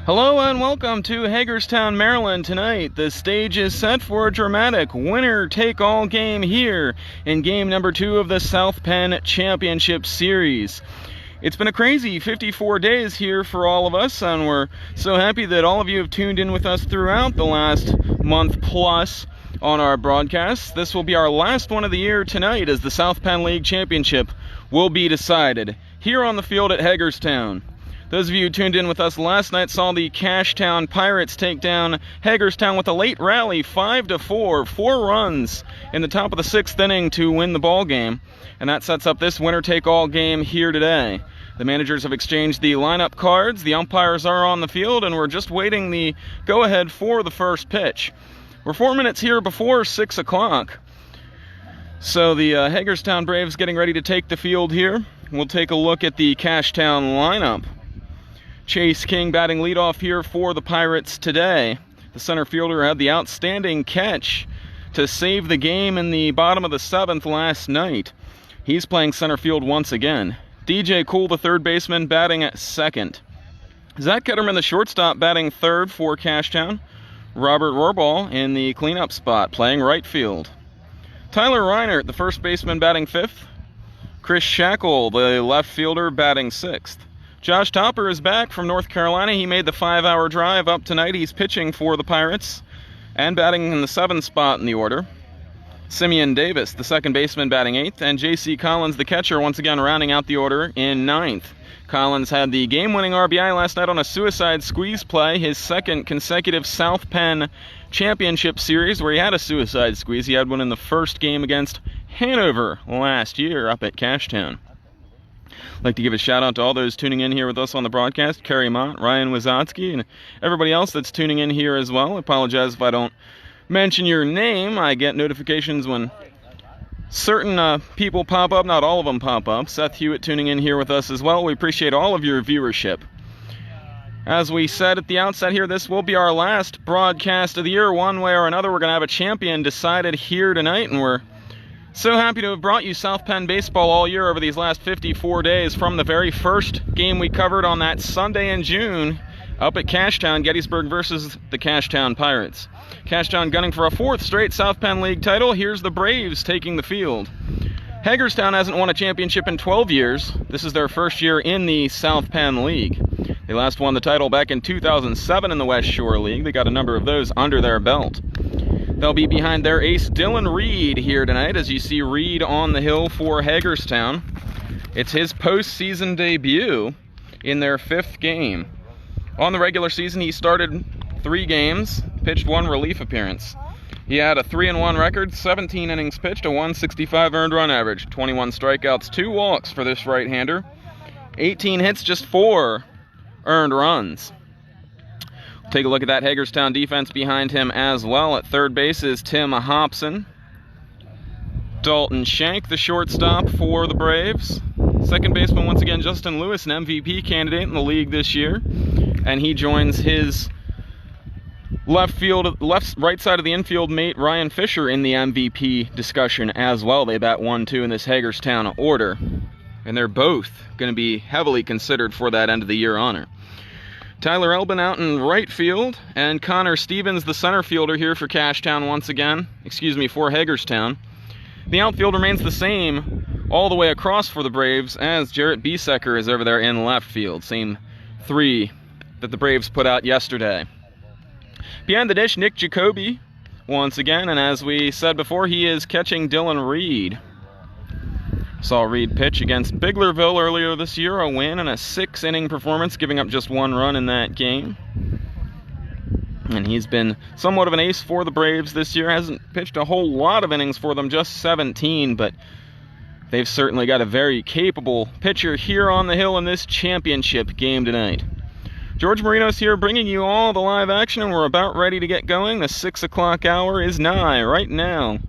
Hello and welcome to Hagerstown, Maryland. Tonight, the stage is set for a dramatic winner-take-all game here in game number 2 of the South Penn Championship Series. It's been a crazy 54 days here for all of us, and we're so happy that all of you have tuned in with us throughout the last month plus on our broadcasts. This will be our last one of the year tonight, as the South Penn League Championship will be decided here on the field at Hagerstown. Those of you who tuned in with us last night saw the Cashtown Pirates take down Hagerstown with a late rally, 5-4, 4 runs in the top of the 6th inning to win the ball game, and that sets up this winner-take-all game here today. The managers have exchanged the lineup cards, the umpires are on the field, and we're just waiting the go-ahead for the first pitch. We're 4 minutes here before 6 o'clock, so the Hagerstown Braves getting ready to take the field here. We'll take a look at the Cashtown lineup. Chase King batting leadoff here for the Pirates today. The center fielder had the outstanding catch to save the game in the bottom of the 7th last night. He's playing center field once again. DJ Cool, the third baseman, batting at second. Zach Ketterman, the shortstop, batting third for Cashtown. Robert Rohrball in the cleanup spot, playing right field. Tyler Reinert, the first baseman, batting fifth. Chris Shackle, the left fielder, batting sixth. Josh Topper is back from North Carolina. He made the 5-hour drive up tonight. He's pitching for the Pirates and batting in the 7th spot in the order. Simeon Davis, the second baseman, batting 8th, and J.C. Collins, the catcher, once again rounding out the order in 9th. Collins had the game-winning RBI last night on a suicide squeeze play, his second consecutive South Penn Championship Series where he had a suicide squeeze. He had one in the first game against Hanover last year up at Cashtown. I'd like to give a shout out to all those tuning in here with us on the broadcast, Kerry Mott, Ryan Wazotsky, and everybody else that's tuning in here as well. I apologize if I don't mention your name. I get notifications when certain people pop up, not all of them pop up. Seth Hewitt tuning in here with us as well. We appreciate all of your viewership. As we said at the outset here, this will be our last broadcast of the year. One way or another, we're going to have a champion decided here tonight, and we're so happy to have brought you South Penn baseball all year over these last 54 days, from the very first game we covered on that Sunday in June up at Cashtown, Gettysburg versus the Cashtown Pirates. Cashtown gunning for a 4th straight South Penn League title. Here's the Braves taking the field. Hagerstown hasn't won a championship in 12 years. This is their first year in the South Penn League. They last won the title back in 2007 in the West Shore League. They got a number of those under their belt. They'll be behind their ace, Dylan Reed, here tonight, as you see Reed on the hill for Hagerstown. It's his postseason debut in their 5th game. On the regular season, he started 3 games, pitched 1 relief appearance. He had a 3-1 record, 17 innings pitched, a 165 earned run average, 21 strikeouts, 2 walks for this right-hander, 18 hits, just 4 earned runs. Take a look at that Hagerstown defense behind him as well. At third base is Tim Hobson. Dalton Shank, the shortstop for the Braves. Second baseman, once again, Justin Lewis, an MVP candidate in the league this year. And he joins his right side of the infield mate, Ryan Fisher, in the MVP discussion as well. They bat 1-2 in this Hagerstown order. And they're both going to be heavily considered for that end-of-the-year honor. Tyler Elbin out in right field, and Connor Stevens, the center fielder here for Cashtown once again. For Hagerstown. The outfield remains the same all the way across for the Braves, as Jarrett Biesecker is over there in left field. Same 3 that the Braves put out yesterday. Behind the dish, Nick Jacoby once again, and as we said before, he is catching Dylan Reed. Saw Reed pitch against Biglerville earlier this year, a win and a 6-inning performance, giving up just 1 run in that game. And he's been somewhat of an ace for the Braves this year. Hasn't pitched a whole lot of innings for them, just 17, but they've certainly got a very capable pitcher here on the hill in this championship game tonight. George Marinos here bringing you all the live action, and we're about ready to get going. The 6 o'clock hour is nigh right now.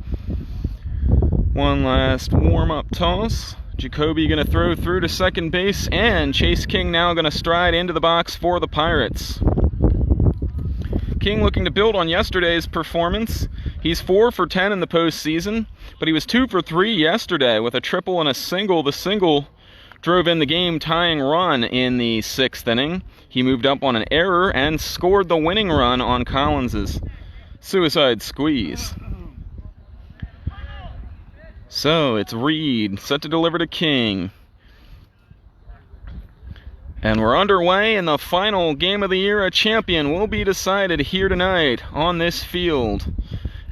One last warm-up toss. Jacoby going to throw through to second base, and Chase King now going to stride into the box for the Pirates. King looking to build on yesterday's performance. He's 4 for 10 in the postseason, but he was 2 for 3 yesterday with a triple and a single. The single drove in the game-tying run in the 6th inning. He moved up on an error and scored the winning run on Collins's suicide squeeze. So it's Reed set to deliver to King. And we're underway in the final game of the year. A champion will be decided here tonight on this field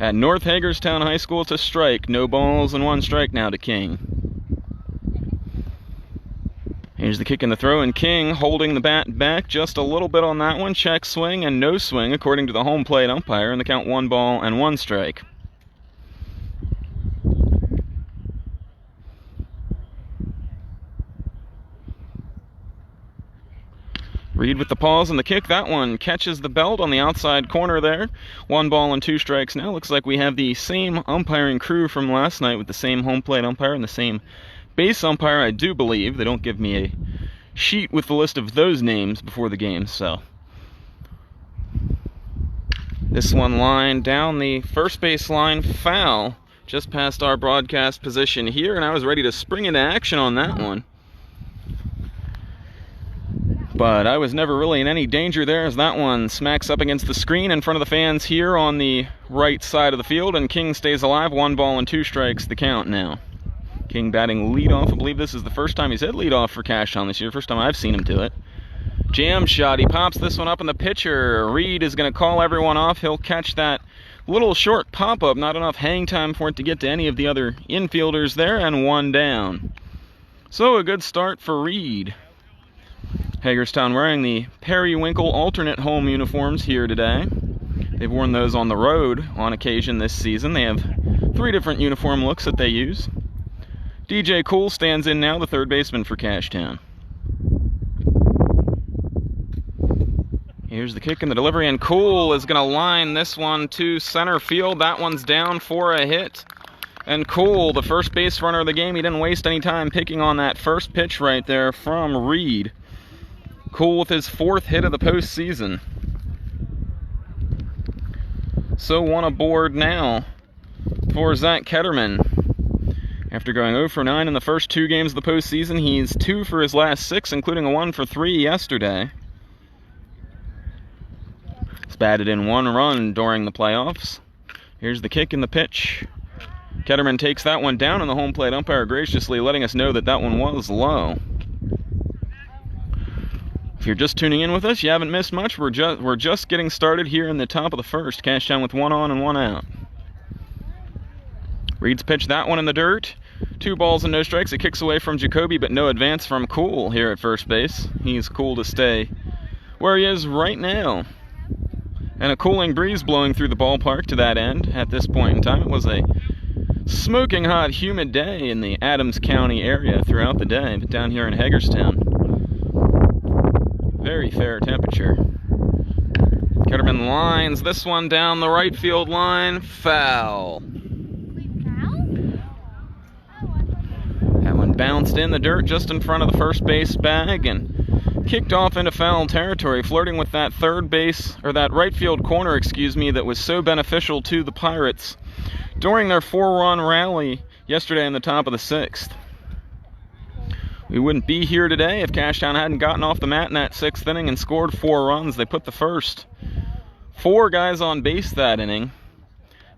at North Hagerstown High School. It's a strike. No balls and 1 strike now to King. Here's the kick and the throw, and King holding the bat back just a little bit on that one. Check swing and no swing according to the home plate umpire, and the count 1 ball and 1 strike. Reed with the pause and the kick. That one catches the belt on the outside corner there. 1 ball and 2 strikes now. Looks like we have the same umpiring crew from last night with the same home plate umpire and the same base umpire, I do believe. They don't give me a sheet with the list of those names before the game, so. This one lined down the first base line, foul, just past our broadcast position here, and I was ready to spring into action on that one. But I was never really in any danger there, as that one smacks up against the screen in front of the fans here on the right side of the field, and King stays alive. 1 ball and 2 strikes, the count now. King batting leadoff. I believe this is the first time he's hit leadoff for Cashtown this year, first time I've seen him do it. Jam shot, he pops this one up, and the pitcher, Reed, is going to call everyone off. He'll catch that little short pop-up, not enough hang time for it to get to any of the other infielders there, and 1 down. So a good start for Reed. Hagerstown wearing the periwinkle alternate home uniforms here today. They've worn those on the road on occasion this season. They have 3 different uniform looks that they use. DJ Cool stands in now, the third baseman for Cashtown. Here's the kick and the delivery, and Cool is going to line this one to center field. That one's down for a hit. And Cool, the first base runner of the game, he didn't waste any time picking on that first pitch right there from Reed. Cool with his 4th hit of the postseason. So 1 aboard now for Zach Ketterman. After going 0 for 9 in the first 2 games of the postseason, he's 2 for his last 6, including a 1 for 3 yesterday. He's batted in 1 run during the playoffs. Here's the kick and the pitch. Ketterman takes that one down, and the home plate umpire graciously letting us know that that one was low. If you're just tuning in with us, you haven't missed much. We're just getting started here in the top of the first. Cashtown with 1 on and 1 out. Reed's pitch that one in the dirt. 2 balls and no strikes. It kicks away from Jacoby, but no advance from Cool here at first base. He's Cool to stay where he is right now. And a cooling breeze blowing through the ballpark to that end at this point in time. It was a smoking hot, humid day in the Adams County area throughout the day, but down here in Hagerstown, very fair temperature. Ketterman lines this one down the right field line. Foul. That one bounced in the dirt just in front of the first base bag and kicked off into foul territory, flirting with that third base, or that right field corner, that was so beneficial to the Pirates during their 4-run rally yesterday in the top of the 6th. We wouldn't be here today if Cashtown hadn't gotten off the mat in that 6th inning and scored 4 runs. They put the first 4 guys on base that inning.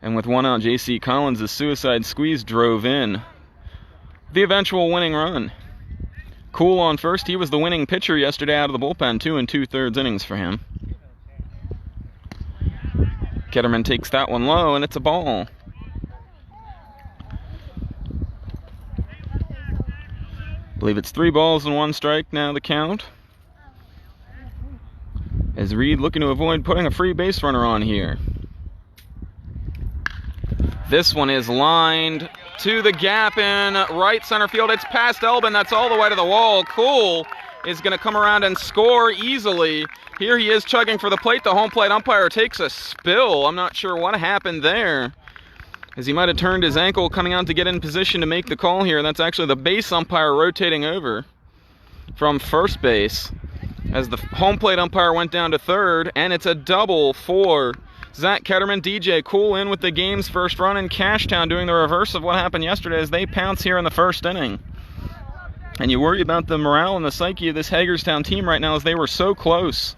And with 1 out, J.C. Collins' suicide squeeze drove in the eventual winning run. Cool on first. He was the winning pitcher yesterday out of the bullpen. 2 2/3 innings for him. Ketterman takes that one low, and it's a ball. I believe it's 3 balls and 1 strike now, the count. As Reed looking to avoid putting a free base runner on here. This one is lined to the gap in right center field. It's past Elbin. That's all the way to the wall. Cool is going to come around and score easily. Here he is chugging for the plate. The home plate umpire takes a spill. I'm not sure what happened there, as he might have turned his ankle coming out to get in position to make the call here. That's actually the base umpire rotating over from first base as the home plate umpire went down to third, and it's a double for Zach Ketterman. DJ Cool in with the game's first run, in Cashtown doing the reverse of what happened yesterday as they pounce here in the first inning. And you worry about the morale and the psyche of this Hagerstown team right now, as they were so close.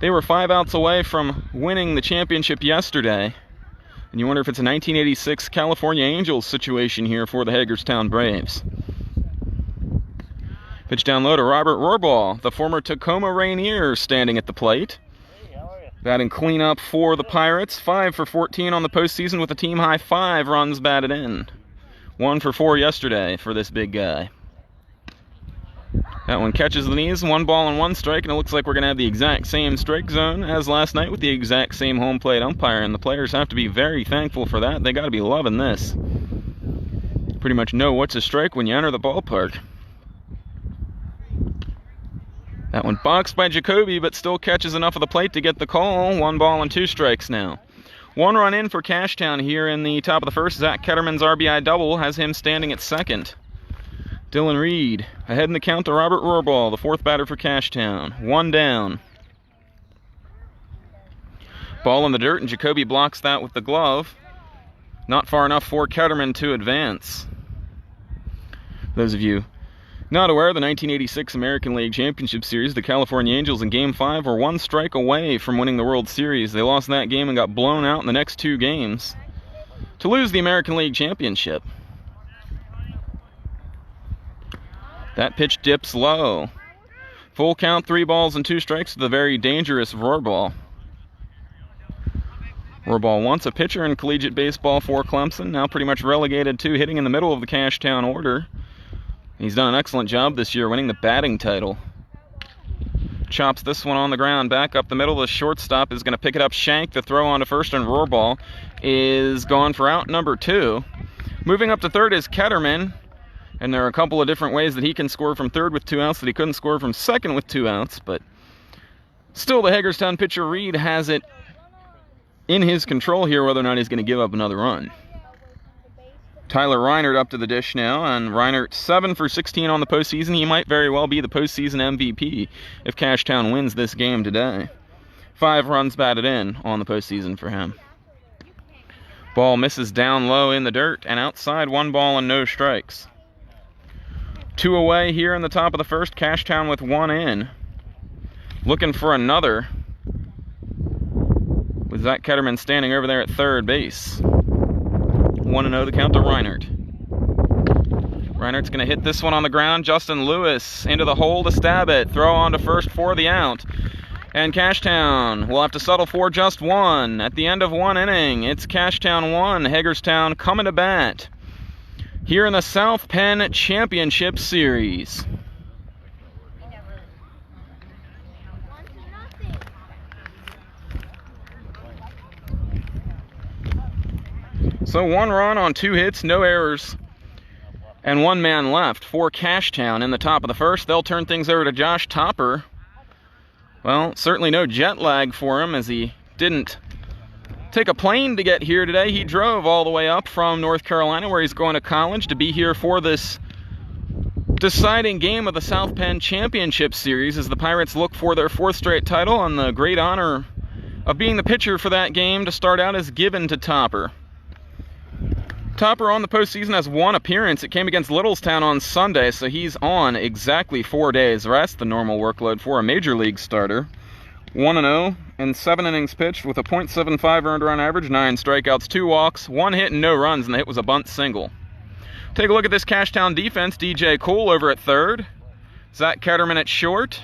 They were 5 outs away from winning the championship yesterday. And you wonder if it's a 1986 California Angels situation here for the Hagerstown Braves. Pitch down low to Robert Rohrball, the former Tacoma Rainier, standing at the plate. Batting cleanup for the Pirates. 5 for 14 on the postseason with a team high 5 runs batted in. 1 for 4 yesterday for this big guy. That one catches the knees, 1 ball and 1 strike, and it looks like we're going to have the exact same strike zone as last night with the exact same home plate umpire, and the players have to be very thankful for that. They got to be loving this. Pretty much know what's a strike when you enter the ballpark. That one boxed by Jacoby, but still catches enough of the plate to get the call. 1 ball and 2 strikes now. 1 run in for Cashtown here in the top of the first. Zach Ketterman's RBI double has him standing at second. Dylan Reed ahead in the count to Robert Rohrball, the 4th batter for Cashtown. 1 down. Ball in the dirt, and Jacoby blocks that with the glove. Not far enough for Ketterman to advance. Those of you not aware of the 1986 American League Championship Series, the California Angels in Game 5 were 1 strike away from winning the World Series. They lost that game and got blown out in the next 2 games to lose the American League Championship. That pitch dips low. Full count, 3 balls and 2 strikes to the very dangerous Rohrball. Rohrball once a pitcher in collegiate baseball for Clemson, now pretty much relegated to hitting in the middle of the Cashtown order. He's done an excellent job this year winning the batting title. Chops this one on the ground, back up the middle. The shortstop is going to pick it up. Shank, the throw on to first, and Rohrball is gone for out number 2. Moving up to third is Ketterman. And there are a couple of different ways that he can score from third with 2 outs that he couldn't score from second with 2 outs. But still, the Hagerstown pitcher Reed has it in his control here whether or not he's going to give up another run. Tyler Reinert up to the dish now, and Reinert 7 for 16 on the postseason. He might very well be the postseason MVP if Cashtown wins this game today. 5 runs batted in on the postseason for him. Ball misses down low in the dirt, and outside 1 ball and no strikes. 2 away here in the top of the first. Cashtown with 1 in. Looking for another, with Zach Ketterman standing over there at third base. 1-0 the count to Reinert. Reinert's going to hit this one on the ground. Justin Lewis into the hole to stab it. Throw on to first for the out. And Cashtown will have to settle for just 1. At the end of 1 inning, it's Cashtown 1, Hagerstown coming to bat here in the South Penn Championship Series. So 1 run on 2 hits, no errors, and 1 man left for Cashtown in the top of the first. They'll turn things over to Josh Topper. Well, certainly no jet lag for him, as he didn't take a plane to get here today. He drove all the way up from North Carolina, where he's going to college, to be here for this deciding game of the South Penn Championship Series, as the Pirates look for their 4th straight title, and the great honor of being the pitcher for that game to start out is given to Topper. Topper on the postseason has 1 appearance. It came against Littlestown on Sunday, so he's on exactly 4 days. The rest the normal workload for a major league starter. 1-0 and 7 innings pitched with a .75 earned run average, 9 strikeouts, 2 walks, 1 hit and no runs, and the hit was a bunt single. Take a look at this Cashtown defense. DJ Cole over at third. Zach Ketterman at short.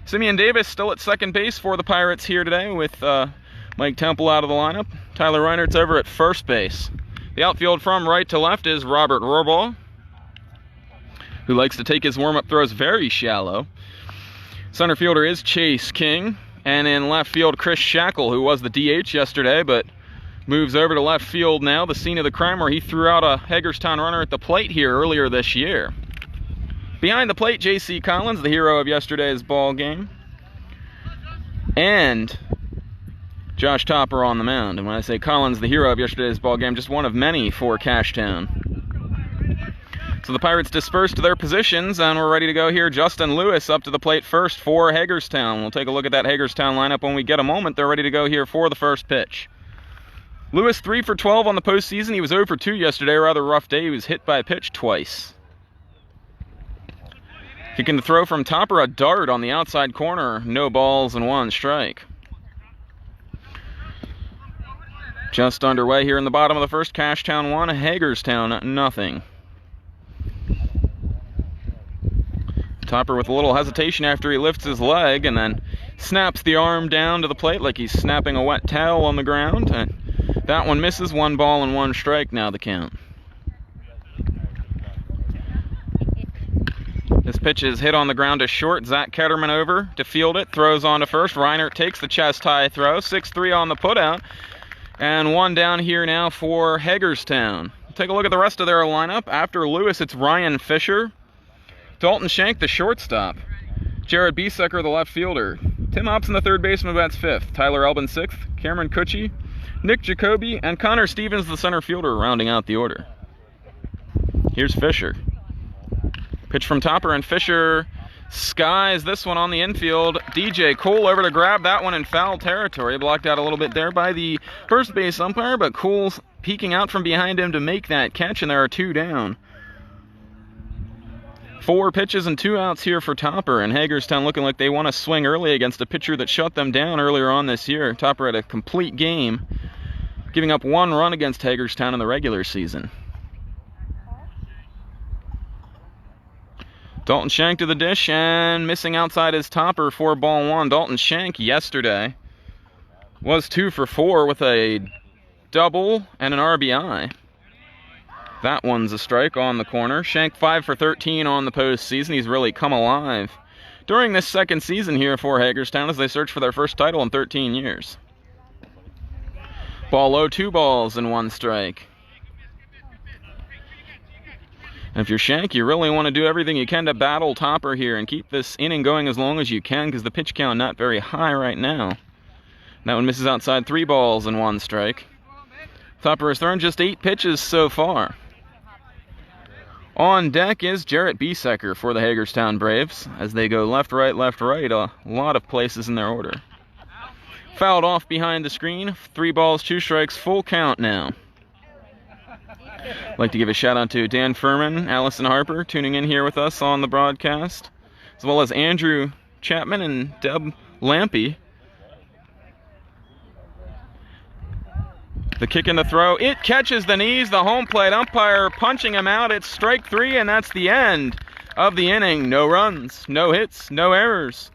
Simeon Davis still at second base for the Pirates here today, with Mike Temple out of the lineup. Tyler Reinert's over at first base. The outfield from right to left is Robert Rohrball, who likes to take his warm-up throws very shallow. Center fielder is Chase King. And in left field, Chris Shackle, who was the DH yesterday, but moves over to left field now, the scene of the crime where he threw out a Hagerstown runner at the plate here earlier this year. Behind the plate, J.C. Collins, the hero of yesterday's ball game. And Josh Topper on the mound. And when I say Collins, the hero of yesterday's ball game, just one of many for Cashtown. So the Pirates disperse to their positions, and we're ready to go here. Justin Lewis up to the plate first for Hagerstown. We'll take a look at that Hagerstown lineup when we get a moment. They're ready to go here for the first pitch. Lewis 3 for 12 on the postseason. He was 0 for 2 yesterday, a rather rough day. He was hit by a pitch twice. Kicking the throw from Topper, a dart on the outside corner. No balls and 1 strike. Just underway here in the bottom of the first. Cashtown 1, Hagerstown nothing. Topper with a little hesitation after he lifts his leg and then snaps the arm down to the plate like he's snapping a wet towel on the ground. And that one misses. 1 ball and 1 strike now the count. This pitch is hit on the ground to short. Zach Ketterman over to field it. Throws on to first. Reinert takes the chest high throw. 6-3 on the putout. And 1 down here now for Hagerstown. Take a look at the rest of their lineup. After Lewis, it's Ryan Fisher, Dalton Shank, the shortstop, Jared Biesecker, the left fielder, Tim Hobson, the third baseman, bats 5th, Tyler Elbin 6th, Cameron Cucci, Nick Jacoby, and Connor Stevens, the center fielder, rounding out the order. Here's Fisher. Pitch from Topper, and Fisher skies this one on the infield. DJ Cole over to grab that one in foul territory. Blocked out a little bit there by the first base umpire, but Cole's peeking out from behind him to make that catch, and there are 2 down. 4 pitches and 2 outs here for Topper, and Hagerstown looking like they want to swing early against a pitcher that shut them down earlier on this year. Topper had a complete game, giving up 1 run against Hagerstown in the regular season. Dalton Shank to the dish, and missing outside is Topper for ball 1. Dalton Shank yesterday was 2 for 4 with a double and an RBI. That one's a strike on the corner. Shank 5 for 13 on the postseason. He's really come alive during this second season here for Hagerstown as they search for their first title in 13 years. Ball low, 2 balls and 1 strike. And if you're Shank, you really want to do everything you can to battle Topper here and keep this inning going as long as you can, because the pitch count not very high right now. That one misses outside. 3 balls and 1 strike. Topper has thrown just 8 pitches so far. On deck is Jarrett Biesecker for the Hagerstown Braves as they go left, right, a lot of places in their order. Fouled off behind the screen. 3 balls, 2 strikes, full count now. I'd like to give a shout out to Dan Furman, Allison Harper, tuning in here with us on the broadcast, as well as Andrew Chapman and Deb Lampy. The kick and the throw, it catches the knees, the home plate umpire punching him out. It's strike 3, and that's the end of the inning. No runs, no hits, no errors,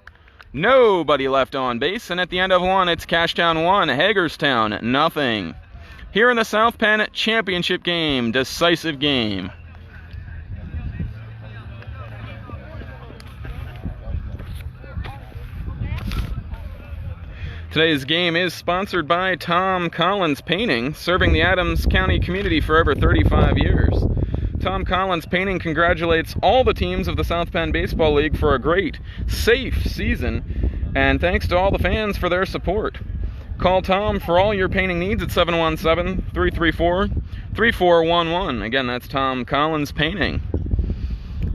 nobody left on base, and at the end of 1, it's Cashtown 1, Hagerstown nothing. Here in the South Penn Championship game, decisive game. Today's game is sponsored by Tom Collins Painting, serving the Adams County community for over 35 years. Tom Collins Painting congratulates all the teams of the South Penn Baseball League for a great, safe season, and thanks to all the fans for their support. Call Tom for all your painting needs at 717-334-3411. Again, that's Tom Collins Painting.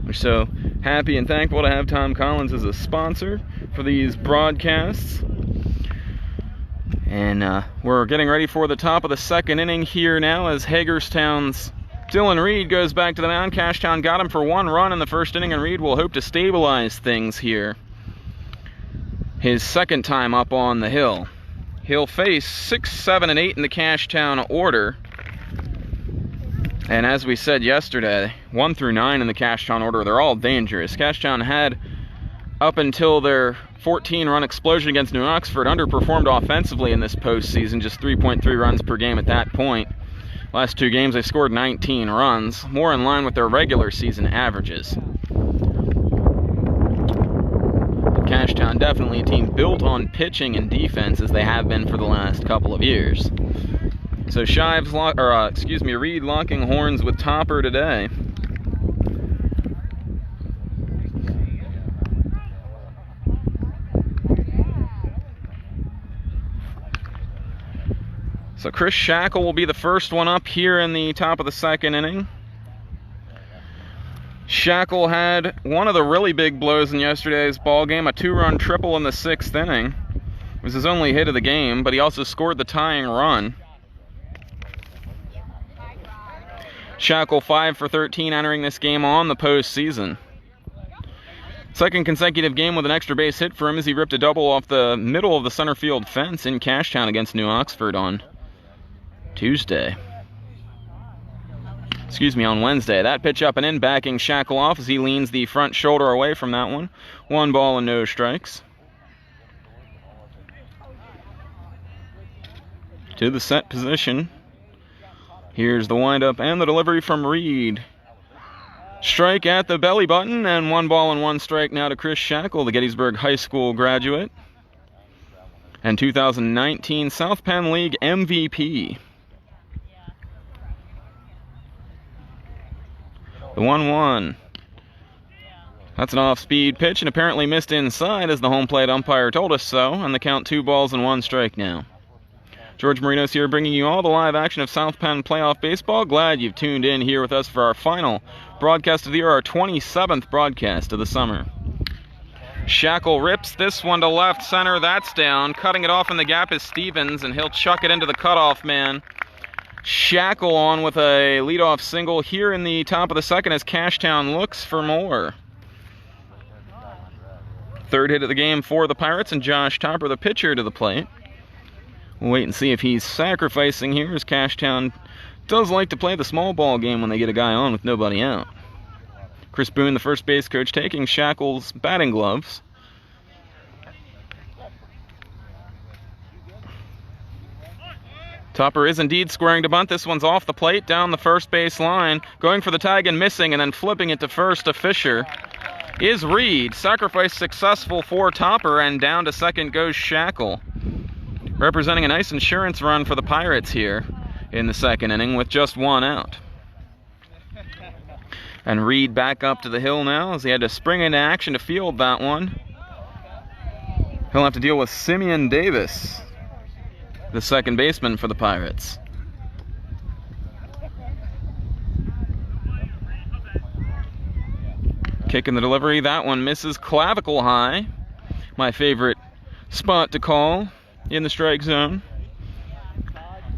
We're so happy and thankful to have Tom Collins as a sponsor for these broadcasts. And we're getting ready for the top of the second inning here now as Hagerstown's Dylan Reed goes back to the mound. Cashtown got him for 1 run in the first inning, and Reed will hope to stabilize things here. His second time up on the hill. He'll face 6, 7, and 8 in the Cashtown order. And as we said yesterday, 1 through 9 in the Cashtown order, they're all dangerous. Cashtown had, up until their 14-run explosion against New Oxford, underperformed offensively in this postseason, just 3.3 runs per game at that point. Last 2 games, they scored 19 runs, more in line with their regular season averages. Cashtown definitely a team built on pitching and defense, as they have been for the last couple of years. So Reed locking horns with Topper today. So Chris Shackle will be the first one up here in the top of the second inning. Shackle had one of the really big blows in yesterday's ball game, a 2-run triple in the 6th inning. It was his only hit of the game, but he also scored the tying run. Shackle 5 for 13 entering this game on the postseason. Second consecutive game with an extra base hit for him as he ripped a double off the middle of the center field fence in Cashtown against New Oxford on Wednesday. That pitch up and in, backing Shackle off as he leans the front shoulder away from that one. 1 ball and no strikes. To the set position. Here's the windup and the delivery from Reed. Strike at the belly button, and 1 ball and 1 strike now to Chris Shackle, the Gettysburg High School graduate and 2019 South Penn League MVP. The 1-1. That's an off-speed pitch and apparently missed inside as the home plate umpire told us so, and the count 2 balls and 1 strike now. George Marinos here bringing you all the live action of South Penn playoff baseball. Glad you've tuned in here with us for our final broadcast of the year, our 27th broadcast of the summer. Shackle rips this one to left center. That's down. Cutting it off in the gap is Stevens, and he'll chuck it into the cutoff man. Shackle on with a leadoff single here in the top of the second as Cashtown looks for more. Third hit of the game for the Pirates, and Josh Topper, the pitcher, to the plate. We'll wait and see if he's sacrificing here, as Cashtown does like to play the small ball game when they get a guy on with nobody out. Chris Boone, the first base coach, taking Shackle's batting gloves. Topper is indeed squaring to bunt. This one's off the plate, down the first base line, going for the tag and missing, and then flipping it to first to Fisher is Reed. Sacrifice successful for Topper, and down to second goes Shackle, representing a nice insurance run for the Pirates here in the second inning with just 1 out. And Reed back up to the hill now as he had to spring into action to field that one. He'll have to deal with Simeon Davis, the second baseman for the Pirates. Kicking the delivery, that one misses clavicle high. My favorite spot to call in the strike zone.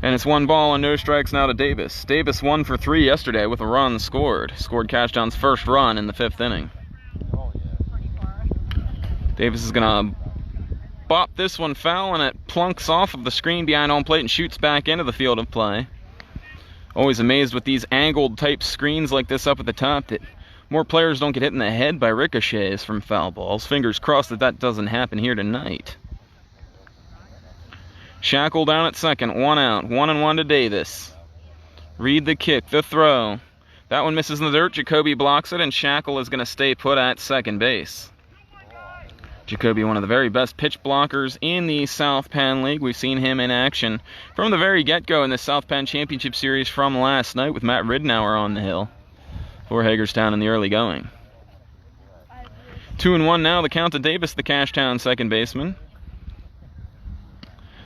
And it's 1 ball and no strikes now to Davis. Davis 1 for 3 yesterday with a run scored. Scored Cashtown's first run in the 5th inning. Davis is going to bop this one foul, and it plunks off of the screen behind home plate and shoots back into the field of play. Always amazed with these angled type screens like this up at the top that more players don't get hit in the head by ricochets from foul balls. Fingers crossed that that doesn't happen here tonight. Shackle down at second, 1 out, 1-1 to Davis. Reed the kick, the throw. That one misses in the dirt. Jacoby blocks it, and Shackle is going to stay put at second base. Jacoby, one of the very best pitch blockers in the South Penn League. We've seen him in action from the very get-go in the South Penn Championship Series from last night with Matt Ridnour on the hill for Hagerstown in the early going. 2-1 now, the count to Davis, the Cashtown second baseman.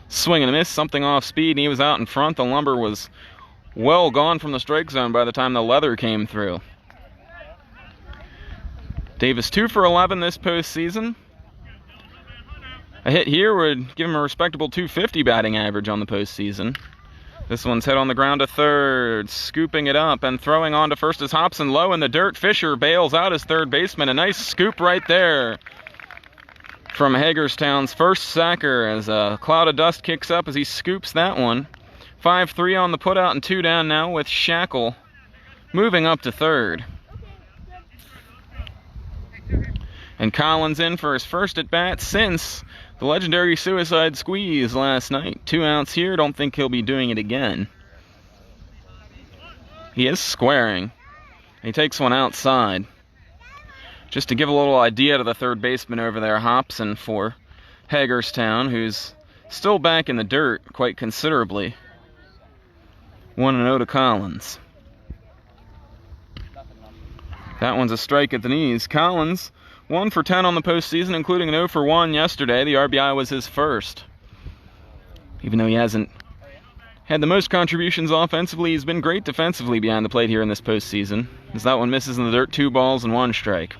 Swing and a miss, something off speed, and he was out in front. The lumber was well gone from the strike zone by the time the leather came through. Davis 2 for 11 this postseason. A hit here would give him a respectable .250 batting average on the postseason. This one's hit on the ground to third, scooping it up and throwing on to first is Hobson, low in the dirt. Fisher bails out his third baseman. A nice scoop right there from Hagerstown's first sacker as a cloud of dust kicks up as he scoops that one. 5-3 on the putout and 2 down now with Shackle moving up to third. And Collins in for his first at bat since the legendary suicide squeeze last night. 2 outs here, don't think he'll be doing it again. He is squaring. He takes one outside. Just to give a little idea to the third baseman over there, Hobson for Hagerstown, who's still back in the dirt quite considerably. 1-0 to Collins. That one's a strike at the knees. Collins, 1 for 10 on the postseason, including an 0 for 1 yesterday. The RBI was his first. Even though he hasn't had the most contributions offensively, he's been great defensively behind the plate here in this postseason, as that one misses in the dirt. 2 balls and 1 strike.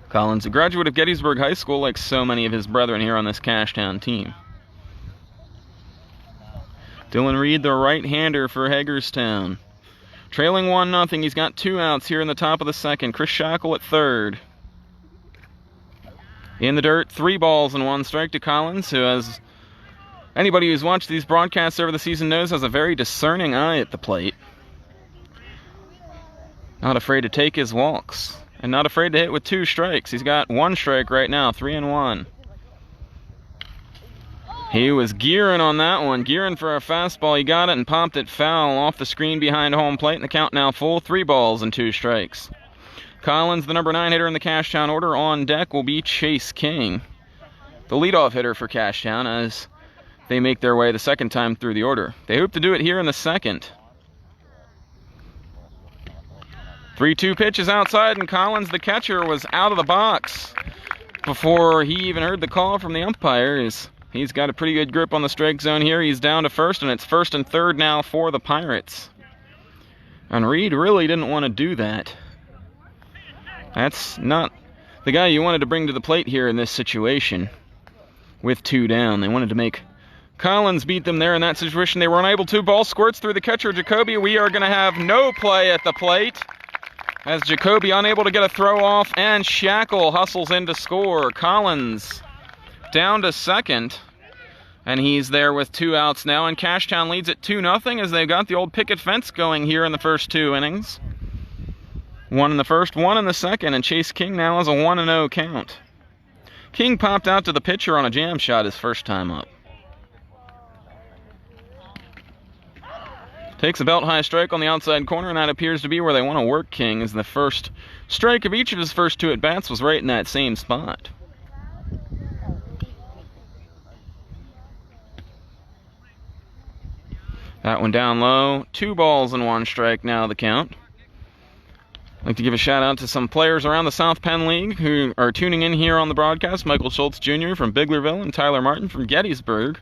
Collins, a graduate of Gettysburg High School, like so many of his brethren here on this Cashtown team. Dylan Reed, the right-hander for Hagerstown. Trailing 1-0. He's got 2 outs here in the top of the second. Chris Shackle at third. In the dirt, 3 balls and 1 strike to Collins, who, as anybody who's watched these broadcasts over the season knows, has a very discerning eye at the plate. Not afraid to take his walks, and not afraid to hit with 2 strikes. He's got 1 strike right now, 3-1. He was gearing on that one, gearing for a fastball. He got it and popped it foul off the screen behind home plate, and the count now full, 3 balls and 2 strikes. Collins, the number 9 hitter in the Cashtown order. On deck will be Chase King, the leadoff hitter for Cashtown, as they make their way the second time through the order. They hope to do it here in the second. 3-2 pitch is outside, and Collins, the catcher, was out of the box before he even heard the call from the umpire. He's got a pretty good grip on the strike zone here. He's down to first, and it's 1st and 3rd now for the Pirates. And Reed really didn't want to do that. That's not the guy you wanted to bring to the plate here in this situation with 2 down. They wanted to make Collins beat them there in that situation. They were unable to. Ball squirts through the catcher, Jacoby. We are going to have no play at the plate as Jacoby unable to get a throw off, and Shackle hustles in to score. Collins down to second, and he's there with 2 outs now, and Cashtown leads at 2-0 as they've got the old picket fence going here in the first 2 innings. 1 in the first, 1 in the second, and Chase King now has a 1-0 count. King popped out to the pitcher on a jam shot his first time up. Takes a belt-high strike on the outside corner, and that appears to be where they want to work King, as the first strike of each of his first 2 at-bats was right in that same spot. That one down low. 2 balls and 1 strike now the count. I'd like to give a shout out to some players around the South Penn League who are tuning in here on the broadcast. Michael Schultz Jr. from Biglerville and Tyler Martin from Gettysburg.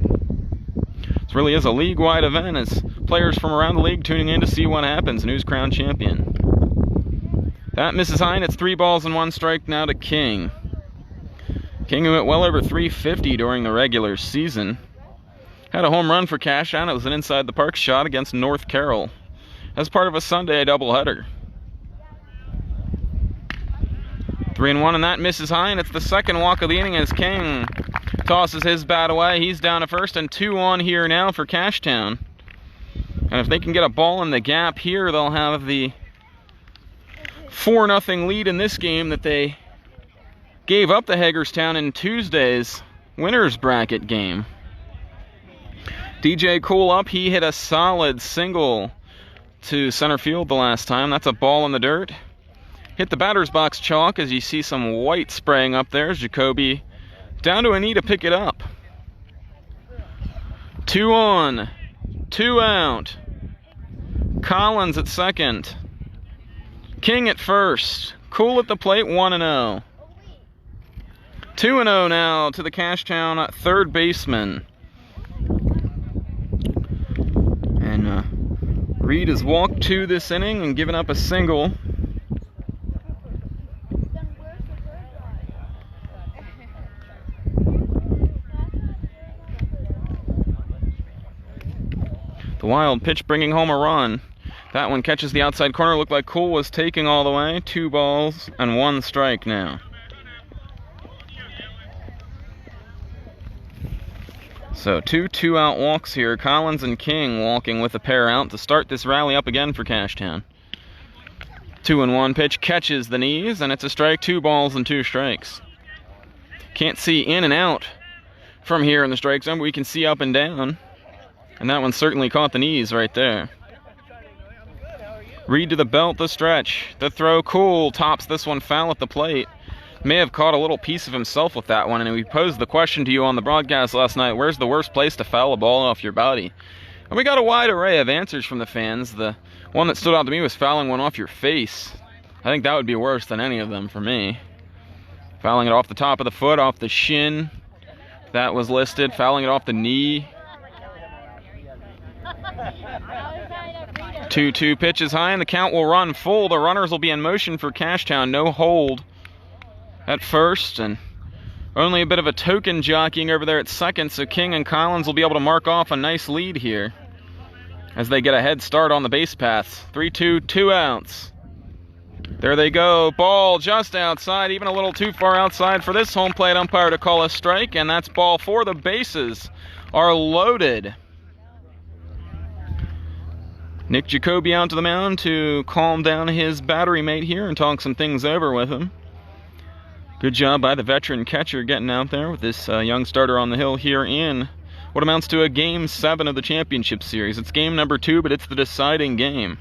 This really is a league-wide event, as players from around the league tuning in to see what happens and who's crowned champion. That misses high, and it's 3 balls and 1 strike now to King. King, who hit well over 350 during the regular season, had a home run for Cashtown. It was an inside-the-park shot against North Carroll as part of a Sunday doubleheader. 3-1, and that misses high, and it's the second walk of the inning as King tosses his bat away. He's down to first, and 2 on here now for Cashtown. And if they can get a ball in the gap here, they'll have the 4-0 lead in this game that they gave up to Hagerstown in Tuesday's winners bracket game. DJ Cool up. He hit a solid single to center field the last time. That's a ball in the dirt. Hit the batter's box chalk as you see some white spraying up there. Jacoby down to a knee to pick it up. 2 on, 2 out. Collins at second. King at first. Cool at the plate, 1-0. 2-0 now to the Cashtown third baseman. And Reed has walked 2 this inning and given up a single. The wild pitch bringing home a run. That one catches the outside corner. Looked like Cool was taking all the way. 2 balls and 1 strike now. So 2 2-out walks here. Collins and King walking with a pair out to start this rally up again for Cashtown. 2-1 pitch catches the knees, and it's a strike. 2 balls and 2 strikes. Can't see in and out from here in the strike zone, but we can see up and down. And that one certainly caught the knees right there. Reed to the belt, the stretch. The throw, Cool tops this one foul at the plate. May have caught a little piece of himself with that one, and we posed the question to you on the broadcast last night, where's the worst place to foul a ball off your body? And we got a wide array of answers from the fans. The one that stood out to me was fouling one off your face. I think that would be worse than any of them for me. Fouling it off the top of the foot, off the shin. That was listed. Fouling it off the knee. 2-2 pitch is high, and the count will run full. The runners will be in motion for Cashtown. No hold at first, and only a bit of a token jockeying over there at second, so King and Collins will be able to mark off a nice lead here. as they get a head start on the base paths. 3-2, 2 outs. There they go. Ball just outside, even a little too far outside for this home plate umpire to call a strike, and that's ball 4. The bases are loaded. Nick Jacoby out to the mound to calm down his battery mate here and talk some things over with him. Good job by the veteran catcher getting out there with this young starter on the hill here in what amounts to a Game 7 of the championship series. It's game number 2, but it's the deciding game.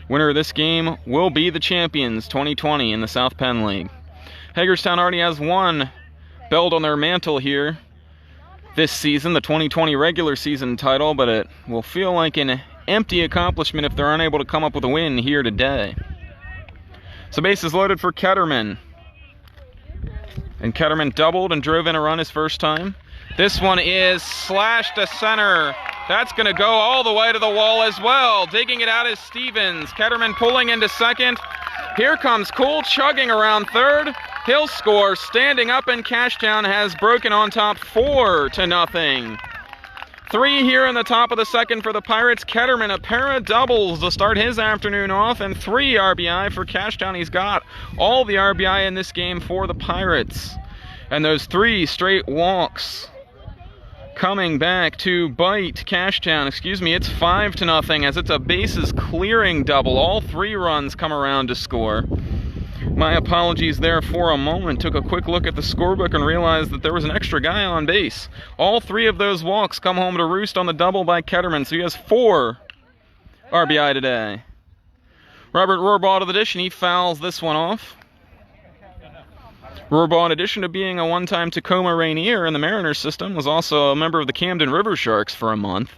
Winner of this game will be the champions 2020 in the South Penn League. Hagerstown already has one belt on their mantle here this season, the 2020 regular season title, but it will feel like an empty accomplishment if they're unable to come up with a win here today. So bases loaded for Ketterman. And Ketterman doubled and drove in a run his first time. This one is slashed to center. That's going to go all the way to the wall as well. Digging it out is Stevens. Ketterman pulling into second. Here comes Cool chugging around third. He'll score. Standing up, and Cashtown has broken on top 4-0. 3 here in the top of the second for the Pirates. Ketterman, a pair of doubles to start his afternoon off, and 3 RBI for Cashtown. He's got all the RBI in this game for the Pirates. And those 3 straight walks coming back to bite Cashtown. It's 5-0 as it's a bases clearing double. All 3 runs come around to score. My apologies there for a moment. Took a quick look at the scorebook and realized that there was an extra guy on base. All 3 of those walks come home to roost on the double by Ketterman, so he has 4 RBI today. Robert Rohrbaugh to the dish, and he fouls this one off. Rohrbaugh, in addition to being a one-time Tacoma Rainier in the Mariners system, was also a member of the Camden River Sharks for a month.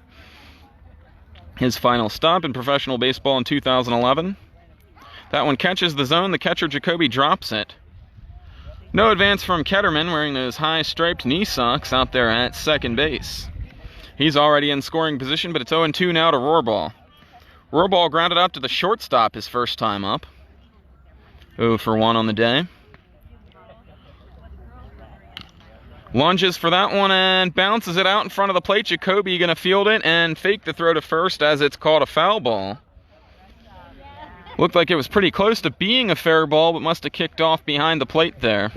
His final stop in professional baseball in 2011. That one catches the zone. The catcher, Jacoby, drops it. No advance from Ketterman, wearing those high striped knee socks out there at second base. He's already in scoring position, but it's 0-2 now to Rohrbaugh. Rohrbaugh grounded up to the shortstop his first time up. 0 for 1 on the day. Lunges for that one and bounces it out in front of the plate. Jacoby going to field it and fake the throw to first as it's called a foul ball. Looked like it was pretty close to being a fair ball, but must have kicked off behind the plate there.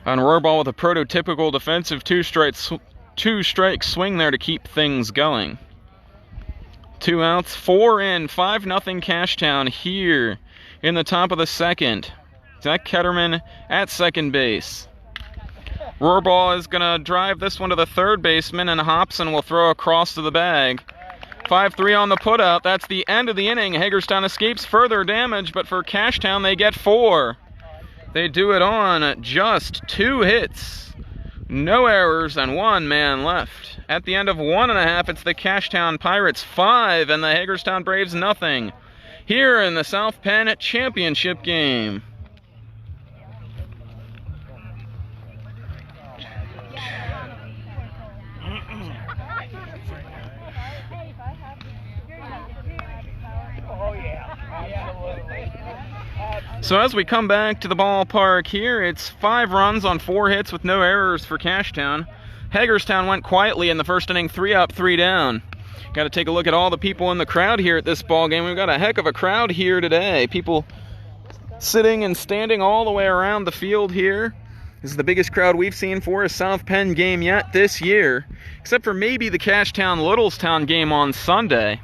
And Rohrbaugh with a prototypical defensive two-strike swing there to keep things going. 2 outs, 4 in, 5-0 Cashtown here in the top of the second. Zach Ketterman at second base. Rohrbaugh is going to drive this one to the third baseman, and Hobson will throw across to the bag. 5-3 on the putout. That's the end of the inning. Hagerstown escapes further damage, but for Cashtown, they get 4. They do it on just 2 hits. No errors and 1 man left. At the end of 1.5, it's the Cashtown Pirates 5 and the Hagerstown Braves 0. Here in the South Penn Championship game. So as we come back to the ballpark here, it's 5 runs on 4 hits with no errors for Cashtown. Hagerstown went quietly in the first inning, 3 up, 3 down. Got to take a look at all the people in the crowd here at this ball game. We've got a heck of a crowd here today. People sitting and standing all the way around the field here. This is the biggest crowd we've seen for a South Penn game yet this year, except for maybe the Cashtown-Littlestown game on Sunday.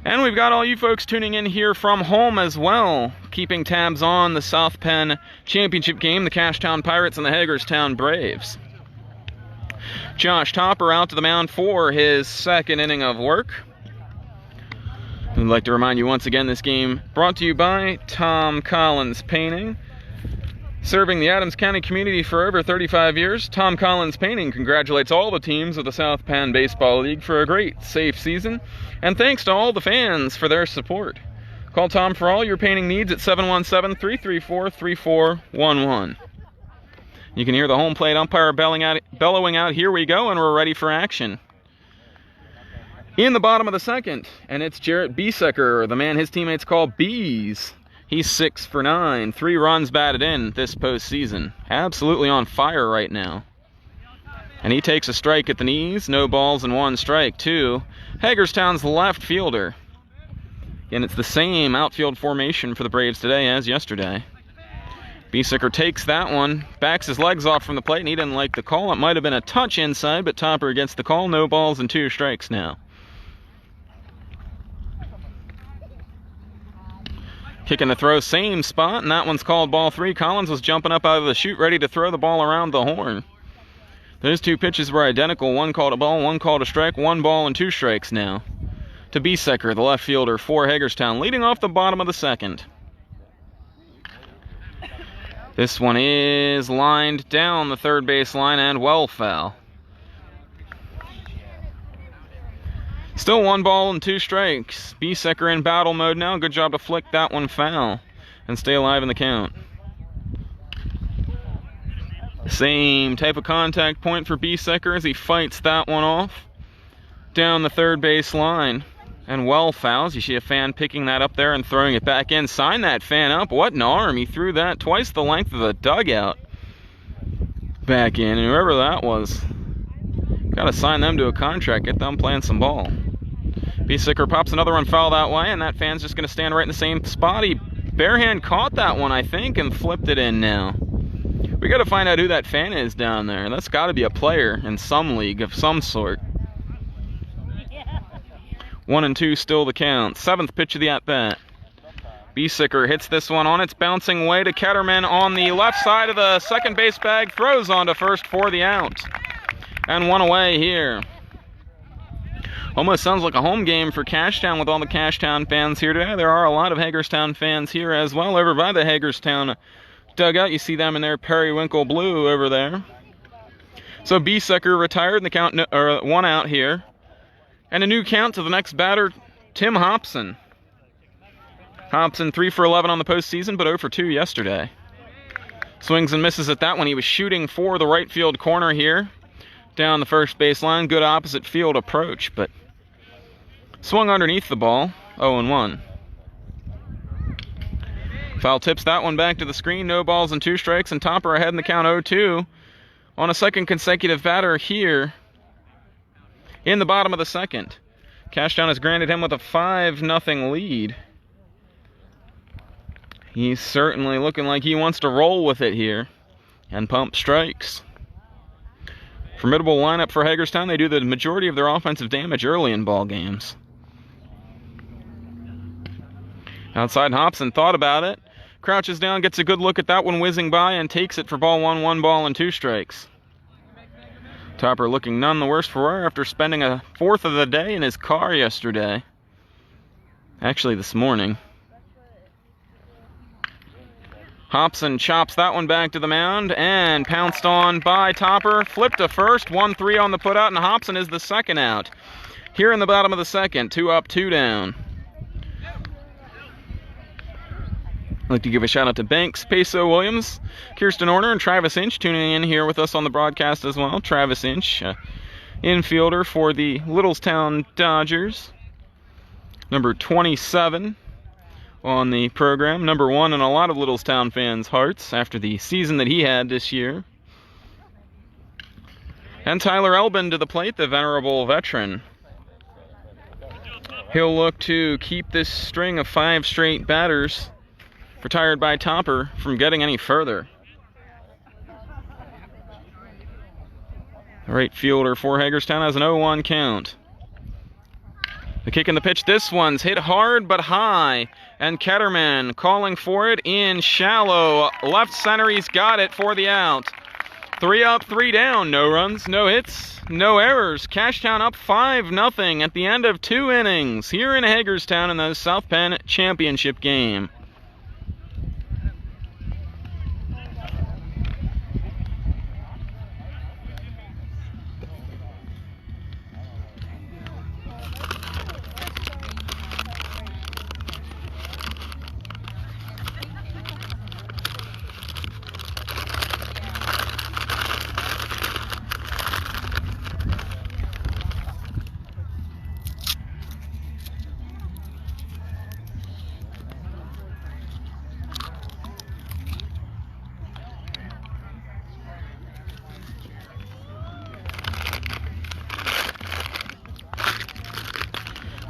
And we've got all you folks tuning in here from home as well, keeping tabs on the South Penn Championship game, the Cashtown Pirates and the Hagerstown Braves. Josh Topper out to the mound for his second inning of work. We'd like to remind you once again, this game brought to you by Tom Collins Painting. Serving the Adams County community for over 35 years, Tom Collins Painting congratulates all the teams of the South Penn Baseball League for a great, safe season, and thanks to all the fans for their support. Call Tom for all your painting needs at 717-334-3411. You can hear the home plate umpire bellowing out, "Here we go," and we're ready for action. In the bottom of the second, and it's Jarrett Biesecker, the man his teammates call Bees. He's 6 for 9, 3 runs batted in this postseason. Absolutely on fire right now. And he takes a strike at the knees. No balls and 1 strike to Hagerstown's left fielder. Again, it's the same outfield formation for the Braves today as yesterday. Fleaflicker takes that one, backs his legs off from the plate, and he didn't like the call. It might have been a touch inside, but Topper gets the call. No balls and 2 strikes now. Kicking the throw, same spot, and that one's called ball 3. Collins was jumping up out of the chute, ready to throw the ball around the horn. Those 2 pitches were identical. 1 called a ball, 1 called a strike. 1 ball and 2 strikes now to Fleaflicker, the left fielder for Hagerstown, leading off the bottom of the 2nd. This one is lined down the 3rd base line and well foul. Still 1 ball and 2 strikes. Fleaflicker in battle mode now. Good job to flick that one foul and stay alive in the count. Same type of contact point for Fleaflicker as he fights that one off down the 3rd base line. And well fouls. You see a fan picking that up there and throwing it back in. Sign that fan up. What an arm. He threw that twice the length of the dugout back in. And whoever that was, got to sign them to a contract. Get them playing some ball. Fleaflicker pops another one foul that way, and that fan's just going to stand right in the same spot. He barehand caught that one, I think, and flipped it in now. We got to find out who that fan is down there. That's got to be a player in some league of some sort. 1 and 2 still the count. 7th pitch of the at-bat. Fleaflicker hits this one on its bouncing way to Ketterman on the left side of the second base bag. Throws on to first for the out. And 1 away here. Almost sounds like a home game for Cashtown with all the Cashtown fans here today. There are a lot of Hagerstown fans here as well. Over by the Hagerstown dugout, you see them in their periwinkle blue over there. So Fleaflicker retired in the count, 1 out here. And a new count to the next batter, Tim Hobson. Hobson 3 for 11 on the postseason, but 0 for 2 yesterday. Swings and misses at that one. He was shooting for the right field corner here, down the first base line. Good opposite field approach, but swung underneath the ball. 0-1. Foul tips that one back to the screen. No balls and 2 strikes, and Topper ahead in the count 0-2 on a second consecutive batter here in the bottom of the 2nd. Cashtown has granted him with a 5-0 lead. He's certainly looking like he wants to roll with it here and pump strikes. Formidable lineup for Hagerstown. They do the majority of their offensive damage early in ball games. Outside, Hobson thought about it. Crouches down, gets a good look at that one whizzing by, and takes it for ball 1, 1 ball and 2 strikes. Topper looking none the worse for wear after spending a 4th of the day in his car yesterday. Actually, this morning. Hobson chops that one back to the mound and pounced on by Topper. Flipped to first, 1-3 on the putout, and Hobson is the 2nd out. Here in the bottom of the 2nd, 2 up, 2 down. I'd like to give a shout out to Banks, Peso Williams, Kirsten Orner, and Travis Inch tuning in here with us on the broadcast as well. Travis Inch, infielder for the Littlestown Dodgers. Number 27 on the program. Number 1 in a lot of Littlestown fans' hearts after the season that he had this year. And Tyler Elbin to the plate, the venerable veteran. He'll look to keep this string of 5 straight batters retired by Topper from getting any further. The right fielder for Hagerstown has an 0-1 count. The kick and the pitch. This one's hit hard but high. And Ketterman calling for it in shallow left center. He's got it for the out. 3 up, 3 down. No runs, no hits, no errors. Cashtown up 5-0 at the end of 2 innings here in Hagerstown in the South Penn Championship game.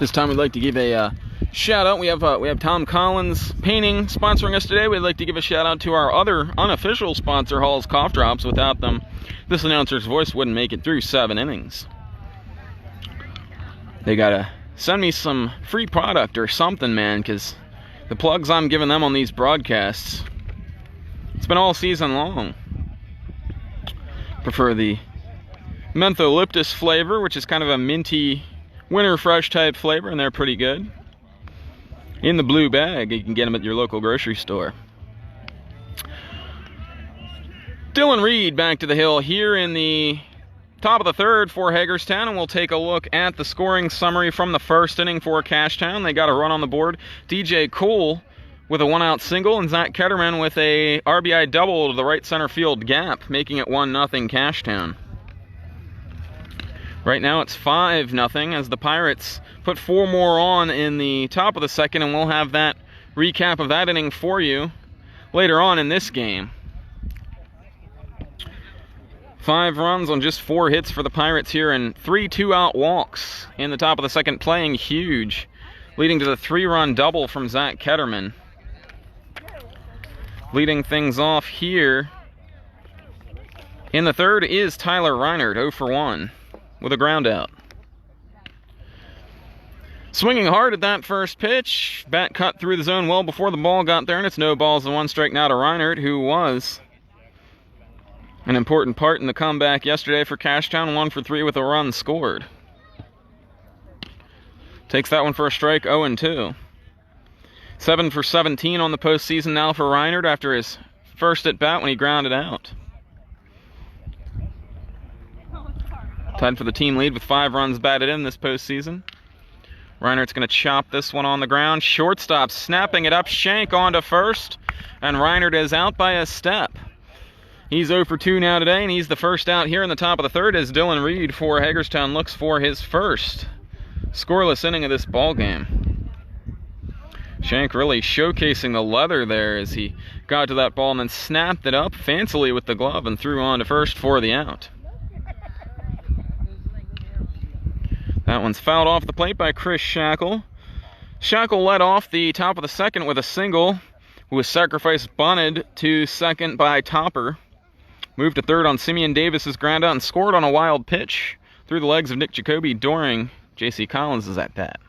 This time we'd like to give a shout out. We have Tom Collins Painting sponsoring us today. We'd like to give a shout out to our other unofficial sponsor, Hall's Cough Drops. Without them, this announcer's voice wouldn't make it through 7 innings. They gotta send me some free product or something, man, because the plugs I'm giving them on these broadcasts, it's been all season long. Prefer the mentholyptus flavor, which is kind of a minty winter fresh type flavor, and they're pretty good. In the blue bag, you can get them at your local grocery store. Dylan Reed back to the hill here in the top of the third for Hagerstown, and we'll take a look at the scoring summary from the first inning for Cashtown. They got a run on the board. DJ Cole with a 1-out single, and Zach Ketterman with a RBI double to the right center field gap, making it 1-0 Cashtown. Right now it's 5-0 as the Pirates put 4 more on in the top of the second, and we'll have that recap of that inning for you later on in this game. 5 runs on just 4 hits for the Pirates here, and 3 2-out walks in the top of the second, playing huge, leading to the 3-run double from Zach Ketterman. Leading things off here in the third is Tyler Reinert, 0 for 1. With a ground out. Swinging hard at that first pitch. Bat cut through the zone well before the ball got there, and it's no balls and 1 strike now to Reinert, who was an important part in the comeback yesterday for Cashtown. 1 for 3 with a run scored. Takes that one for a strike, 0-2. 7 for 17 on the postseason now for Reinert after his first at bat when he grounded out. Tied for the team lead with 5 runs batted in this postseason. Reinert's going to chop this one on the ground. Shortstop snapping it up. Shank on to first. And Reinert is out by a step. He's 0 for 2 now today, and he's the first out here in the top of the third as Dylan Reed for Hagerstown looks for his first scoreless inning of this ball game. Shank really showcasing the leather there as he got to that ball and then snapped it up fancily with the glove and threw on to first for the out. That one's fouled off the plate by Chris Shackle. Shackle led off the top of the second with a single, who was sacrifice bunted to second by Topper. Moved to third on Simeon Davis's ground out and scored on a wild pitch through the legs of Nick Jacoby during J.C. Collins' at bat.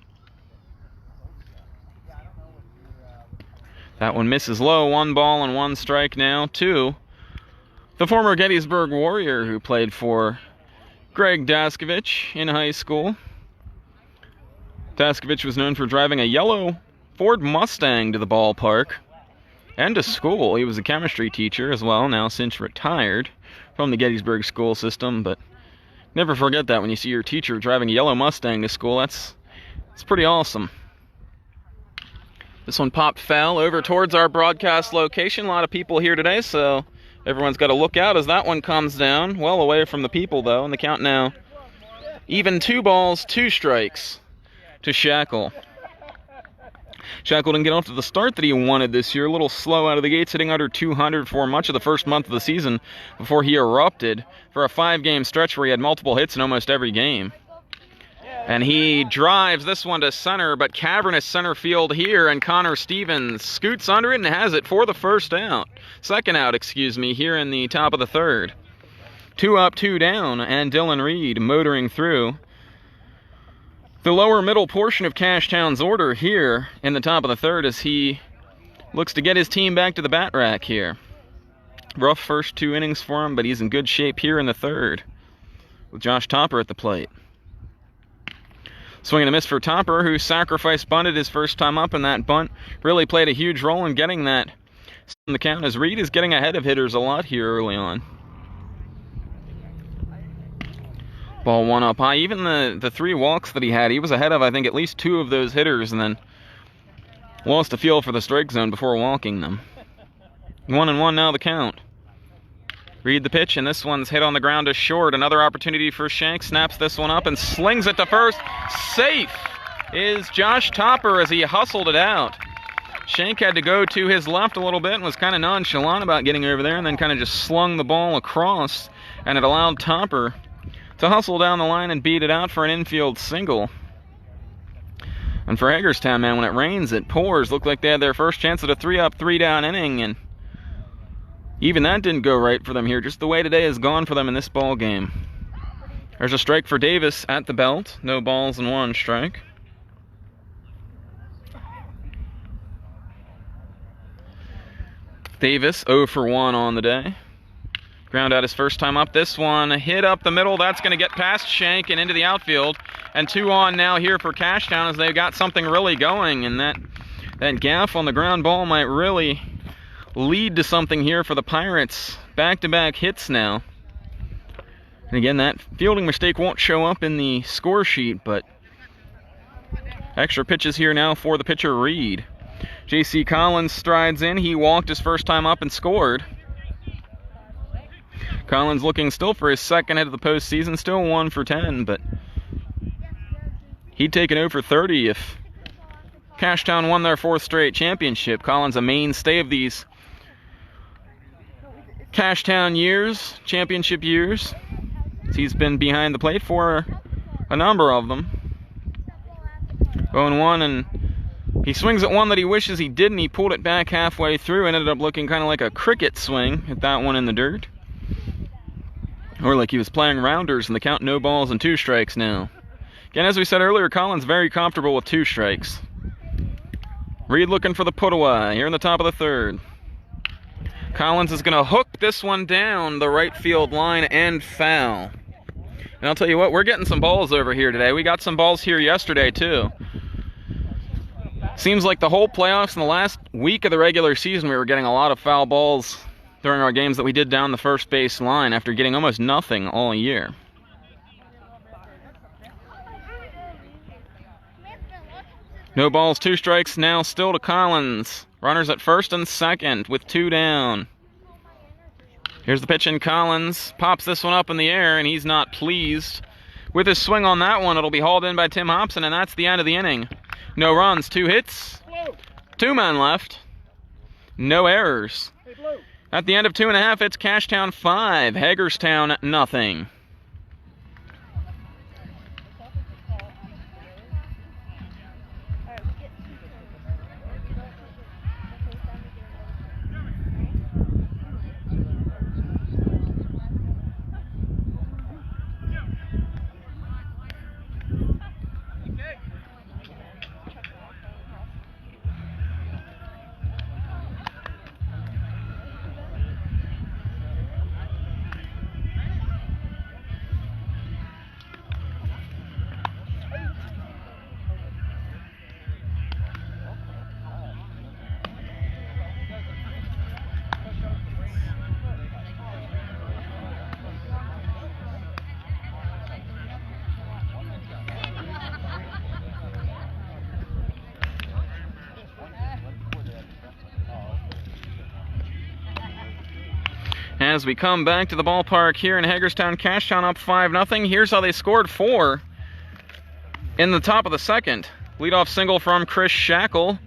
That one misses low. 1 ball and 1 strike now to the former Gettysburg Warrior who played for Greg Daskovich in high school. Daskovich was known for driving a yellow Ford Mustang to the ballpark and to school. He was a chemistry teacher as well, now since retired from the Gettysburg school system, but never forget that when you see your teacher driving a yellow Mustang to school. It's pretty awesome. This one popped foul over towards our broadcast location. A lot of people here today, so everyone's got to look out as that one comes down. Well away from the people, though, and the count now even 2 balls, 2 strikes to Shackle. Shackle didn't get off to the start that he wanted this year. A little slow out of the gates, hitting under 200 for much of the first month of the season before he erupted for a 5-game stretch where he had multiple hits in almost every game. And he drives this one to center, but cavernous center field here, and Connor Stevens scoots under it and has it for the second out, here in the top of the third. 2 up, 2 down, and Dylan Reed motoring through the lower middle portion of Cashtown's order here in the top of the third as he looks to get his team back to the bat rack here. Rough first 2 innings for him, but he's in good shape here in the third with Josh Topper at the plate. Swing and a miss for Topper, who sacrifice bunted his first time up, and that bunt really played a huge role in getting that in the count, as Reed is getting ahead of hitters a lot here early on. Ball 1 up high. Even the 3 walks that he had, he was ahead of, I think, at least 2 of those hitters, and then lost a feel for the strike zone before walking them. 1-1 now the count. Read the pitch, and this one's hit on the ground to short. Another opportunity for Shank. Snaps this one up and slings it to first. Safe is Josh Topper as he hustled it out. Shank had to go to his left a little bit and was kind of nonchalant about getting over there, and then kind of just slung the ball across, and it allowed Topper to hustle down the line and beat it out for an infield single. And for Hagerstown, man, when it rains, it pours. Looked like they had their first chance at a 3-up, 3-down inning, and even that didn't go right for them here. Just the way today has gone for them in this ball game. There's a strike for Davis at the belt. No balls and 1 strike. Davis 0 for 1 on the day. Ground out his first time up. This one hit up the middle. That's going to get past Shank and into the outfield. And 2 on now here for Cashtown as they've got something really going. And that gaff on the ground ball might really lead to something here for the Pirates. Back-to-back hits now. And again, that fielding mistake won't show up in the score sheet, but extra pitches here now for the pitcher, Reed. J.C. Collins strides in. He walked his first time up and scored. Collins looking still for his second hit of the postseason, still 1 for 10, but he'd take an 0 for 30 if Cashtown won their 4th straight championship. Collins a mainstay of these Cashtown years, championship years. He's been behind the plate for a number of them. 0-1, and he swings at one that he wishes he didn't. He pulled it back halfway through and ended up looking kind of like a cricket swing. Hit that one in the dirt. Or like he was playing rounders, and the count no balls and 2 strikes now. Again, as we said earlier, Collins very comfortable with 2 strikes. Reed looking for the put-away here in the top of the 3rd. Collins is going to hook this one down the right field line and foul. And I'll tell you what, we're getting some balls over here today. We got some balls here yesterday, too. Seems like the whole playoffs in the last week of the regular season, we were getting a lot of foul balls during our games that we did down the first base line after getting almost nothing all year. No balls, 2 strikes now still to Collins. Runners at first and second with 2 down. Here's the pitch, and Collins pops this one up in the air, and he's not pleased with his swing on that one. It'll be hauled in by Tim Hobson, and that's the end of the inning. No runs, 2 hits, 2 men left, no errors. At the end of 2.5, it's Cashtown 5, Hagerstown nothing. As we come back to the ballpark here in Hagerstown, Cashtown up 5-0. Here's how they scored 4 in the top of the 2nd. Leadoff single from Chris Shackle.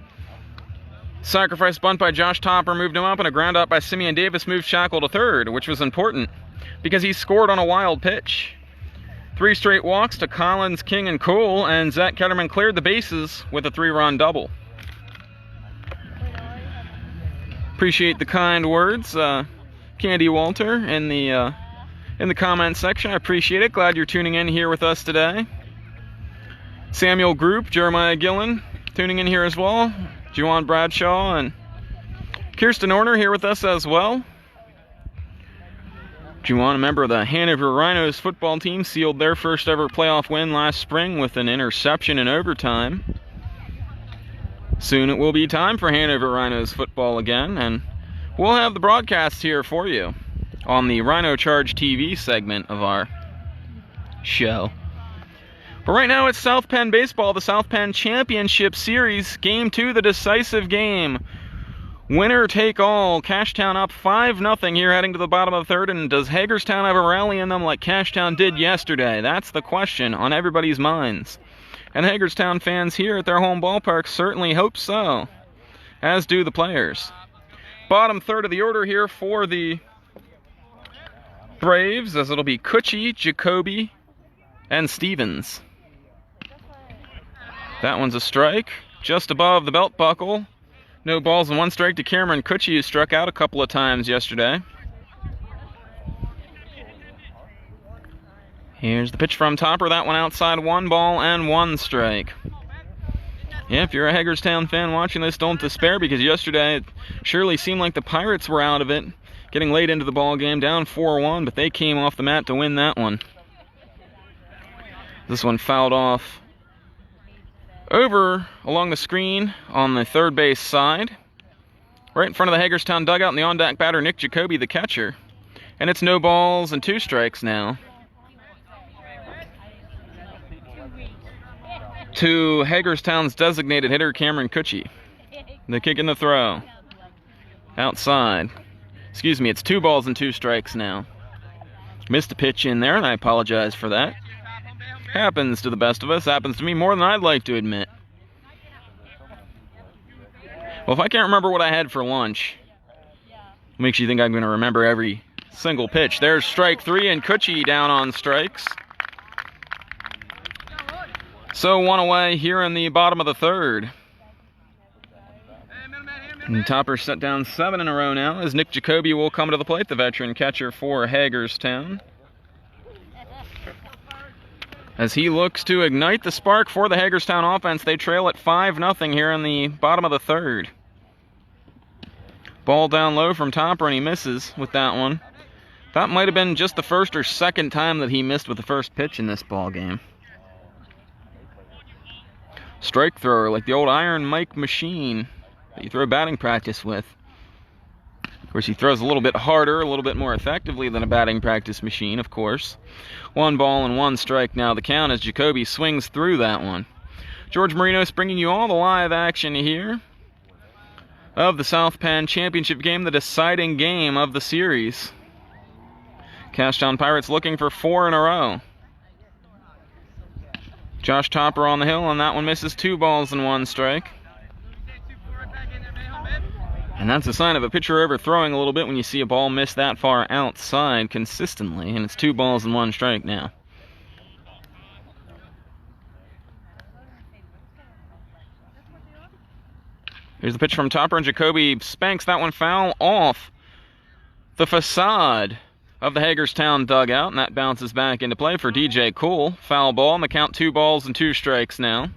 Sacrifice bunt by Josh Topper moved him up, and a ground out by Simeon Davis moved Shackle to 3rd, which was important because he scored on a wild pitch. 3 straight walks to Collins, King, and Cole, and Zach Ketterman cleared the bases with a 3-run double. Appreciate the kind words, Candy Walter, in the comment section. I appreciate it. Glad you're tuning in here with us today. Samuel Group, Jeremiah Gillen, tuning in here as well. Juwan Bradshaw and Kirsten Orner here with us as well. Juwan, a member of the Hanover Rhinos football team, sealed their first ever playoff win last spring with an interception in overtime. Soon it will be time for Hanover Rhinos football again, and we'll have the broadcast here for you on the Rhino Charge TV segment of our show. But right now it's South Penn baseball, the South Penn Championship Series, Game 2, the decisive game. Winner take all. Cashtown up 5-0 here heading to the bottom of the 3rd, and does Hagerstown have a rally in them like Cashtown did yesterday? That's the question on everybody's minds. And Hagerstown fans here at their home ballpark certainly hope so, as do the players. Bottom 3rd of the order here for the Braves, as it'll be Kutchie, Jacoby, and Stevens. That one's a strike, just above the belt buckle. No balls and 1 strike to Cameron Cutchy, who struck out a couple of times yesterday. Here's the pitch from Topper. That one outside, 1 ball and 1 strike. Yeah, if you're a Hagerstown fan watching this, don't despair, because yesterday it surely seemed like the Pirates were out of it, getting late into the ball game, down 4-1, but they came off the mat to win that one. This one fouled off over along the screen on the third base side, right in front of the Hagerstown dugout, and the on-deck batter, Nick Jacoby, the catcher. And it's no balls and 2 strikes now to Hagerstown's designated hitter, Cameron Cutchy. The kick and the throw. Outside. Excuse me, it's 2 balls and 2 strikes now. Missed a pitch in there, and I apologize for that. Happens to the best of us. Happens to me more than I'd like to admit. Well, if I can't remember what I had for lunch, what makes you think I'm going to remember every single pitch? There's strike 3, and Cutchy down on strikes. So 1 away here in the bottom of the third. And Topper set down 7 in a row now, as Nick Jacoby will come to the plate, the veteran catcher for Hagerstown, as he looks to ignite the spark for the Hagerstown offense. They trail at 5-0 here in the bottom of the third. Ball down low from Topper, and he misses with that one. That might have been just the first or second time that he missed with the first pitch in this ball game. Strike thrower, like the old Iron Mike machine that you throw batting practice with. Of course, he throws a little bit harder, a little bit more effectively than a batting practice machine, of course. 1 ball and 1 strike now the count, as Jacoby swings through that one. George Marinos bringing you all the live action here of the South Penn Championship game, the deciding game of the series. Cashtown Pirates looking for 4 in a row. Josh Topper on the hill, and that one misses. 2 balls and 1 strike. And that's a sign of a pitcher overthrowing a little bit when you see a ball miss that far outside consistently, and it's 2 balls and 1 strike now. Here's the pitch from Topper, and Jacoby spanks that one foul off the facade of the Hagerstown dugout, and that bounces back into play for DJ Cool. Foul ball, and the count 2 balls and 2 strikes now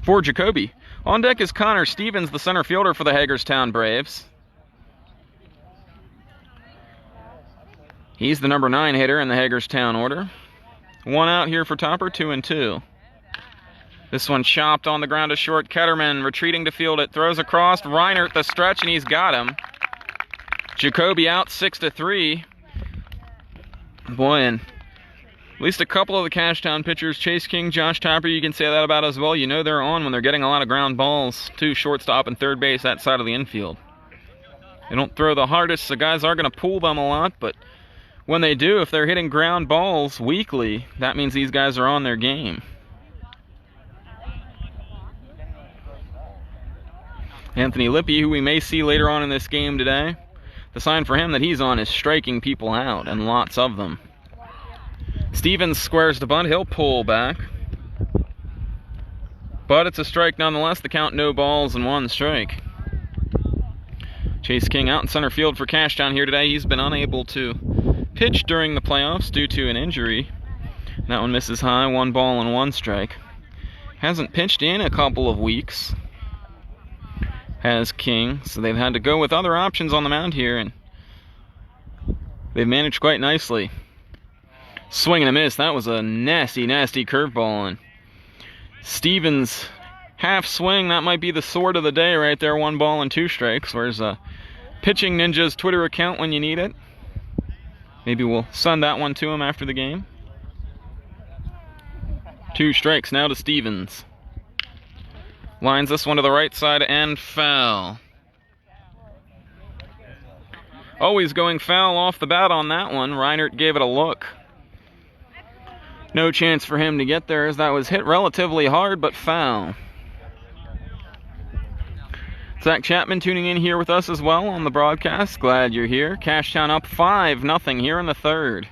for Jacoby. On deck is Connor Stevens, the center fielder for the Hagerstown Braves. He's the number 9 hitter in the Hagerstown order. 1 out here for Topper, 2-2. This one chopped on the ground to short. Ketterman retreating to field it, throws across. Reinert the stretch, and he's got him. Jacoby out 6-3. Boy, and at least a couple of the Cashtown pitchers, Chase King, Josh Topper, you can say that about as well. You know they're on when they're getting a lot of ground balls to shortstop and third base, that side of the infield. They don't throw the hardest, so guys are going to pull them a lot, but when they do, if they're hitting ground balls weekly, that means these guys are on their game. Anthony Lippy, who we may see later on in this game today, the sign for him that he's on is striking people out, and lots of them. Stevens squares the bunt. He'll pull back, but it's a strike nonetheless. The count, no balls and 1 strike. Chase King out in center field for Cashtown here today. He's been unable to pitch during the playoffs due to an injury. That one misses high, 1 ball and 1 strike. Hasn't pitched in a couple of weeks, has King, so they've had to go with other options on the mound here, and they've managed quite nicely. Swing and a miss. That was a nasty, nasty curveball, and Stevens half swing. That might be the sword of the day right there. 1 ball and 2 strikes. Where's Pitching Ninja's Twitter account when you need it? Maybe we'll send that one to him after the game. 2 strikes now to Stevens. Lines this one to the right side and foul. Always going foul off the bat on that one. Reinert gave it a look. No chance for him to get there, as that was hit relatively hard, but foul. Zach Chapman tuning in here with us as well on the broadcast. Glad you're here. Cashtown up 5-0 here in the third.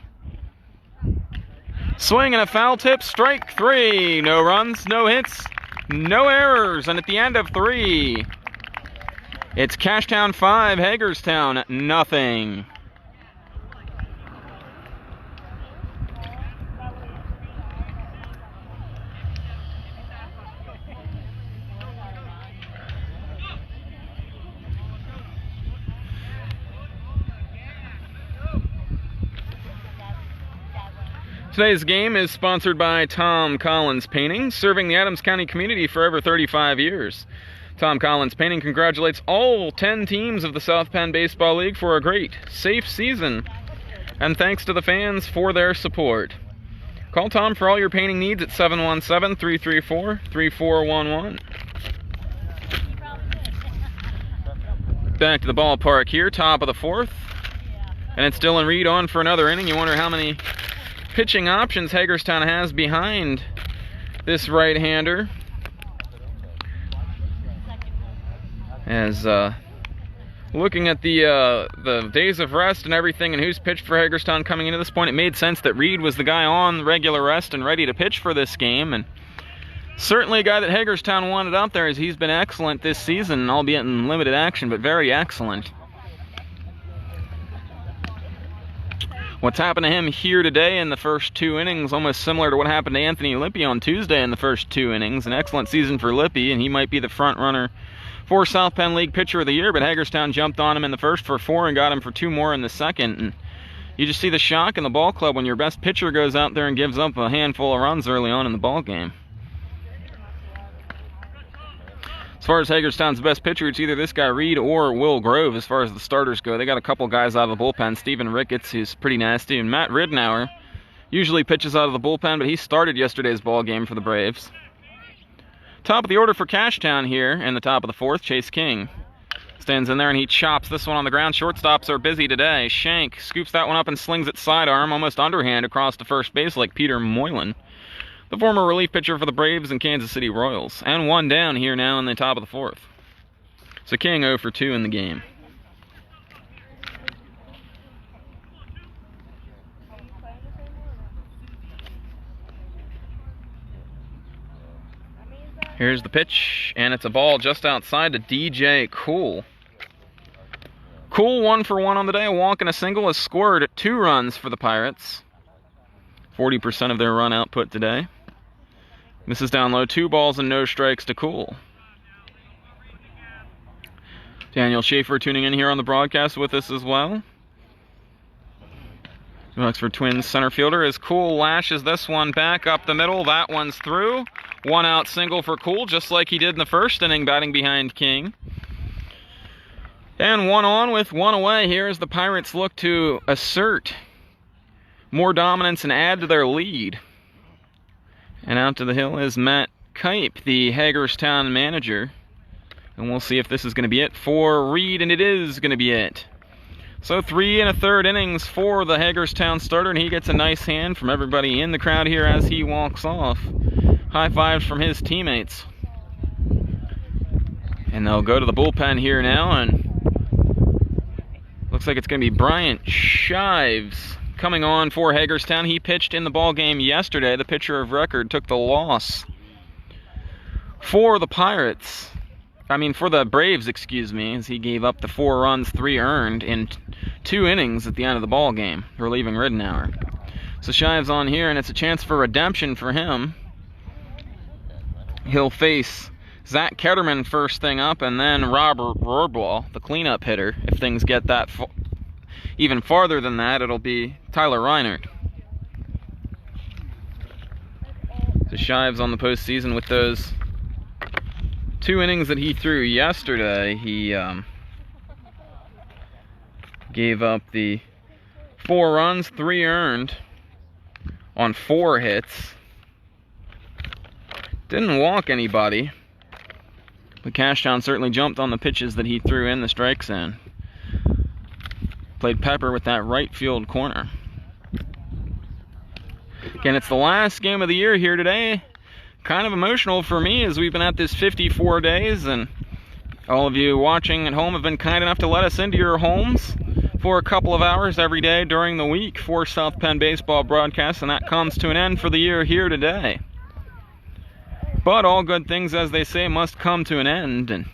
Swing and a foul tip, strike 3. No runs, no hits, no errors, and at the end of 3, it's Cashtown 5, Hagerstown nothing. Today's game is sponsored by Tom Collins Painting, serving the Adams County community for over 35 years. Tom Collins Painting congratulates all 10 teams of the South Penn Baseball League for a great, safe season, and thanks to the fans for their support. Call Tom for all your painting needs at 717-334-3411. Back to the ballpark here, top of the 4th, and it's Dylan Reed on for another inning. You wonder how many pitching options Hagerstown has behind this right-hander, as looking at the days of rest and everything and who's pitched for Hagerstown coming into this point, it made sense that Reed was the guy on regular rest and ready to pitch for this game, and certainly a guy that Hagerstown wanted out there, as he's been excellent this season, albeit in limited action, but very excellent. What's happened to him here today in the first 2 innings, almost similar to what happened to Anthony Lippy on Tuesday in the first 2 innings. An excellent season for Lippy, and he might be the front runner for South Penn League Pitcher of the Year, but Hagerstown jumped on him in the first for 4 and got him for 2 more in the second. And you just see the shock in the ball club when your best pitcher goes out there and gives up a handful of runs early on in the ball game. As far as Hagerstown's best pitcher, it's either this guy Reed or Will Grove as far as the starters go. They got a couple guys out of the bullpen. Stephen Ricketts, who's pretty nasty, and Matt Ridnour usually pitches out of the bullpen, but he started yesterday's ball game for the Braves. Top of the order for Cashtown here in the top of the 4th, Chase King stands in there and he chops this one on the ground. Shortstops are busy today. Shank scoops that one up and slings it sidearm, almost underhand across to first base like Peter Moylan, the former relief pitcher for the Braves and Kansas City Royals. And 1 down here now in the top of the 4th. So King 0 for 2 in the game. Here's the pitch, and it's a ball just outside to DJ Cool. Cool 1 for 1 on the day. A walk and a single, has scored 2 runs for the Pirates. 40% of their run output today. Misses down low, 2 balls and no strikes to Cool. Daniel Schaefer tuning in here on the broadcast with us as well. New Oxford Twins center fielder as Cool lashes this one back up the middle. That one's through. 1 out single for Cool, just like he did in the first inning, batting behind King. And 1 on with 1 away here as the Pirates look to assert more dominance and add to their lead. And out to the hill is Matt Kipe, the Hagerstown manager. And we'll see if this is going to be it for Reed, and it is going to be it. So 3 1/3 innings for the Hagerstown starter, and he gets a nice hand from everybody in the crowd here as he walks off. High fives from his teammates. And they'll go to the bullpen here now, and looks like it's going to be Bryant Shives coming on for Hagerstown. He pitched in the ball game yesterday. The pitcher of record took the loss for the Pirates. For the Braves, excuse me, as he gave up the 4 runs, 3 earned in 2 innings at the end of the ball game, relieving Ridnour. So Shives on here, and it's a chance for redemption for him. He'll face Zach Ketterman first thing up, and then Robert Rohrbaugh, the cleanup hitter. If things get that even farther than that, it'll be Tyler Reinert. So Shives on the postseason with those 2 innings that he threw yesterday. He gave up the 4 runs, 3 earned on 4 hits. Didn't walk anybody, but Cashtown certainly jumped on the pitches that he threw in the strike zone. Played pepper with that right field corner. Again, it's the last game of the year here today. Kind of emotional for me, as we've been at this 54 days, and all of you watching at home have been kind enough to let us into your homes for a couple of hours every day during the week for South Penn baseball broadcasts, and that comes to an end for the year here today. But all good things, as they say, must come to an end, and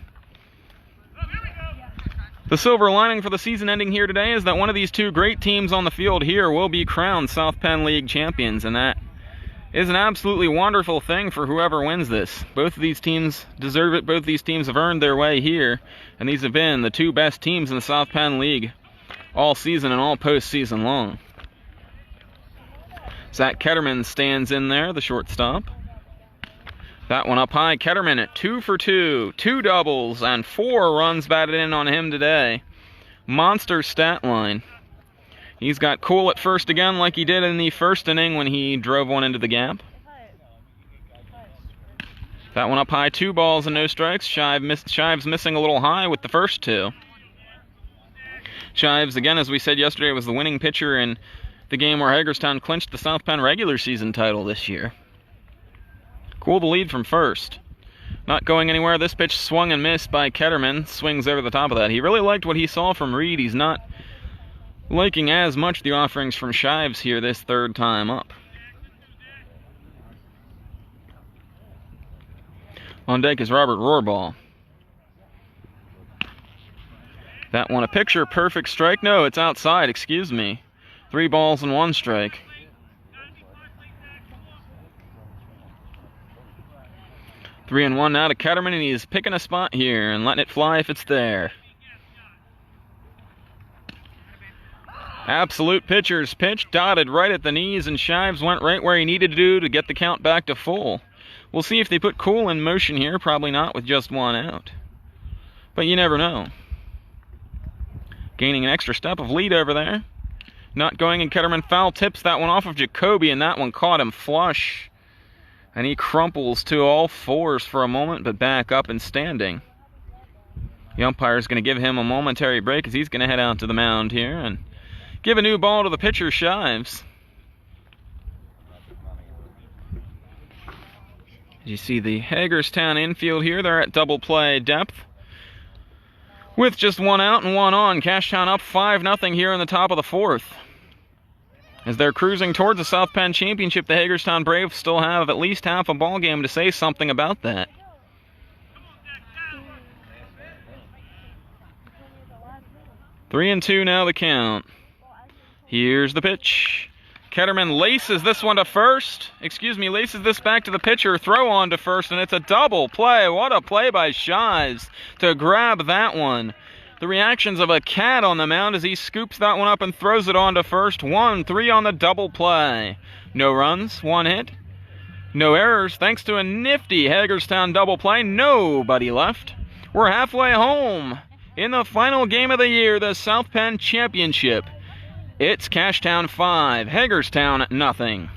the silver lining for the season ending here today is that one of these two great teams on the field here will be crowned South Penn League champions, and that is an absolutely wonderful thing for whoever wins this. Both of these teams deserve it. Both of these teams have earned their way here, and these have been the two best teams in the South Penn League all season and all postseason long. Zach Ketterman stands in there, the shortstop. That one up high. Ketterman at 2 for 2, 2 doubles, and 4 runs batted in on him today. Monster stat line. He's got cool at first again, like he did in the first inning when he drove one into the gap. That one up high, 2 balls and no strikes. Shives missing a little high with the first 2. Shives, again, as we said yesterday, was the winning pitcher in the game where Hagerstown clinched the South Penn regular season title this year. Cool the lead from first. Not going anywhere. This pitch swung and missed by Ketterman. Swings over the top of that. He really liked what he saw from Reed. He's not liking as much the offerings from Shives here this third time up. On deck is Robert Rohrball. That one a picture perfect strike. No, it's outside, excuse me. 3 balls and 1 strike. Three and 1 now to Ketterman, and he's picking a spot here and letting it fly if it's there. Absolute pitcher's pitch, dotted right at the knees, and Shives went right where he needed to get the count back to full. We'll see if they put Cool in motion here. Probably not with just 1 out. But you never know. Gaining an extra step of lead over there. Not going, and Ketterman foul tips that one off of Jacoby, and that one caught him flush. And he crumples to all 4s for a moment, but back up and standing. The umpire is going to give him a momentary break as he's going to head out to the mound here and give a new ball to the pitcher, Shives. As you see the Hagerstown infield here, they're at double play depth. With just 1 out and 1 on, Cashtown up 5-0 here in the top of the 4th. As they're cruising towards the South Penn Championship, the Hagerstown Braves still have at least half a ball game to say something about that. Three and 2 now the count. Here's the pitch. Ketterman laces this one to first. Laces this back to the pitcher. Throw on to first, and it's a double play. What a play by Shives to grab that one. The reactions of a cat on the mound as he scoops that one up and throws it on to first. 1-3 on the double play. No runs, 1 hit. No errors, thanks to a nifty Hagerstown double play. Nobody left. We're halfway home in the final game of the year, the South Penn Championship. It's Cashtown 5, Hagerstown nothing.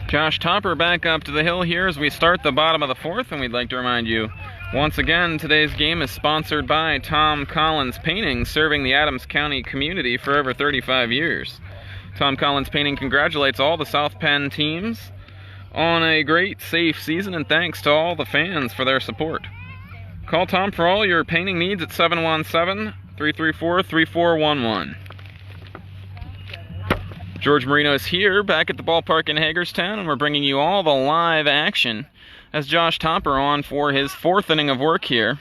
Josh Topper back up to the hill here as we start the bottom of the 4th, and we'd like to remind you, once again, today's game is sponsored by Tom Collins Painting, serving the Adams County community for over 35 years. Tom Collins Painting congratulates all the South Penn teams on a great, safe season, and thanks to all the fans for their support. Call Tom for all your painting needs at 717-334-3411. George Marinos here, back at the ballpark in Hagerstown, and we're bringing you all the live action as Josh Topper on for his 4th inning of work here.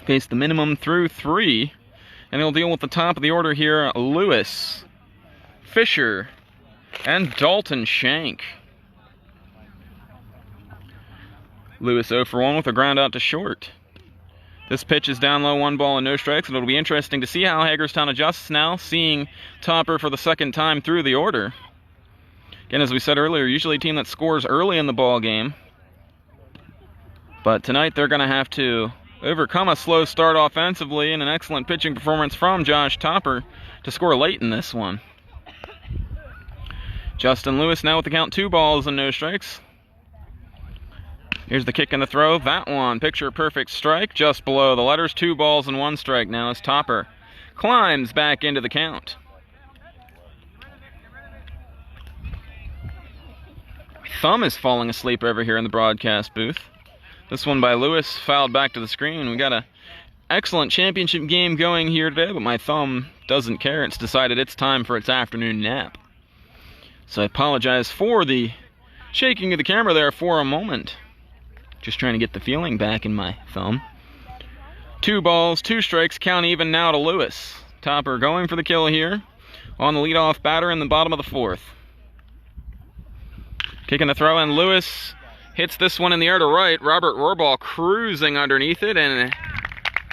Faced the minimum through 3, and he'll deal with the top of the order here, Lewis, Fisher, and Dalton Shank. Lewis 0 for 1 with a ground out to short. This pitch is down low, 1 ball and no strikes, and it'll be interesting to see how Hagerstown adjusts now, seeing Topper for the second time through the order. Again, as we said earlier, usually a team that scores early in the ball game. But tonight they're going to have to overcome a slow start offensively and an excellent pitching performance from Josh Topper to score late in this one. Justin Lewis now with the count, 2 balls and no strikes. Here's the kick and the throw. That one, picture perfect strike, just below the letters. 2 balls and 1 strike now as Topper climbs back into the count. Thumb is falling asleep over here in the broadcast booth. This one by Lewis fouled back to the screen. We got an excellent championship game going here today, but my thumb doesn't care. It's decided it's time for its afternoon nap. So I apologize for the shaking of the camera there for a moment. Just trying to get the feeling back in my thumb. 2 balls, 2 strikes, count even now to Lewis. Topper going for the kill here on the leadoff batter in the bottom of the 4th. Kicking the throw, and Lewis hits this one in the air to right. Robert Rohrball cruising underneath it, and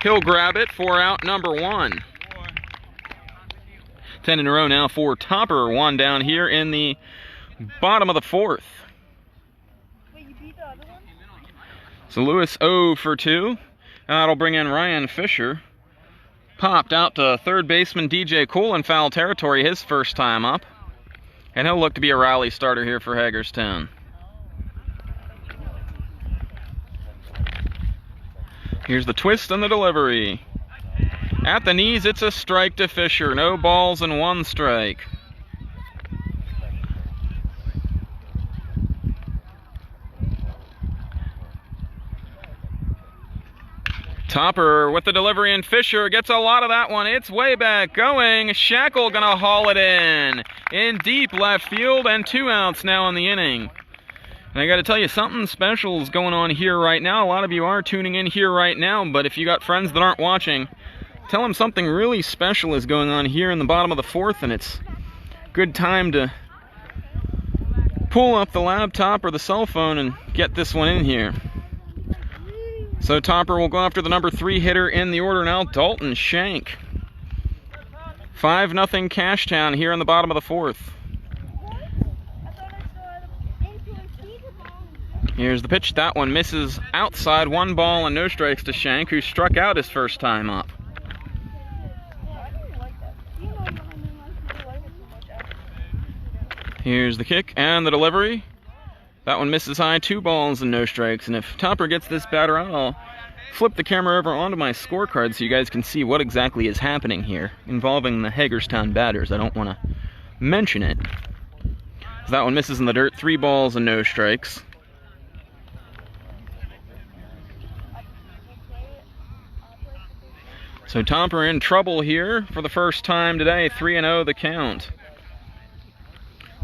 he'll grab it for out number 1. 10 in a row now for Topper. 1 down here in the bottom of the 4th. So Lewis 0 for 2. And that'll bring in Ryan Fisher. Popped out to third baseman DJ Cool in foul territory his first time up. And he'll look to be a rally starter here for Hagerstown. Here's the twist and the delivery. At the knees, it's a strike to Fisher. No balls and 1 strike. Topper with the delivery, and Fisher gets a lot of that one. It's way back going. Shackle gonna haul it in deep left field, and 2 outs now in the inning. And I gotta tell you, something special is going on here right now. A lot of you are tuning in here right now, but if you got friends that aren't watching, tell them something really special is going on here in the bottom of the 4th, and it's a good time to pull up the laptop or the cell phone and get this one in here. So Topper will go after the number 3 hitter in the order now, Dalton Shank. 5-0 Cashtown here in the bottom of the 4th. Here's the pitch. That one misses outside. 1 ball and no strikes to Shank, who struck out his first time up. Here's the kick and the delivery. That one misses high. 2 balls and no strikes. And if Topper gets this batter out, I'll flip the camera over onto my scorecard so you guys can see what exactly is happening here involving the Hagerstown batters. I don't want to mention it. So that one misses in the dirt. 3 balls and no strikes. So Topper in trouble here for the first time today. 3-0 the count.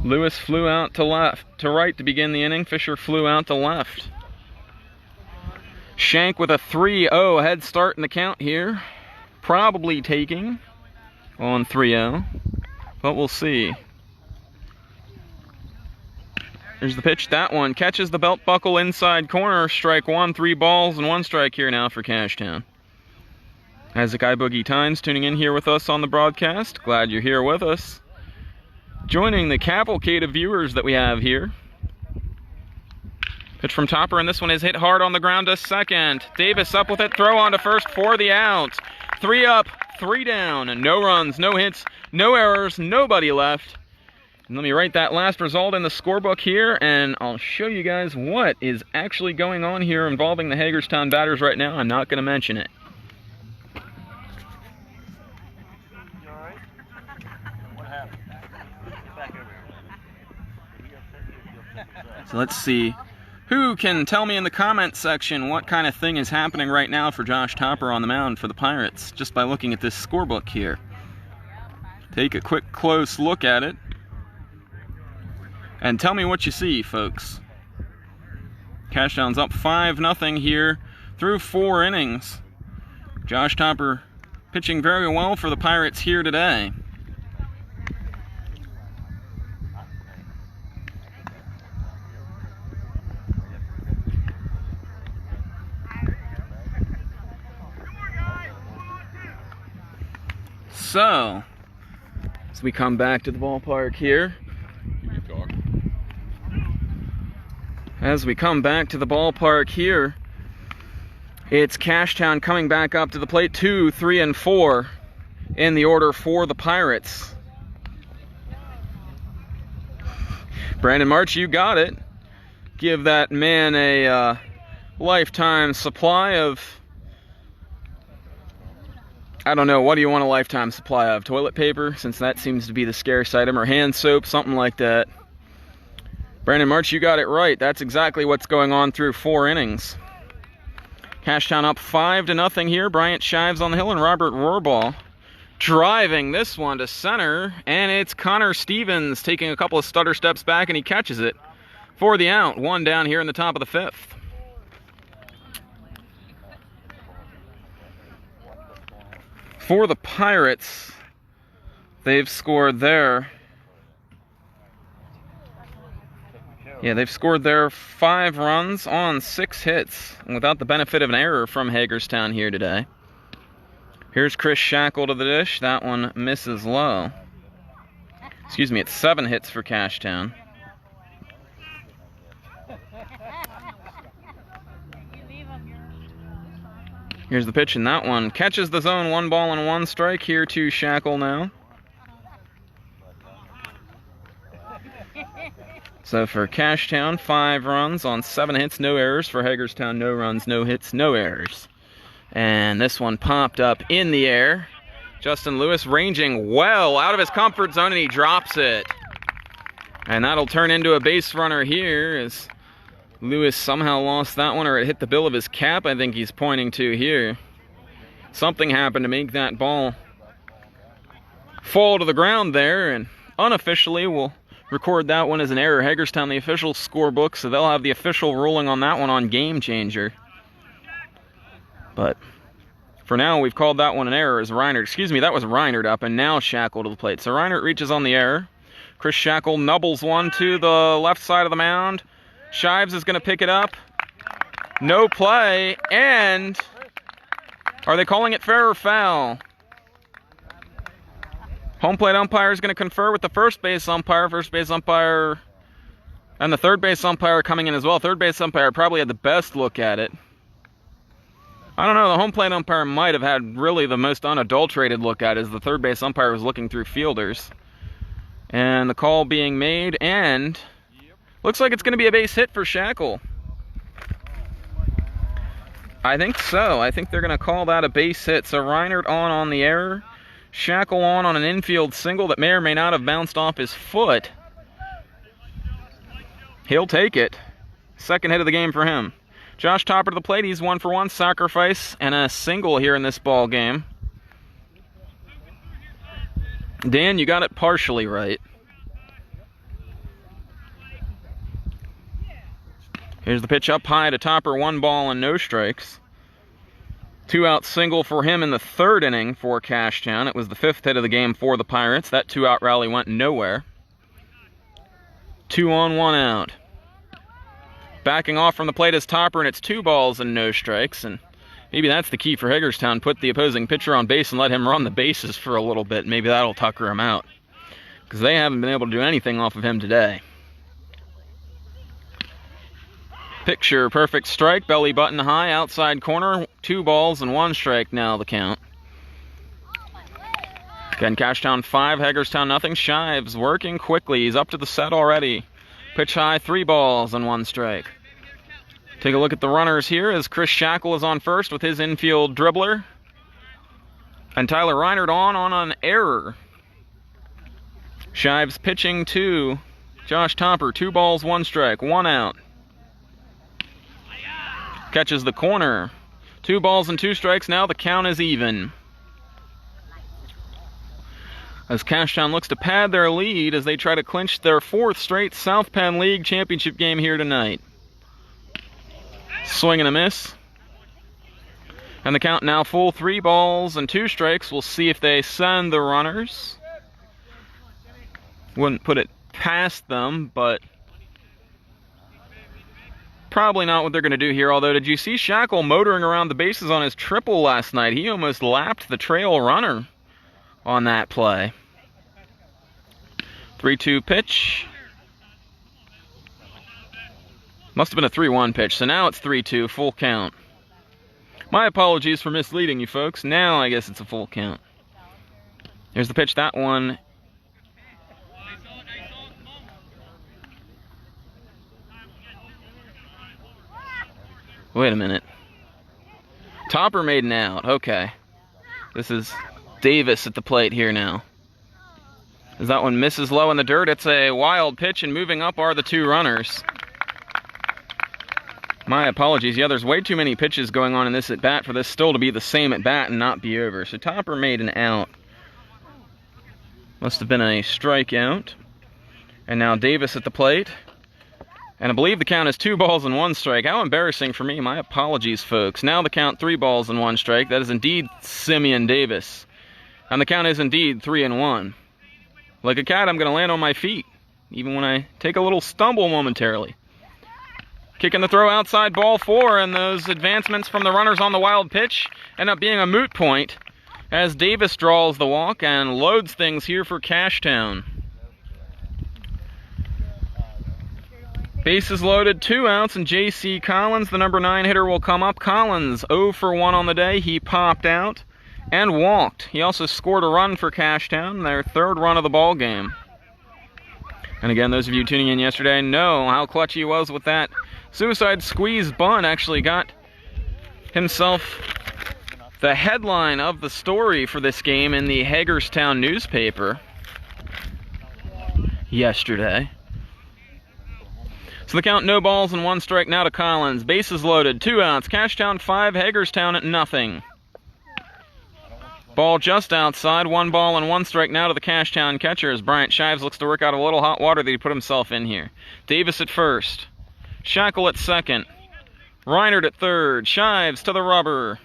Lewis flew out to right to begin the inning. Fisher flew out to left. Shank with a 3-0 head start in the count here. Probably taking on 3-0, but we'll see. There's the pitch. That one catches the belt buckle inside corner. Strike 1, 3 balls and 1 strike here now for Cashtown. Isaac iBoogie Tynes tuning in here with us on the broadcast. Glad you're here with us, joining the cavalcade of viewers that we have here. Pitch from Topper, and this one is hit hard on the ground to second. Davis up with it, throw on to first for the out. 3 up, 3 down, and no runs, no hits, no errors, nobody left. And let me write that last result in the scorebook here, and I'll show you guys what is actually going on here involving the Hagerstown batters right now. I'm not going to mention it. So let's see who can tell me in the comment section what kind of thing is happening right now for Josh Topper on the mound for the Pirates, just by looking at this scorebook here. Take a quick close look at it and tell me what you see, folks. Cashtown's up 5-0 here through 4 innings. Josh Topper pitching very well for the Pirates here today. So, as we come back to the ballpark here, it's Cashtown coming back up to the plate. 2, 3, and 4 in the order for the Pirates. Brandon March, you got it. Give that man a lifetime supply of, I don't know, what do you want a lifetime supply of? Toilet paper, since that seems to be the scarce item, or hand soap, something like that. Brandon March, you got it right. That's exactly what's going on through 4 innings. Cashtown up 5-0 here. Bryant Shives on the hill and Robert Rohrbaugh driving this one to center, and it's Connor Stevens taking a couple of stutter steps back, and he catches it for the out. 1 down here in the top of the 5th. For the Pirates, they've scored their 5 runs on 6 hits, and without the benefit of an error from Hagerstown here today. Here's Chris Shackle to the dish. That one misses low. Excuse me, it's 7 hits for Cashtown. Here's the pitch, and that one catches the zone. 1 ball and 1 strike here to Shackle now. So for Cashtown, 5 runs on 7 hits, no errors. For Hagerstown, no runs, no hits, no errors. And this one popped up in the air. Justin Lewis ranging well out of his comfort zone, and he drops it. And that'll turn into a base runner here as Lewis somehow lost that one, or it hit the bill of his cap, I think he's pointing to here. Something happened to make that ball fall to the ground there, and unofficially we'll record that one as an error. Hagerstown, the official scorebook, so they'll have the official ruling on that one on Game Changer. But for now, we've called that one an error as Reinert. Excuse me, that was Reinert up, and now Shackle to the plate. So Reinert reaches on the error. Chris Shackle nubbles one to the left side of the mound. Shives is going to pick it up. No play, and are they calling it fair or foul? Home plate umpire is going to confer with the first base umpire. First base umpire and the third base umpire coming in as well. Third base umpire probably had the best look at it. I don't know, the home plate umpire might have had really the most unadulterated look at it, as the third base umpire was looking through fielders. And the call being made, and looks like it's going to be a base hit for Shackle. I think so. I think they're going to call that a base hit. So Reinert on the error. Shackle on an infield single that may or may not have bounced off his foot. He'll take it. Second hit of the game for him. Josh Topper to the plate. He's 1 for 1. Sacrifice and a single here in this ball game. Dan, you got it partially right. Here's the pitch up high to Topper. 1 ball and no strikes. 2-out single for him in the 3rd inning for Cashtown. It was the 5th hit of the game for the Pirates. That 2-out rally went nowhere. 2 on, 1 out. Backing off from the plate is Topper, and it's 2 balls and no strikes. And maybe that's the key for Hagerstown. Put the opposing pitcher on base and let him run the bases for a little bit. Maybe that'll tucker him out, because they haven't been able to do anything off of him today. Picture perfect strike, belly button high, outside corner. 2 balls and 1 strike now the count. Again, Cashtown 5, Hagerstown nothing. Shives working quickly. He's up to the set already. Pitch high, 3 balls and 1 strike. Take a look at the runners here as Chris Shackle is on first with his infield dribbler. And Tyler Reinert on an error. Shives pitching to Josh Topper. 2 balls, 1 strike, 1 out. Catches the corner. 2 balls and 2 strikes. Now the count is even. As Cashtown looks to pad their lead as they try to clinch their 4th straight South Penn League championship game here tonight. Swing and a miss. And the count now full. 3 balls and 2 strikes. We'll see if they send the runners. Wouldn't put it past them, but probably not what they're going to do here. Although, did you see Shackle motoring around the bases on his triple last night? He almost lapped the trail runner on that play. 3-2 pitch. Must have been a 3-1 pitch, so now it's 3-2, full count. My apologies for misleading you folks. Now I guess it's a full count. Here's the pitch. That one. Wait a minute. Topper made an out. Okay. This is Davis at the plate here now. As that one misses low in the dirt, it's a wild pitch, and moving up are the two runners. My apologies. Yeah, there's way too many pitches going on in this at-bat for this still to be the same at-bat and not be over. So Topper made an out. Must have been a strikeout. And now Davis at the plate. And I believe the count is 2 balls and 1 strike. How embarrassing for me. My apologies, folks. Now the count 3 balls and 1 strike. That is indeed Simeon Davis. And the count is indeed 3-1. Like a cat, I'm going to land on my feet, even when I take a little stumble momentarily. Kicking the throw outside, ball 4, and those advancements from the runners on the wild pitch end up being a moot point as Davis draws the walk and loads things here for Cashtown. Bases loaded, 2 outs, and J.C. Collins, the number 9 hitter, will come up. Collins 0 for 1 on the day. He popped out and walked. He also scored a run for Cashtown, their 3rd run of the ball game. And again, those of you tuning in yesterday know how clutch he was with that suicide squeeze bunt. Actually got himself the headline of the story for this game in the Hagerstown newspaper yesterday. So the count, no balls and 1 strike now to Collins. Bases loaded, 2 outs. Cashtown 5, Hagerstown nothing. Ball just outside, 1 ball and 1 strike now to the Cashtown catcher as Bryant Shives looks to work out a little hot water that he put himself in here. Davis at first. Shackle at second. Reinert at third. Shives to the rubber.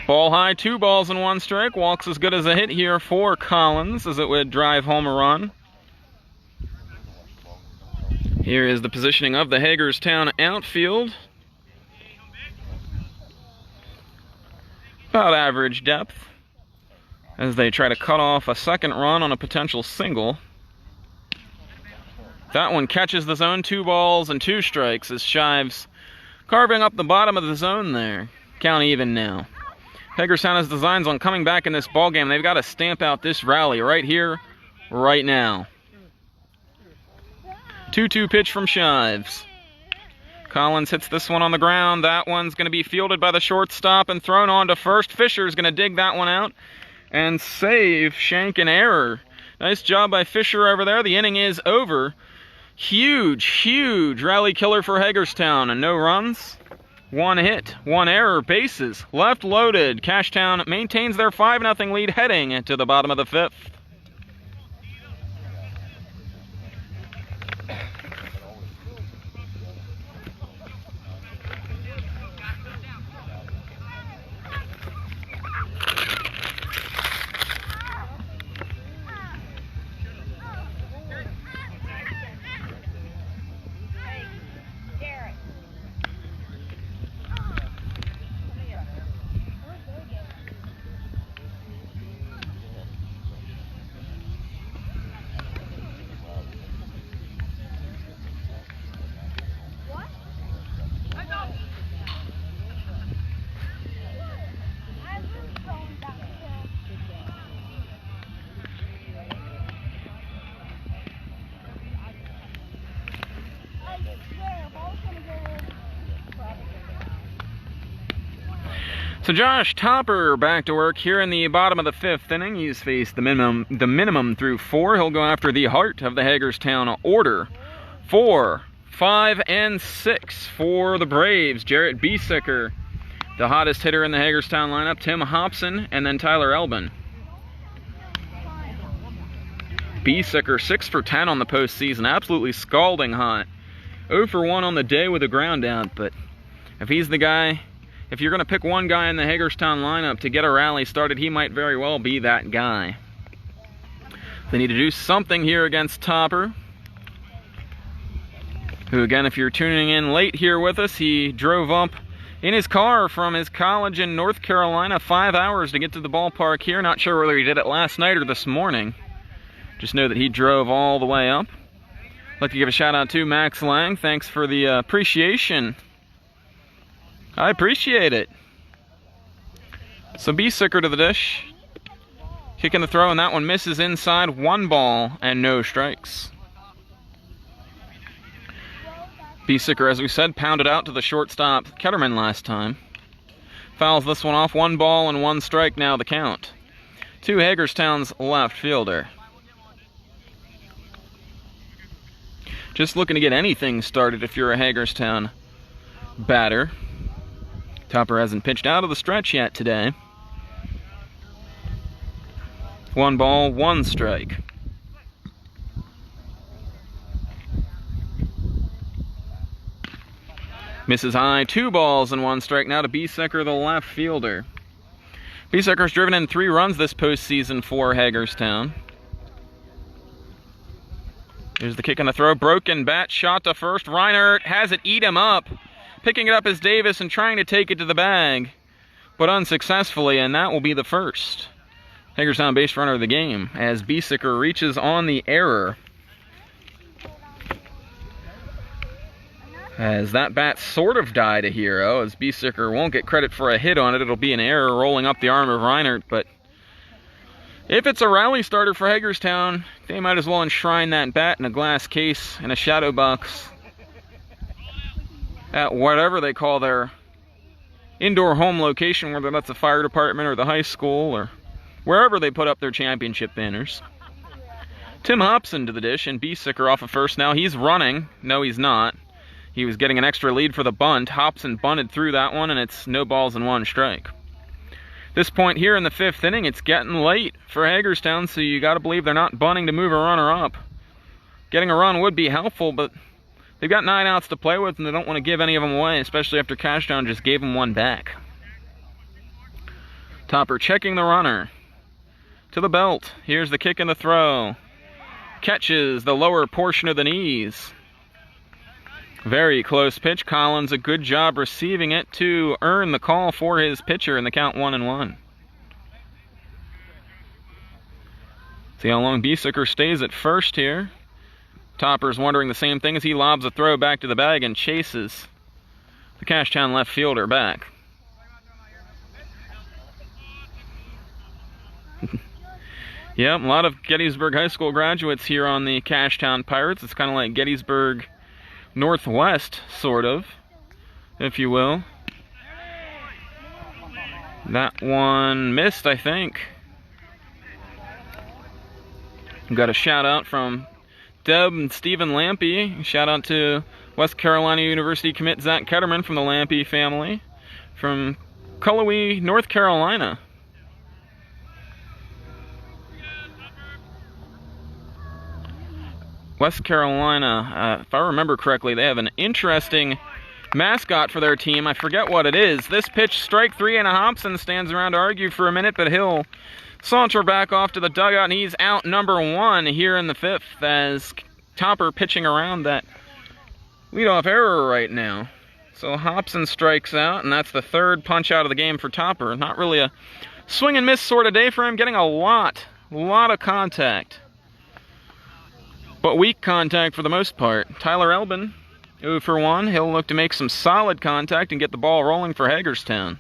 Ball high, 2 balls and 1 strike. Walks as good as a hit here for Collins as it would drive home a run. Here is the positioning of the Hagerstown outfield. About average depth as they try to cut off a second run on a potential single. That one catches the zone, 2 balls and 2 strikes as Shives carving up the bottom of the zone there. Count even now. Hagerstown has designs on coming back in this ball game. They've got to stamp out this rally right here, right now. 2-2 pitch from Shives. Collins hits this one on the ground. That one's going to be fielded by the shortstop and thrown on to first. Fisher's going to dig that one out and save Shank an error. Nice job by Fisher over there. The inning is over. Huge, huge rally killer for Hagerstown. And no runs, 1 hit, 1 error, bases left loaded. Cashtown maintains their 5-0 lead heading into the bottom of the 5th. So Josh Topper back to work here in the bottom of the 5th inning. He's faced the minimum through 4. He'll go after the heart of the Hagerstown order. 4, 5, and 6 for the Braves. Jarrett Biesecker, the hottest hitter in the Hagerstown lineup. Tim Hobson, and then Tyler Elbin. Biesecker 6 for 10 on the postseason. Absolutely scalding hot. 0 for 1 on the day with a ground out. But if he's the guy... If you're going to pick one guy in the Hagerstown lineup to get a rally started, he might very well be that guy. They need to do something here against Topper, who, again, if you're tuning in late here with us, he drove up in his car from his college in North Carolina. 5 hours to get to the ballpark here. Not sure whether he did it last night or this morning. Just know that he drove all the way up. I'd like to give a shout out to Max Lang. Thanks for the appreciation. I appreciate it. So Biesicker to the dish. Kicking the throw, and that one misses inside. 1 ball and no strikes. Biesicker, as we said, pounded out to the shortstop Ketterman last time. Fouls this one off. 1 ball and 1 strike now the count. To Hagerstown's left fielder. Just looking to get anything started if you're a Hagerstown batter. Topper hasn't pitched out of the stretch yet today. 1 ball, 1 strike. Misses high, 2 balls and 1 strike now to Biesicker, the left fielder. Biesicker's driven in 3 runs this postseason for Hagerstown. Here's the kick and the throw. Broken bat, shot to first. Reinert has it eat him up. Picking it up is Davis and trying to take it to the bag, but unsuccessfully, and that will be the first Hagerstown base runner of the game as Biesicker reaches on the error. As that bat sort of died a hero, as Biesicker won't get credit for a hit on it. It'll be an error rolling up the arm of Reinert, but if it's a rally starter for Hagerstown, they might as well enshrine that bat in a glass case in a shadow box at whatever they call their indoor home location, whether that's the fire department or the high school or wherever they put up their championship banners. Tim Hobson to the dish, and Biesicker off of first now. He's running. No, he's not. He was getting an extra lead for the bunt. Hobson bunted through that one, and it's no balls and 1 strike. This point here in the 5th inning, it's getting late for Hagerstown, so you got to believe they're not bunting to move a runner up. Getting a run would be helpful, but they've got 9 outs to play with, and they don't want to give any of them away, especially after Cashtown just gave them 1 back. Topper checking the runner. To the belt. Here's the kick and the throw. Catches the lower portion of the knees. Very close pitch. Collins, a good job receiving it to earn the call for his pitcher in the count 1-1. See how long Biesicker stays at first here. Topper's wondering the same thing as he lobs a throw back to the bag and chases the Cashtown left fielder back. Yep, a lot of Gettysburg High School graduates here on the Cashtown Pirates. It's kind of like Gettysburg Northwest, sort of, if you will. That one missed, I think. We've got a shout out from Deb and Stephen Lampe. Shout out to West Carolina University commit Zach Ketterman from the Lampe family from Cullowhee, North Carolina. West Carolina, if I remember correctly, they have an interesting mascot for their team. I forget what it is. This pitch, strike 3, and Hobson stands around to argue for a minute, but he'll saunter back off to the dugout, and he's out number 1 here in the 5th as Topper pitching around that leadoff error right now. So Hobson strikes out, and that's the 3rd punch out of the game for Topper. Not really a swing and miss sort of day for him, getting a lot of contact, but weak contact for the most part. Tyler Elbin, 0 for 1. He'll look to make some solid contact and get the ball rolling for Hagerstown.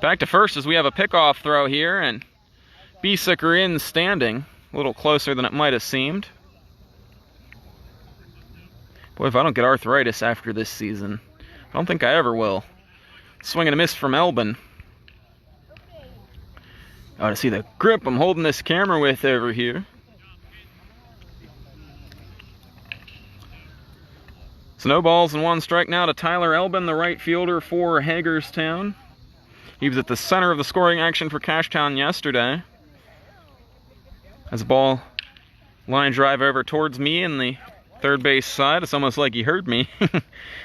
Back to first as we have a pickoff throw here, and Biesicker in standing, a little closer than it might have seemed. Boy, if I don't get arthritis after this season, I don't think I ever will. Swing and a miss from Elbin. I ought to see the grip I'm holding this camera with over here. So no balls and 1 strike now to Tyler Elbin, the right fielder for Hagerstown. He was at the center of the scoring action for Cashtown yesterday. As the ball line drive over towards me in the third base side. It's almost like he heard me.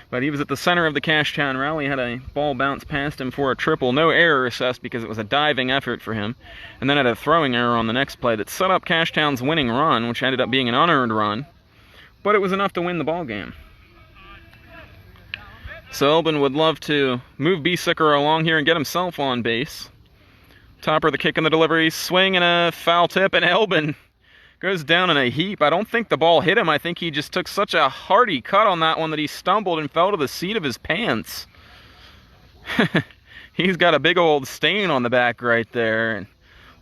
But he was at the center of the Cashtown rally. Had a ball bounce past him for a triple. No error assessed because it was a diving effort for him. And then had a throwing error on the next play that set up Cashtown's winning run, which ended up being an unearned run. But it was enough to win the ball game. So Elbin would love to move Beesicker along here and get himself on base. Topper, the kick and the delivery, swing and a foul tip, and Elbin goes down in a heap. I don't think the ball hit him. I think he just took such a hearty cut on that one that he stumbled and fell to the seat of his pants. He's got a big old stain on the back right there. And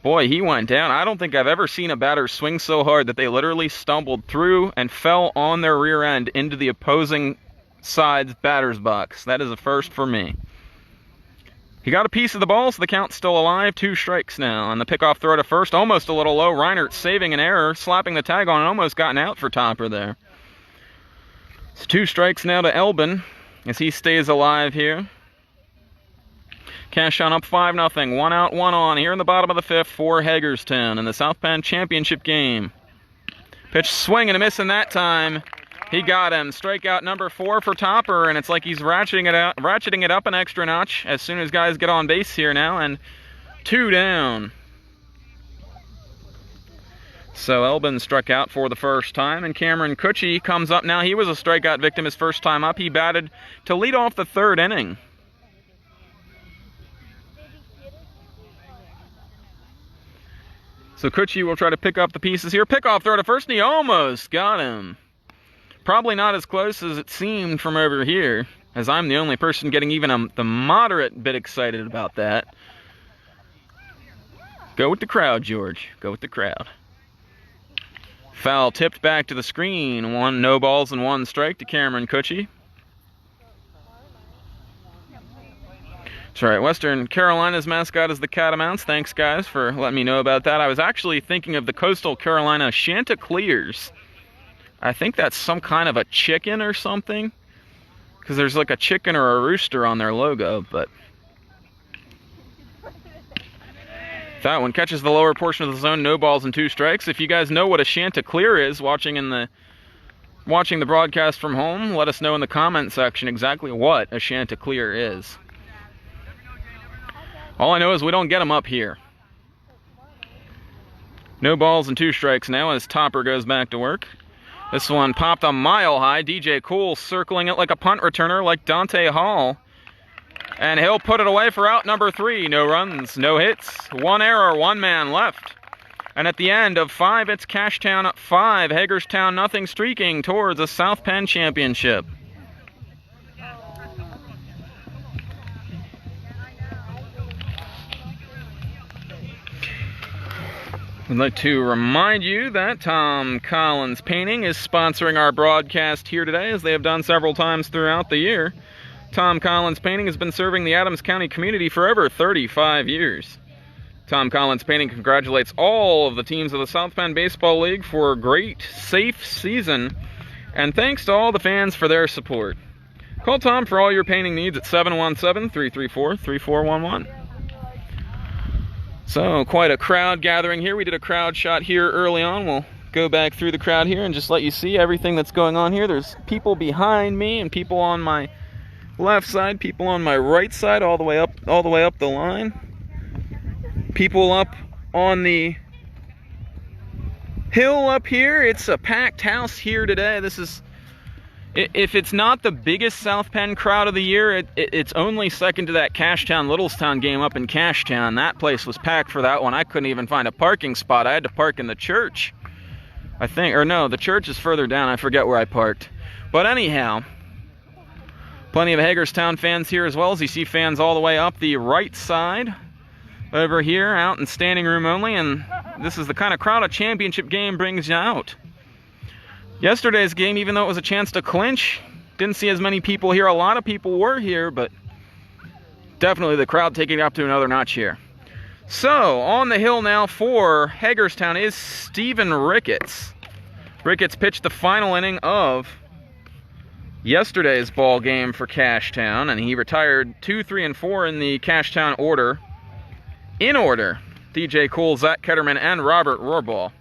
boy, he went down. I don't think I've ever seen a batter swing so hard that they literally stumbled through and fell on their rear end into the opposing side's batter's box. That is a first for me. He got a piece of the ball, so the count's still alive. 2 strikes now. And the pickoff throw to first, almost a little low. Reinert saving an error, slapping the tag on, and almost gotten out for Topper there. So 2 strikes now to Elbin as he stays alive here. Cashtown up 5-0. 1 out, 1 on here in the bottom of the 5th for Hagerstown in the South Penn Championship game. Pitch swing and a miss in that time. He got him. Strikeout number 4 for Topper, and it's like he's ratcheting it up an extra notch as soon as guys get on base here now, and 2 down. So Elbin struck out for the first time, and Cameron Cutchy comes up now. He was a strikeout victim his first time up. He batted to lead off the 3rd inning. So Cutchy will try to pick up the pieces here. Pickoff throw to first, and he almost got him. Probably not as close as it seemed from over here, as I'm the only person getting even the moderate bit excited about that. Go with the crowd, George. Go with the crowd. Foul tipped back to the screen. 1 no balls and 1 strike to Cameron Cutchy. That's right, Western Carolina's mascot is the Catamounts. Thanks, guys, for letting me know about that. I was actually thinking of the Coastal Carolina Chanticleers. I think that's some kind of a chicken or something, because there's like a chicken or a rooster on their logo, but that one catches the lower portion of the zone, no balls and 2 strikes. If you guys know what a Chanticleer is, watching the broadcast from home, let us know in the comment section exactly what a Chanticleer is. All I know is we don't get them up here. No balls and 2 strikes now as Topper goes back to work. This one popped a mile high. DJ Cool circling it like a punt returner like Dante Hall. And he'll put it away for out number 3. No runs, no hits, 1 error, 1 man left. And at the end of 5, it's Cashtown 5, Hagerstown nothing, streaking towards a South Penn championship. I'd like to remind you that Tom Collins Painting is sponsoring our broadcast here today, as they have done several times throughout the year. Tom Collins Painting has been serving the Adams County community for over 35 years. Tom Collins Painting congratulates all of the teams of the South Penn Baseball League for a great, safe season, and thanks to all the fans for their support. Call Tom for all your painting needs at 717-334-3411. So, quite a crowd gathering here. We did a crowd shot here early on. We'll go back through the crowd here and just let you see everything that's going on here. There's people behind me and people on my left side, people on my right side, all the way up the line. People up on the hill up here. It's a packed house here today. This is, if it's not the biggest South Penn crowd of the year, it's only second to that Cashtown Littlestown game up in Cashtown. That place was packed for that one. I couldn't even find a parking spot. I had to park in the church, I think. Or no, the church is further down. I forget where I parked. But anyhow, plenty of Hagerstown fans here, as well as you see fans all the way up the right side over here, out in standing room only. And this is the kind of crowd a championship game brings you out. Yesterday's game, even though it was a chance to clinch, didn't see as many people here. A lot of people were here, but definitely the crowd taking it up to another notch here. So, on the hill now for Hagerstown is Stephen Ricketts. Ricketts pitched the final inning of yesterday's ball game for Cashtown, and he retired 2, 3, and 4 in the Cashtown order. In order, DJ Cool, Zach Ketterman, and Robert Rohrball.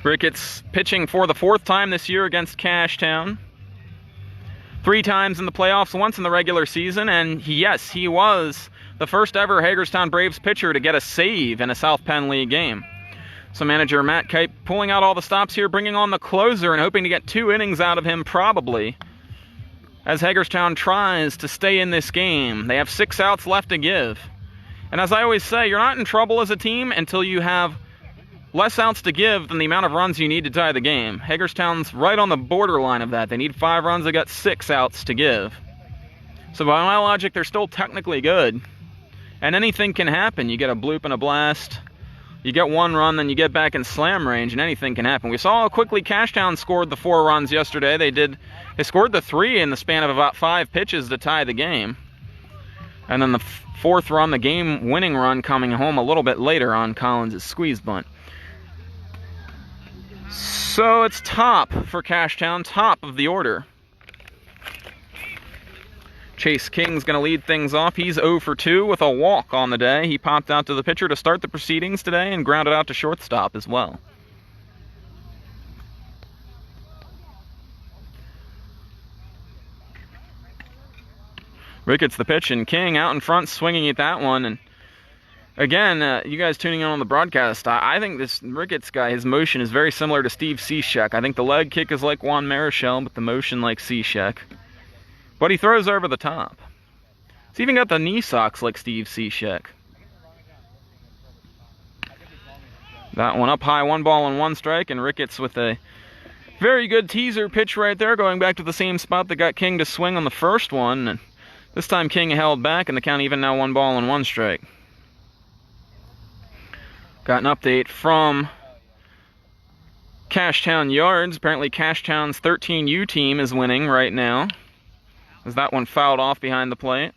Ricketts pitching for the 4th time this year against Cashtown. 3 times in the playoffs, once in the regular season, and yes, he was the first ever Hagerstown Braves pitcher to get a save in a South Penn League game. So manager Matt Kipe pulling out all the stops here, bringing on the closer and hoping to get 2 innings out of him probably, as Hagerstown tries to stay in this game. They have 6 outs left to give. And as I always say, you're not in trouble as a team until you have less outs to give than the amount of runs you need to tie the game. Hagerstown's right on the borderline of that. They need 5 runs. They got 6 outs to give. So by my logic, they're still technically good. And anything can happen. You get a bloop and a blast. You get 1 run, then you get back in slam range, and anything can happen. We saw how quickly Cashtown scored the 4 runs yesterday. They scored the 3 in the span of about 5 pitches to tie the game. And then the 4th run, the game-winning run, coming home a little bit later on Collins' squeeze bunt. So it's top for Cashtown, top of the order. Chase King's going to lead things off. He's 0 for 2 with a walk on the day. He popped out to the pitcher to start the proceedings today and grounded out to shortstop as well. Ricketts the pitch, and King out in front swinging at that one. And again, you guys tuning in on the broadcast, I think this Ricketts guy, his motion is very similar to Steve Cishek. I think the leg kick is like Juan Marichal, but the motion like Cishek. But he throws over the top. He's even got the knee socks like Steve Cishek. That one up high, 1 ball and 1 strike, and Ricketts with a very good teaser pitch right there, going back to the same spot that got King to swing on the first one. And this time King held back, and the count even now 1 ball and 1 strike. Got an update from Cashtown Yards. Apparently Cashtown's 13U team is winning right now, as that one fouled off behind the plate.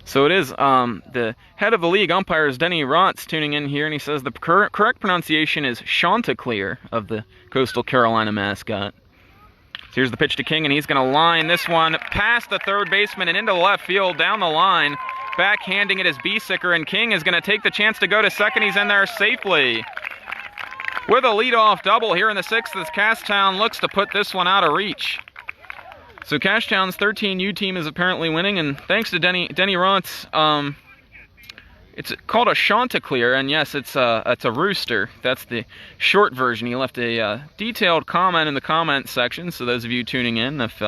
So it is the head of the league, umpires Denny Rotz, tuning in here, and he says the correct pronunciation is Chanticleer of the Coastal Carolina mascot. So here's the pitch to King, and he's going to line this one past the third baseman and into the left field, down the line. Backhanding it is Biesicker, and King is going to take the chance to go to second. He's in there safely with a leadoff double here in the 6th as Cashtown looks to put this one out of reach. So Cashtown's 13U team is apparently winning, and thanks to Denny Rotz, it's called a Chanticleer, and yes, it's a rooster. That's the short version. He left a detailed comment in the comment section, so those of you tuning in, if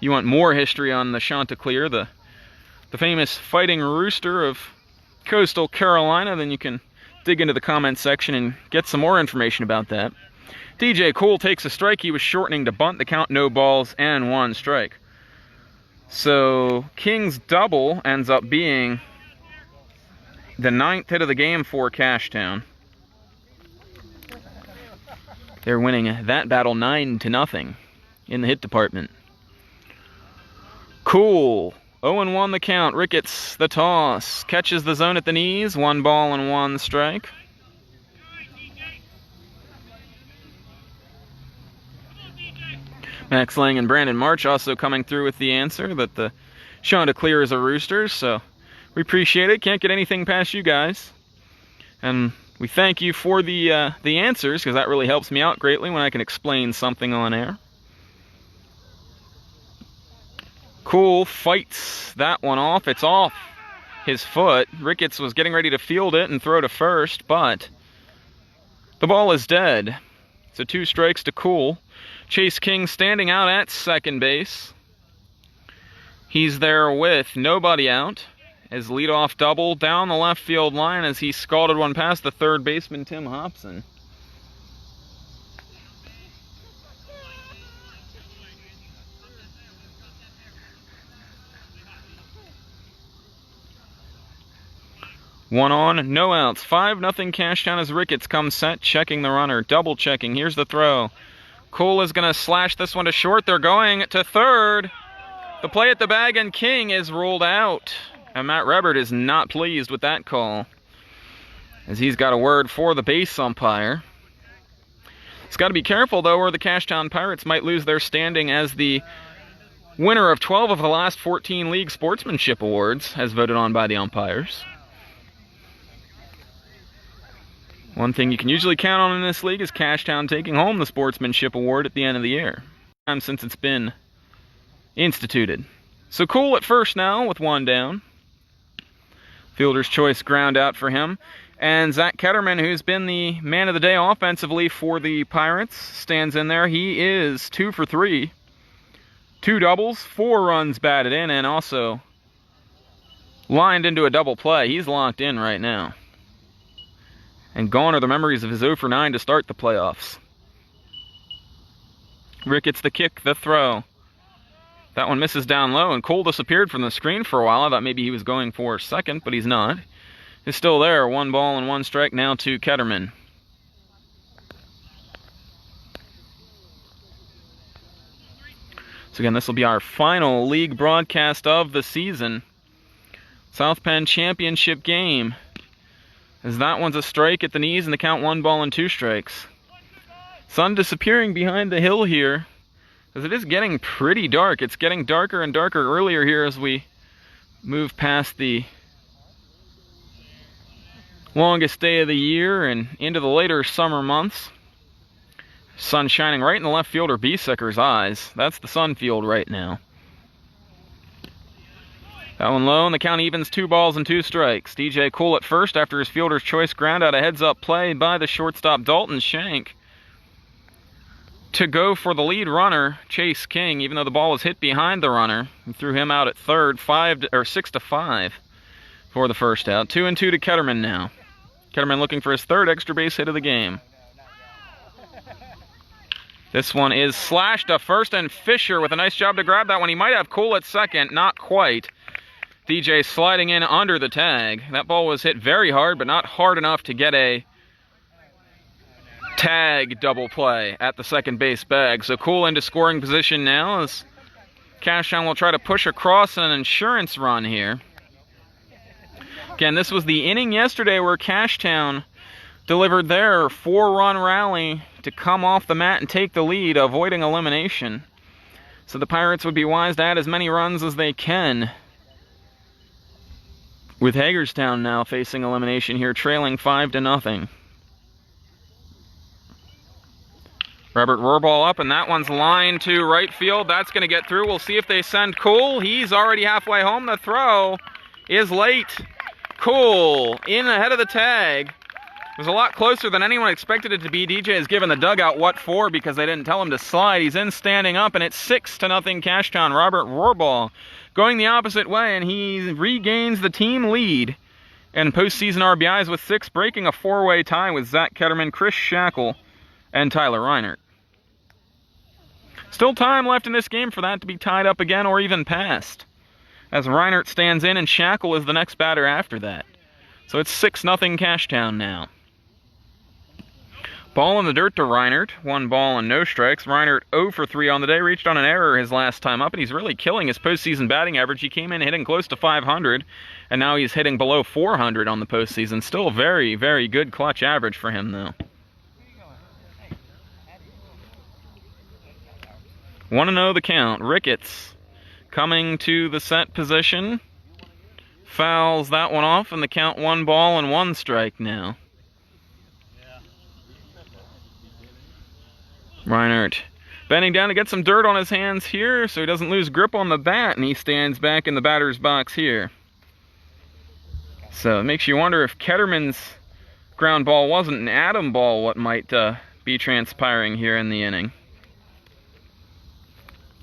you want more history on the Chanticleer, the famous fighting rooster of Coastal Carolina, then you can dig into the comment section and get some more information about that. DJ Cole takes a strike. He was shortening to bunt. The count, no balls and 1 strike. So King's double ends up being the 9th hit of the game for Cashtown. They're winning that battle 9-0 in the hit department. Cool. 0-1 the count. Ricketts the toss. Catches the zone at the knees. 1 ball and 1 strike. Max Lang and Brandon March also coming through with the answer that the Chanticleer is a rooster, so we appreciate it. Can't get anything past you guys. And we thank you for the answers, because that really helps me out greatly when I can explain something on air. Cool fights that one off. It's off his foot. Ricketts was getting ready to field it and throw to first, but the ball is dead. So 2 strikes to Cool. Chase King standing out at second base. He's there with nobody out. His leadoff double down the left field line as he scalded one past the third baseman, Tim Hobson. One on, no outs. 5-0 Cashtown as Ricketts comes set, checking the runner, double checking. Here's the throw. Cole is going to slash this one to short. They're going to third. The play at the bag, and King is ruled out. And Matt Rebert is not pleased with that call, as he's got a word for the base umpire. He's got to be careful, though, or the Cashtown Pirates might lose their standing as the winner of 12 of the last 14 league sportsmanship awards, as voted on by the umpires. One thing you can usually count on in this league is Cashtown taking home the sportsmanship award at the end of the year, time since it's been instituted. So Cool at first now with 1 down. Fielder's choice ground out for him. And Zach Ketterman, who's been the man of the day offensively for the Pirates, stands in there. He is 2 for 3. 2 doubles, 4 runs batted in, and also lined into a double play. He's locked in right now. And gone are the memories of his 0 for 9 to start the playoffs. Ricketts the kick, the throw. That one misses down low, and Cole disappeared from the screen for a while. I thought maybe he was going for second, but he's not. He's still there. 1 ball and 1 strike now to Ketterman. So again, this will be our final league broadcast of the season. South Penn championship game. As that one's a strike at the knees and the count 1 ball and 2 strikes. Sun disappearing behind the hill here, because it is getting pretty dark. It's getting darker and darker earlier here as we move past the longest day of the year and into the later summer months. Sun shining right in the left fielder Biesecker's eyes. That's the sun field right now. That one low, and the count evens 2 balls and 2 strikes. DJ Cole at first after his fielder's choice ground out a heads-up play by the shortstop Dalton Shank. To go for the lead runner, Chase King, even though the ball was hit behind the runner. He threw him out at third, 6-5 for the first out. 2-2 to Ketterman now. Ketterman looking for his 3rd extra base hit of the game. This one is slashed to first, and Fisher with a nice job to grab that one. He might have Cole at second, not quite. DJ sliding in under the tag. That ball was hit very hard, but not hard enough to get a tag double play at the second base bag. So Cole into scoring position now as Cashtown will try to push across an insurance run here. Again, this was the inning yesterday where Cashtown delivered their 4-run rally to come off the mat and take the lead, avoiding elimination. So the Pirates would be wise to add as many runs as they can. With Hagerstown now facing elimination here, trailing 5-0. Robert Rohrball up, and that one's lined to right field. That's going to get through. We'll see if they send Cole. He's already halfway home. The throw is late. Cole in ahead of the tag. It was a lot closer than anyone expected it to be. DJ has given the dugout what for because they didn't tell him to slide. He's in standing up, and it's 6-0 Cashtown. Robert Rohrball going the opposite way, and he regains the team lead and postseason RBIs with 6, breaking a 4-way tie with Zach Ketterman, Chris Shackle, and Tyler Reinert. Still time left in this game for that to be tied up again or even passed, as Reinert stands in and Shackle is the next batter after that. So it's 6-0 Cashtown now. Ball in the dirt to Reinert. 1 ball and no strikes. Reinert 0 for 3 on the day. Reached on an error his last time up, and he's really killing his postseason batting average. He came in hitting close to 500, and now he's hitting below 400 on the postseason. Still a very, very good clutch average for him, though. 1-0 the count. Ricketts coming to the set position. Fouls that one off, and the count 1 ball and 1 strike now. Reinert bending down to get some dirt on his hands here so he doesn't lose grip on the bat, and he stands back in the batter's box here. So it makes you wonder if Ketterman's ground ball wasn't an atom ball, what might be transpiring here in the inning.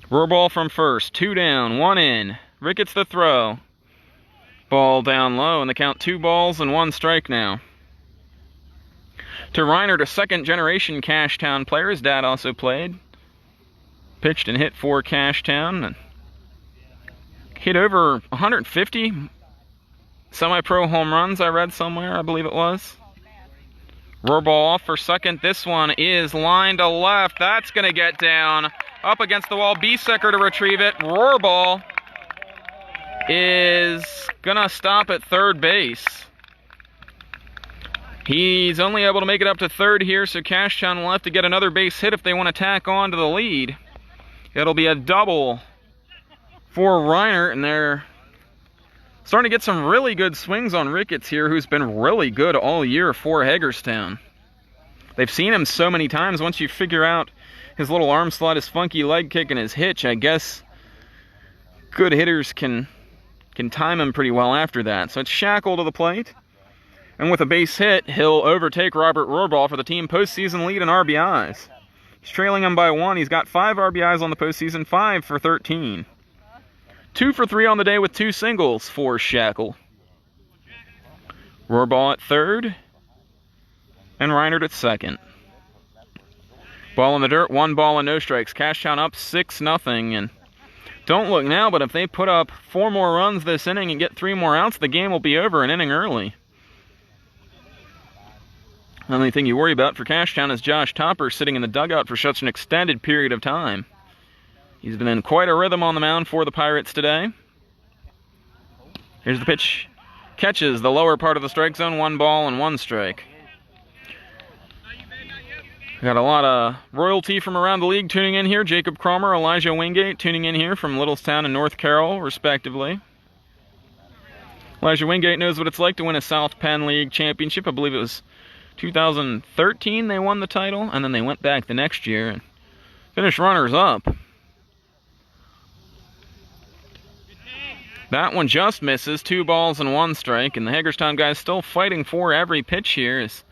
Rohrball from first, 2 down, 1 in. Ricketts the throw. Ball down low, and the count 2 balls and 1 strike now. To Reinert, a second-generation Cashtown player. His dad also played. Pitched and hit for Cashtown. And hit over 150 semi-pro home runs, I read somewhere, I believe it was. Rohrball off for second. This one is lined to left. That's going to get down. Up against the wall. Biesecker to retrieve it. Rohrball is going to stop at third base. He's only able to make it up to third here, so Cashtown will have to get another base hit if they want to tack on to the lead. It'll be a double for Reinert, and they're starting to get some really good swings on Ricketts here, who's been really good all year for Hagerstown. They've seen him so many times. Once you figure out his little arm slot, his funky leg kick, and his hitch, I guess good hitters can can time him pretty well after that. So it's Shackle to the plate. And with a base hit, he'll overtake Robert Rohrbal for the team postseason lead in RBIs. He's trailing him by 1. He's got 5 RBIs on the postseason, 5 for 13. 2 for 3 on the day with 2 singles for Shackle. Rohrbal at third, and Reinert at second. Ball in the dirt, 1 ball and no strikes. Cashtown up 6-0, and don't look now, but if they put up 4 more runs this inning and get 3 more outs, the game will be over an inning early. The only thing you worry about for Cashtown is Josh Topper sitting in the dugout for such an extended period of time. He's been in quite a rhythm on the mound for the Pirates today. Here's the pitch. Catches the lower part of the strike zone, 1 ball and 1 strike. Got a lot of royalty from around the league tuning in here. Jacob Cromer, Elijah Wingate tuning in here from Littlestown and North Carroll, respectively. Elijah Wingate knows what it's like to win a South Penn League championship. I believe it was 2013 they won the title, and then they went back the next year and finished runners-up. That one just misses, 2 balls and 1 strike, and the Hagerstown guys still fighting for every pitch here. As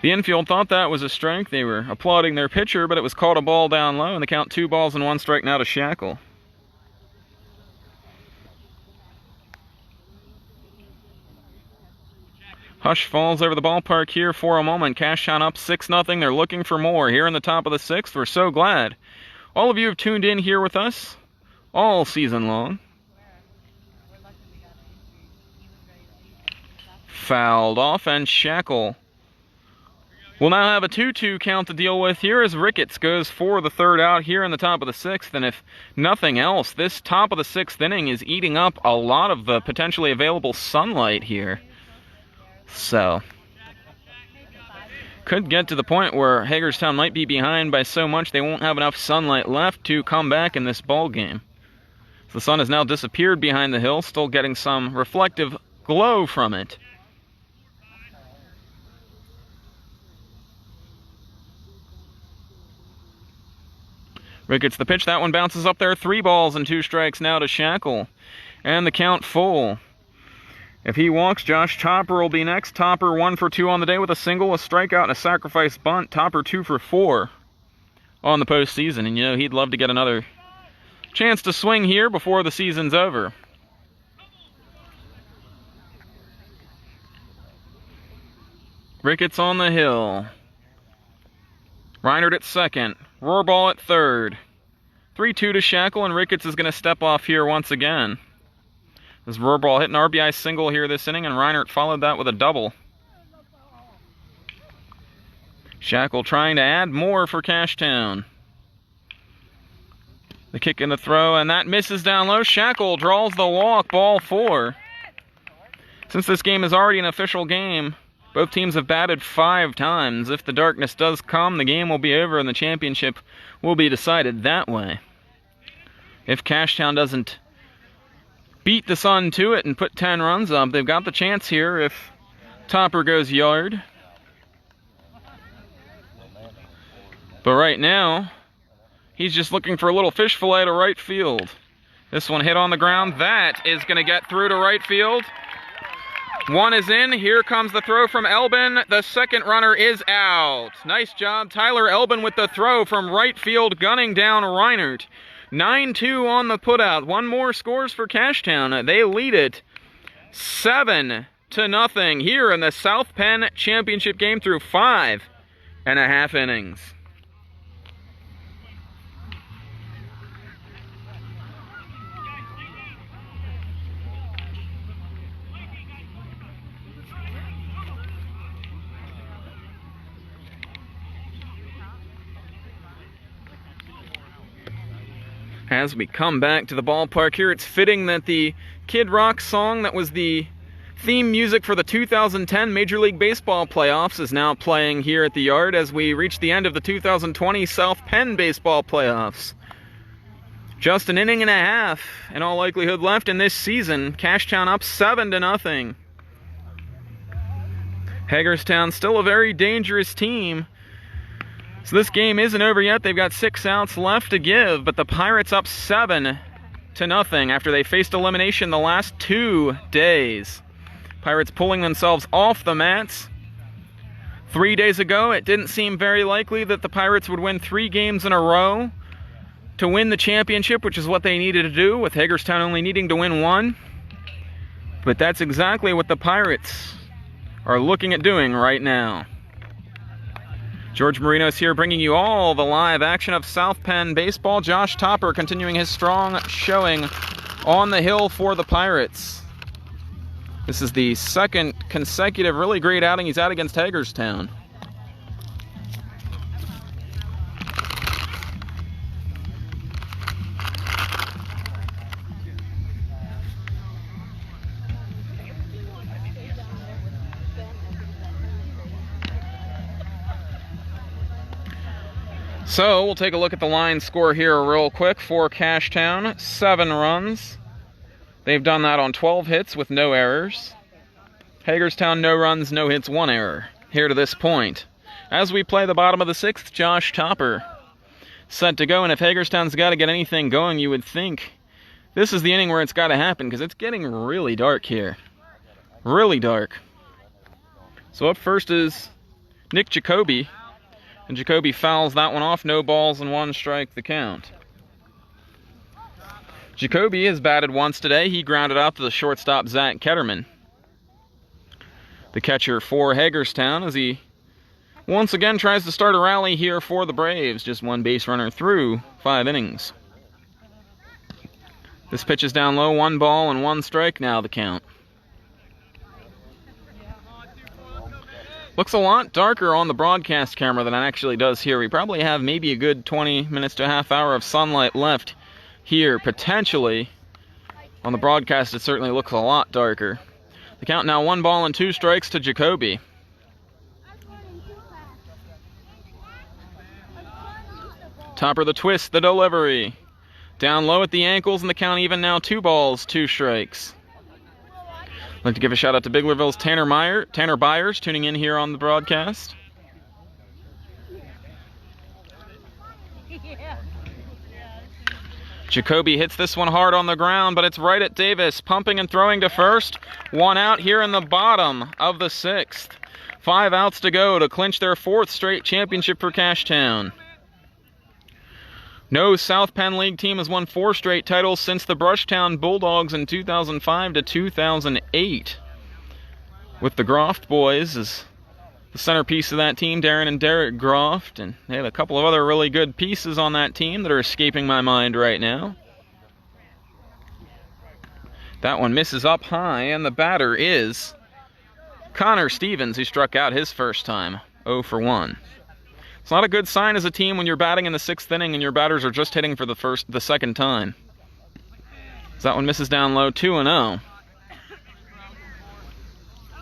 the infield thought that was a strike. They were applauding their pitcher, but it was called a ball down low, and they count 2 balls and 1 strike now to Shackle. Hush falls over the ballpark here for a moment. Cashtown up 6-0. They're looking for more here in the top of the 6th. We're so glad all of you have tuned in here with us all season long. Fouled off, and Shackle will now have a 2-2 count to deal with here as Ricketts goes for the 3rd out here in the top of the 6th. And if nothing else, this top of the 6th inning is eating up a lot of the potentially available sunlight here. So, could get to the point where Hagerstown might be behind by so much they won't have enough sunlight left to come back in this ball game. The sun has now disappeared behind the hill, still getting some reflective glow from it. Ricketts the pitch, that one bounces up there, 3 balls and 2 strikes now to Shackle. And the count full. If he walks, Josh Topper will be next. Topper 1 for 2 on the day with a single, a strikeout, and a sacrifice bunt. Topper 2 for 4 on the postseason. And you know, he'd love to get another chance to swing here before the season's over. Ricketts on the hill. Reinert at second. Rohrbal at third. 3-2 to Shackle, and Ricketts is going to step off here once again. As Rohrbal hit an RBI single here this inning, and Reinert followed that with a double. Shackle trying to add more for Cashtown. The kick and the throw, and that misses down low. Shackle draws the walk, ball 4. Since this game is already an official game, both teams have batted 5 times. If the darkness does come, the game will be over and the championship will be decided that way. If Cashtown doesn't beat the Sun to it and put 10 runs up, they've got the chance here if Topper goes yard. But right now, he's just looking for a little fish fillet to right field. This one hit on the ground. That is going to get through to right field. 1 is in. Here comes the throw from Elbin. The second runner is out. Nice job, Tyler Elbin, with the throw from right field, gunning down Reinert. 9-2 on the putout. 1 more scores for Cashtown. They lead it 7-0 here in the South Penn Championship game through 5.5 innings. As we come back to the ballpark here, it's fitting that the Kid Rock song that was the theme music for the 2010 Major League Baseball playoffs is now playing here at the yard as we reach the end of the 2020 South Penn baseball playoffs. Just an inning and a half, in all likelihood, left in this season. Cashtown up 7-0. Hagerstown still a very dangerous team. So this game isn't over yet. They've got 6 outs left to give, but the Pirates up 7 3-0 after they faced elimination the last 2 days. Pirates pulling themselves off the mats. 3 days ago, it didn't seem very likely that the Pirates would win 3 games in a row to win the championship, which is what they needed to do, with Hagerstown only needing to win 1. But that's exactly what the Pirates are looking at doing right now. George Marinos here bringing you all the live action of South Penn baseball. Josh Topper continuing his strong showing on the hill for the Pirates. This is the second consecutive really great outing he's had against Hagerstown. So, we'll take a look at the line score here real quick for Cashtown. 7 runs. They've done that on 12 hits with no errors. Hagerstown, no runs, no hits, 1 error here to this point. As we play the bottom of the 6th, Josh Topper set to go. And if Hagerstown's got to get anything going, you would think this is the inning where it's got to happen, because it's getting really dark here. Really dark. So up first is Nick Jacoby. And Jacoby fouls that one off. No balls and 1 strike the count. Jacoby has batted once today. He grounded out to the shortstop, Zach Ketterman. The catcher for Hagerstown, as he once again tries to start a rally here for the Braves. Just 1 base runner through 5 innings. This pitch is down low. 1 ball and 1 strike now the count. Looks a lot darker on the broadcast camera than it actually does here. We probably have maybe a good 20 minutes to a half hour of sunlight left here, potentially. On the broadcast, it certainly looks a lot darker. The count now 1 ball and 2 strikes to Jacoby. Topper the twist, the delivery. Down low at the ankles, and the count even now 2 balls, 2 strikes. I'd like to give a shout out to Biglerville's Tanner Byers, tuning in here on the broadcast. Jacoby hits this one hard on the ground, but it's right at Davis, pumping and throwing to first. 1 out here in the bottom of the 6th. 5 outs to go to clinch their 4th straight championship for Cashtown. No South Penn League team has won 4 straight titles since the Brushtown Bulldogs in 2005 to 2008. With the Groft boys as the centerpiece of that team, Darren and Derek Groft, and they had a couple of other really good pieces on that team that are escaping my mind right now. That one misses up high, and the batter is Connor Stevens, who struck out his first time, 0 for 1. It's not a good sign as a team when you're batting in the 6th inning and your batters are just hitting for the second time. So that one misses down low, 2-0.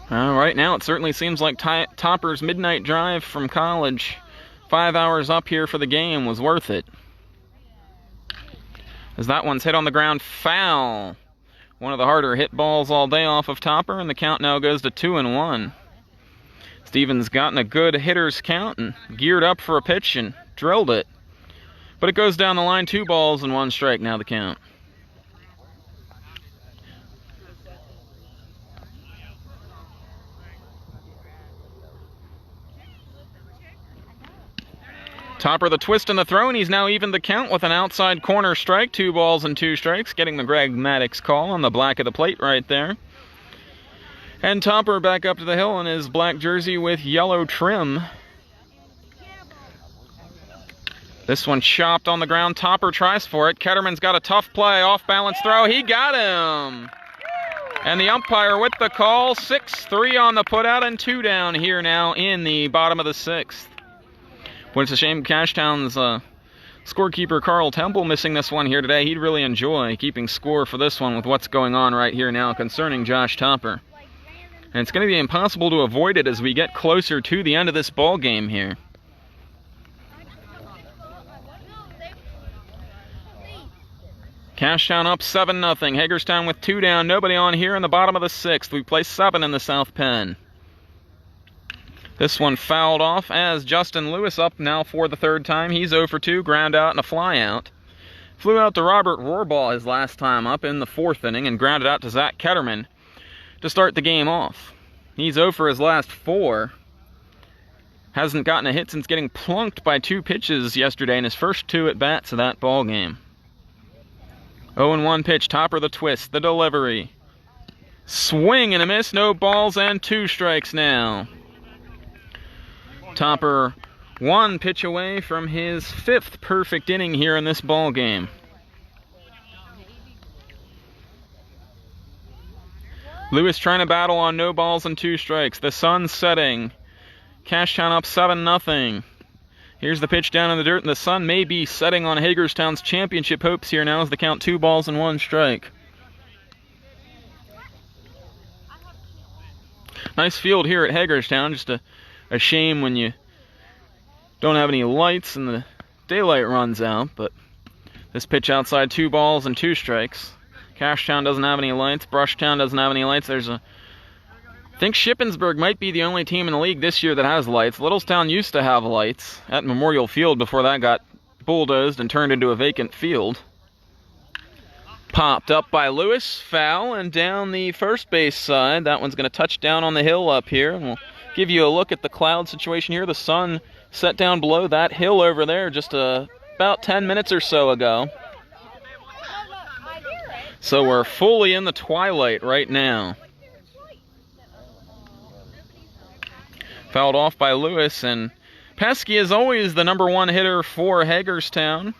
Right now it certainly seems like Topper's midnight drive from college, 5 hours up here for the game, was worth it. As that one's hit on the ground foul. One of the harder hit balls all day off of Topper, and the count now goes to 2-1. Stevens gotten a good hitter's count and geared up for a pitch and drilled it. But it goes down the line, 2 balls and 1 strike now the count. Topper the twist and the throw, and he's now evened the count with an outside corner strike. 2 balls and 2 strikes, getting the Greg Maddox call on the black of the plate right there. And Topper back up to the hill in his black jersey with yellow trim. This one chopped on the ground. Topper tries for it. Ketterman's got a tough play. Off-balance throw. He got him. And the umpire with the call. 6-3 on the putout and 2 down here now in the bottom of the 6th. But it's a shame Cashtown's scorekeeper Carl Temple missing this one here today. He'd really enjoy keeping score for this one with what's going on right here now concerning Josh Topper. And it's going to be impossible to avoid it as we get closer to the end of this ball game here. Cashtown up 7-0. Hagerstown with 2 down. Nobody on here in the bottom of the 6th. We play 7 in the South Penn. This one fouled off as Justin Lewis up now for the 3rd time. He's 0 for 2, ground out and a fly out. Flew out to Robert Rohrball his last time up in the 4th inning and grounded out to Zach Ketterman to start the game off. He's 0 for his last 4. Hasn't gotten a hit since getting plunked by 2 pitches yesterday in his first 2 at-bats of that ball game. 0-1 pitch, Topper the twist, the delivery. Swing and a miss, no balls and 2 strikes now. Topper 1 pitch away from his 5th perfect inning here in this ball game. Lewis trying to battle on no balls and 2 strikes. The sun's setting. Cashtown up 7-0. Here's the pitch down in the dirt, and the sun may be setting on Hagerstown's championship hopes here now as the count 2 balls and 1 strike. Nice field here at Hagerstown. Just a shame when you don't have any lights and the daylight runs out, but this pitch outside 2 balls and 2 strikes. Cashtown doesn't have any lights. Brushtown doesn't have any lights. I think Shippensburg might be the only team in the league this year that has lights. Littlestown used to have lights at Memorial Field before that got bulldozed and turned into a vacant field. Popped up by Lewis, foul, and down the first base side. That one's going to touch down on the hill up here. And we'll give you a look at the cloud situation here. The sun set down below that hill over there just about 10 minutes or so ago. So we're fully in the twilight right now. Fouled off by Lewis, and Pesky is always the #1 hitter for Hagerstown.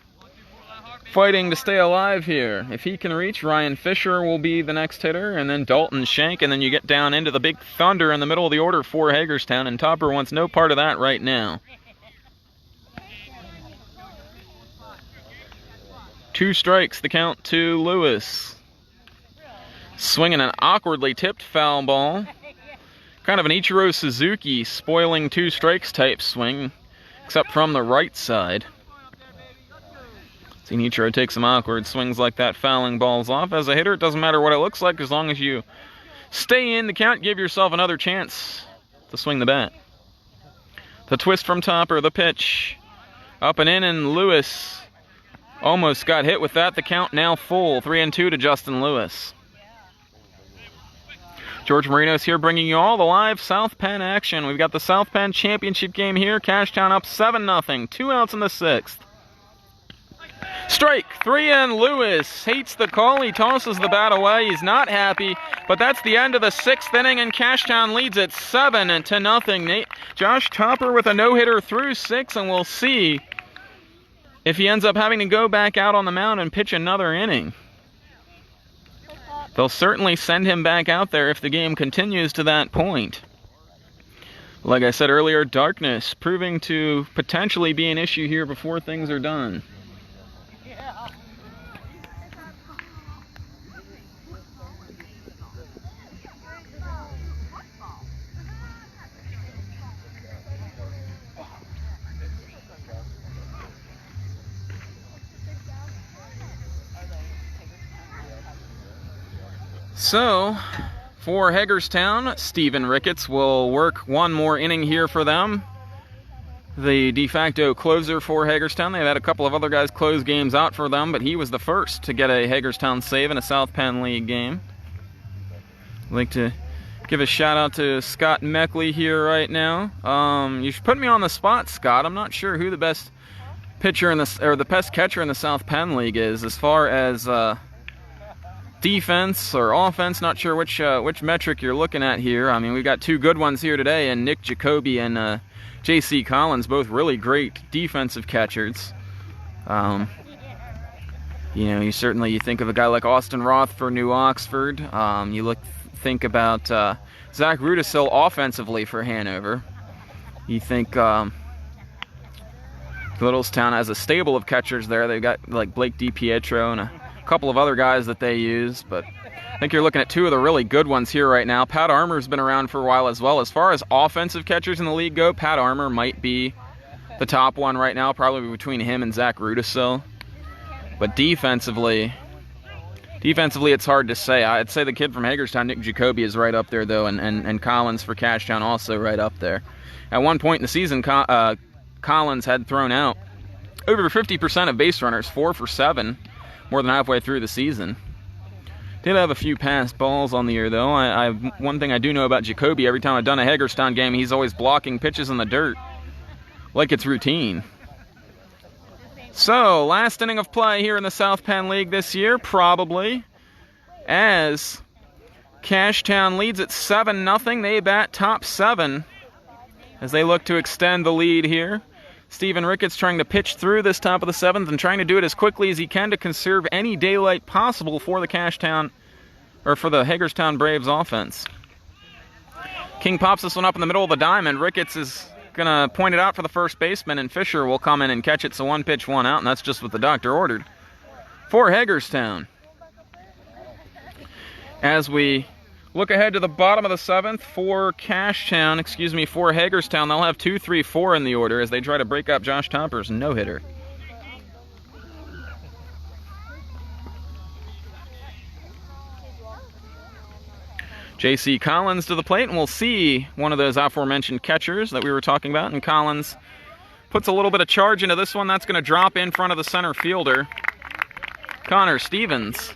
Fighting to stay alive here. If he can reach, Ryan Fisher will be the next hitter, and then Dalton Shank, and then you get down into the Big Thunder in the middle of the order for Hagerstown, and Topper wants no part of that right now. 2 strikes, the count to Lewis. Swinging an awkwardly tipped foul ball. Kind of an Ichiro Suzuki spoiling 2 strikes type swing, except from the right side. Seen Ichiro take some awkward swings like that, fouling balls off. As a hitter, it doesn't matter what it looks like as long as you stay in the count, give yourself another chance to swing the bat. The twist from Topper, the pitch. Up and in, and Lewis almost got hit with that. The count now full, 3-2 to Justin Lewis. George Marinos here bringing you all the live South Penn action. We've got the South Penn championship game here. Cashtown up 7-0, 2 outs in the 6th. Strike 3, and Lewis hates the call. He tosses the bat away. He's not happy, but that's the end of the 6th inning, and Cashtown leads it 7-0. Josh Topper with a no-hitter through 6, and we'll see if he ends up having to go back out on the mound and pitch another inning. They'll certainly send him back out there if the game continues to that point. Like I said earlier, darkness proving to potentially be an issue here before things are done. So, for Hagerstown, Stephen Ricketts will work 1 more inning here for them. The de facto closer for Hagerstown. They've had a couple of other guys close games out for them, but he was the first to get a Hagerstown save in a South Penn League game. I'd like to give a shout out to Scott Meckley here right now. You should put me on the spot, Scott. I'm not sure who the best pitcher in the best catcher in the South Penn League is as far as defense or offense. Not sure which metric you're looking at here. I mean, we've got 2 good ones here today, and Nick Jacoby and J.C. Collins, both really great defensive catchers. You know, you think of a guy like Austin Roth for New Oxford. You think about Zach Rudisill offensively for Hanover. You think Littlestown has a stable of catchers there. They've got like Blake DiPietro and a couple of other guys that they use, but I think you're looking at 2 of the really good ones here right now. Pat Armour's been around for a while as well. As far as offensive catchers in the league go, Pat Armour might be the top one right now, probably between him and Zach Rudisill. But defensively, it's hard to say. I'd say the kid from Hagerstown, Nick Jacoby, is right up there, though, and Collins for Cashtown also right up there. At one point in the season, Collins had thrown out over 50% of base runners, 4 for 7. more than halfway through the season. Did have a few passed balls on the year, though. One thing I do know about Jacoby, every time I've done a Hagerstown game, he's always blocking pitches in the dirt, like it's routine. So, last inning of play here in the South Penn League this year, probably, as Cashtown leads at 7-0. They bat top 7 as they look to extend the lead here. Stephen Ricketts trying to pitch through this top of the 7th and trying to do it as quickly as he can to conserve any daylight possible for the Hagerstown Braves offense. King pops this one up in the middle of the diamond. Ricketts is going to point it out for the first baseman, and Fisher will come in and catch it. So 1 pitch, 1 out, and that's just what the doctor ordered for Hagerstown. As we look ahead to the bottom of the 7th for for Hagerstown, they'll have 2, 3, 4 in the order as they try to break up Josh Topper's no-hitter. J.C. Collins to the plate, and we'll see one of those aforementioned catchers that we were talking about, and Collins puts a little bit of charge into this one. That's going to drop in front of the center fielder, Connor Stevens.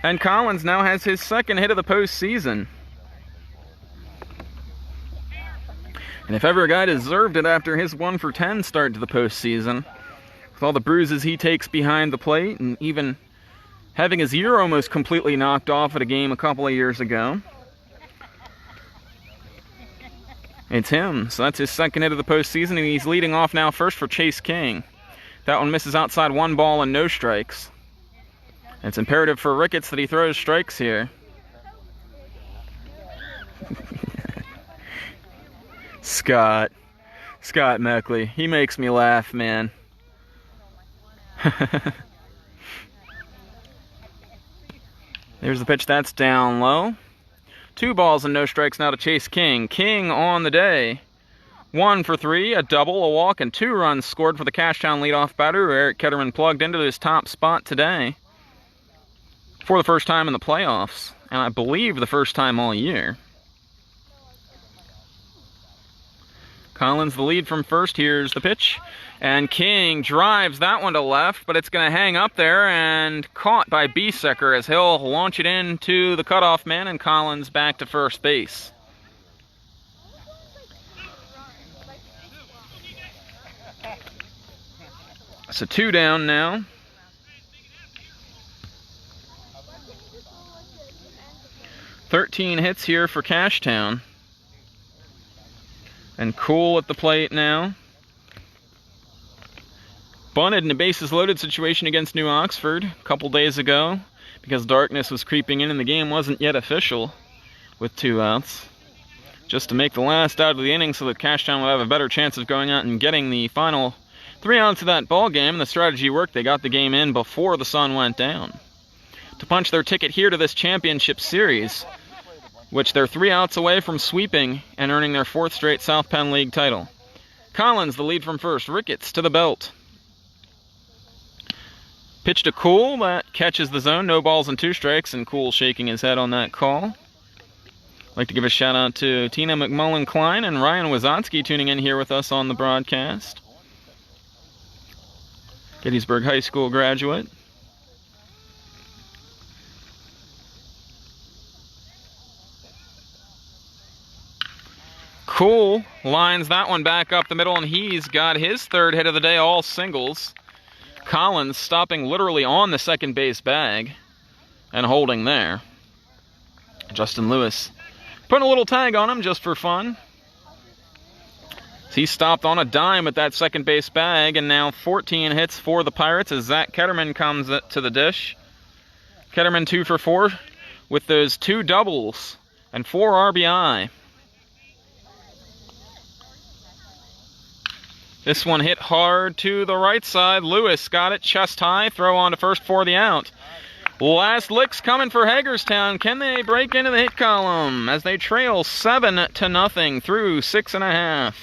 And Collins now has his 2nd hit of the postseason. And if ever a guy deserved it after his 1-for-10 start to the postseason, with all the bruises he takes behind the plate, and even having his ear almost completely knocked off at a game a couple of years ago, it's him. So that's his 2nd hit of the postseason, and he's leading off now first for Chase King. That one misses outside, 1 ball and no strikes. It's imperative for Ricketts that he throws strikes here. Scott Meckley. He makes me laugh, man. There's the pitch. That's down low. 2 balls and no strikes now to Chase King. King on the day. 1 for 3, a double, a walk, and 2 runs scored for the Cashtown leadoff batter. Eric Ketterman plugged into his top spot today for the first time in the playoffs, and I believe the first time all year. Collins the lead from first. Here's the pitch, and King drives that one to left, but it's going to hang up there and caught by Biesecker as he'll launch it into the cutoff man, and Collins back to first base. So 2 down now. "13 hits here for Cashtown. And Cool at the plate now. Bunted in a bases loaded situation against New Oxford a couple days ago because darkness was creeping in and the game wasn't yet official with 2 outs. Just to make the last out of the inning so that Cashtown would have a better chance of going out and getting the final 3 outs of that ball game. And the strategy worked. They got the game in before the sun went down to punch their ticket here to this championship series, which they're 3 outs away from sweeping and earning their 4th straight South Penn League title. Collins the lead from first. Ricketts to the belt. Pitch to Cool, that catches the zone. No balls and 2 strikes, and Cool shaking his head on that call. I'd like to give a shout out to Tina McMullen-Klein and Ryan Wazotsky tuning in here with us on the broadcast. Gettysburg High School graduate. Cool lines that one back up the middle, and he's got his 3rd hit of the day, all singles. Collins stopping literally on the second base bag and holding there. Justin Lewis putting a little tag on him just for fun. He stopped on a dime at that second base bag, and now 14 hits for the Pirates as Zach Ketterman comes to the dish. Ketterman 2 for 4 with those 2 doubles and 4 RBI. This one hit hard to the right side. Lewis got it chest high. Throw on to first for the out. Last licks coming for Hagerstown. Can they break into the hit column as they trail 7-0 through 6.5?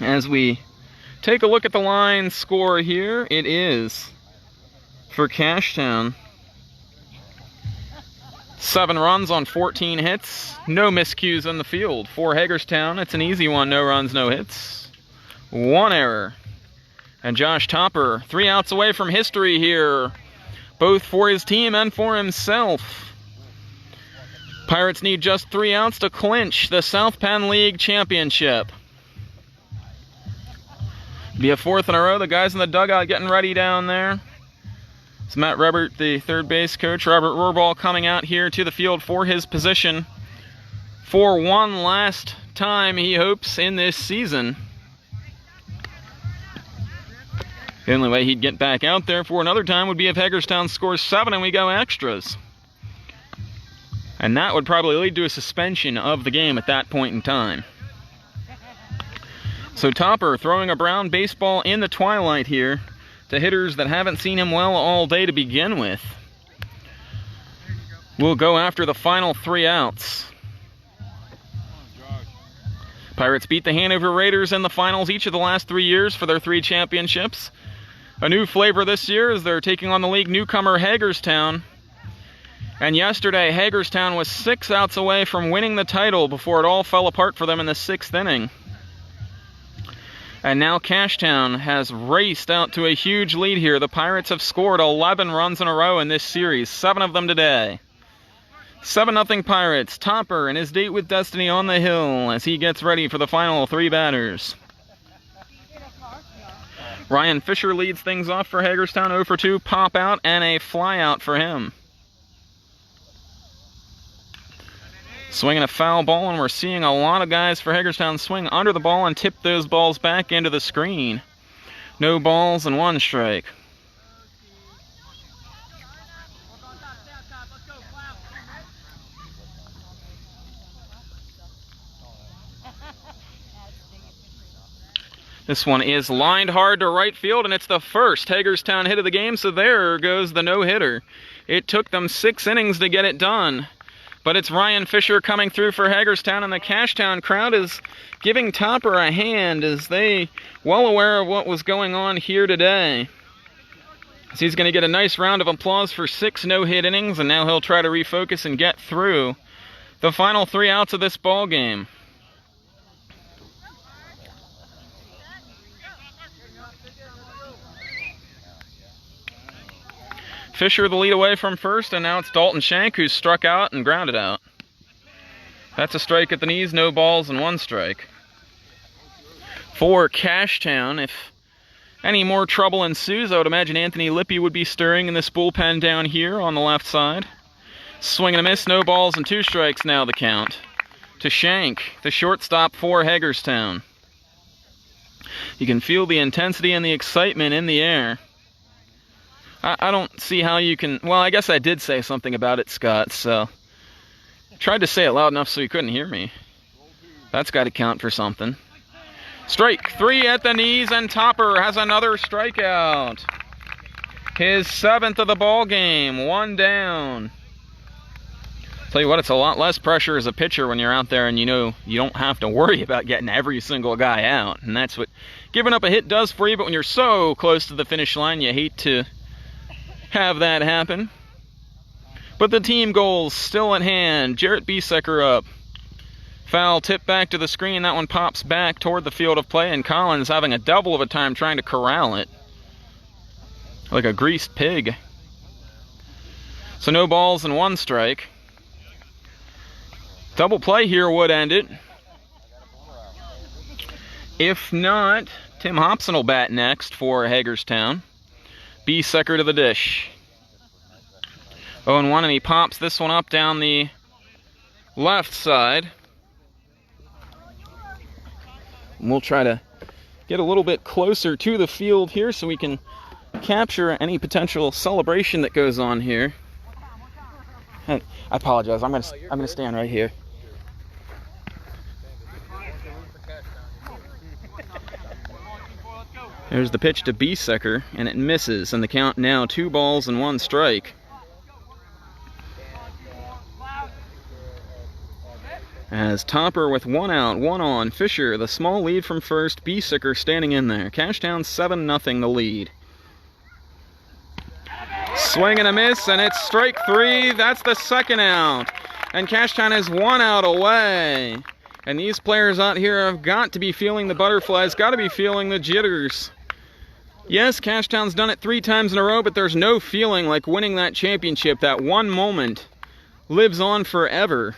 As we take a look at the line score here, it is for Cashtown 7 runs on 14 hits. No miscues in the field. For Hagerstown, it's an easy one. No runs, no hits. 1 error. And Josh Topper, 3 outs away from history here, both for his team and for himself. Pirates need just 3 outs to clinch the South Penn League championship. Be a 4th in a row. The guys in the dugout getting ready down there. It's Matt Rebert, the third base coach. Robert Rohrbal coming out here to the field for his position for one last time, he hopes, in this season. The only way he'd get back out there for another time would be if Hagerstown scores 7 and we go extras. And that would probably lead to a suspension of the game at that point in time. So Topper throwing a brown baseball in the twilight here to hitters that haven't seen him well all day to begin with. We'll go after the final 3 outs. Pirates beat the Hanover Raiders in the finals each of the last 3 years for their 3 championships. A new flavor this year is they're taking on the league newcomer Hagerstown. And yesterday, Hagerstown was 6 outs away from winning the title before it all fell apart for them in the 6th inning. And now Cashtown has raced out to a huge lead here. The Pirates have scored 11 runs in a row in this series, 7 of them today. 7-0 Pirates. Topper and his date with destiny on the hill as he gets ready for the final 3 batters. Ryan Fisher leads things off for Hagerstown, 0 for 2, pop out, and a fly out for him. Swinging a foul ball, and we're seeing a lot of guys for Hagerstown swing under the ball and tip those balls back into the screen. No balls and 1 strike. This one is lined hard to right field, and it's the first Hagerstown hit of the game, so there goes the no-hitter. It took them 6 innings to get it done. But it's Ryan Fisher coming through for Hagerstown, and the Cashtown crowd is giving Topper a hand as they well aware of what was going on here today. So he's going to get a nice round of applause for 6 no-hit innings, and now he'll try to refocus and get through the final 3 outs of this ball game. Fisher the lead away from first, and now it's Dalton Shank who's struck out and grounded out. That's a strike at the knees, no balls and 1 strike. For Cashtown, if any more trouble ensues, I would imagine Anthony Lippy would be stirring in this bullpen down here on the left side. Swing and a miss, no balls and 2 strikes now the count. To Shank, the shortstop for Hagerstown. You can feel the intensity and the excitement in the air. I don't see how you can... Well, I guess I did say something about it, Scott, so... Tried to say it loud enough so you couldn't hear me. That's got to count for something. Strike 3 at the knees, and Topper has another strikeout. His 7th of the ball game, 1 down. Tell you what, it's a lot less pressure as a pitcher when you're out there and you know you don't have to worry about getting every single guy out. And that's what giving up a hit does for you, but when you're so close to the finish line, you hate to have that happen. But the team goals still at hand. Jarrett Biesecker up. Foul tip back to the screen. That one pops back toward the field of play, and Collins having a double of a time trying to corral it. Like a greased pig. So no balls and 1 strike. Double play here would end it. If not, Tim Hobson will bat next for Hagerstown. Biesecker to the dish. 0-1, and he pops this one up down the left side. And we'll try to get a little bit closer to the field here so we can capture any potential celebration that goes on here. I apologize. I'm gonna stand right here. There's the pitch to Biesecker, and it misses, and the count now 2 balls and 1 strike. As Topper with 1 out, 1 on, Fisher the small lead from first, Biesecker standing in there. Cashtown 7-0 the lead. Swing and a miss, and it's strike 3. That's the 2nd out. And Cashtown is 1 out away. And these players out here have got to be feeling the butterflies, got to be feeling the jitters. Yes, Cashtown's done it 3 times in a row, but there's no feeling like winning that championship. That one moment lives on forever.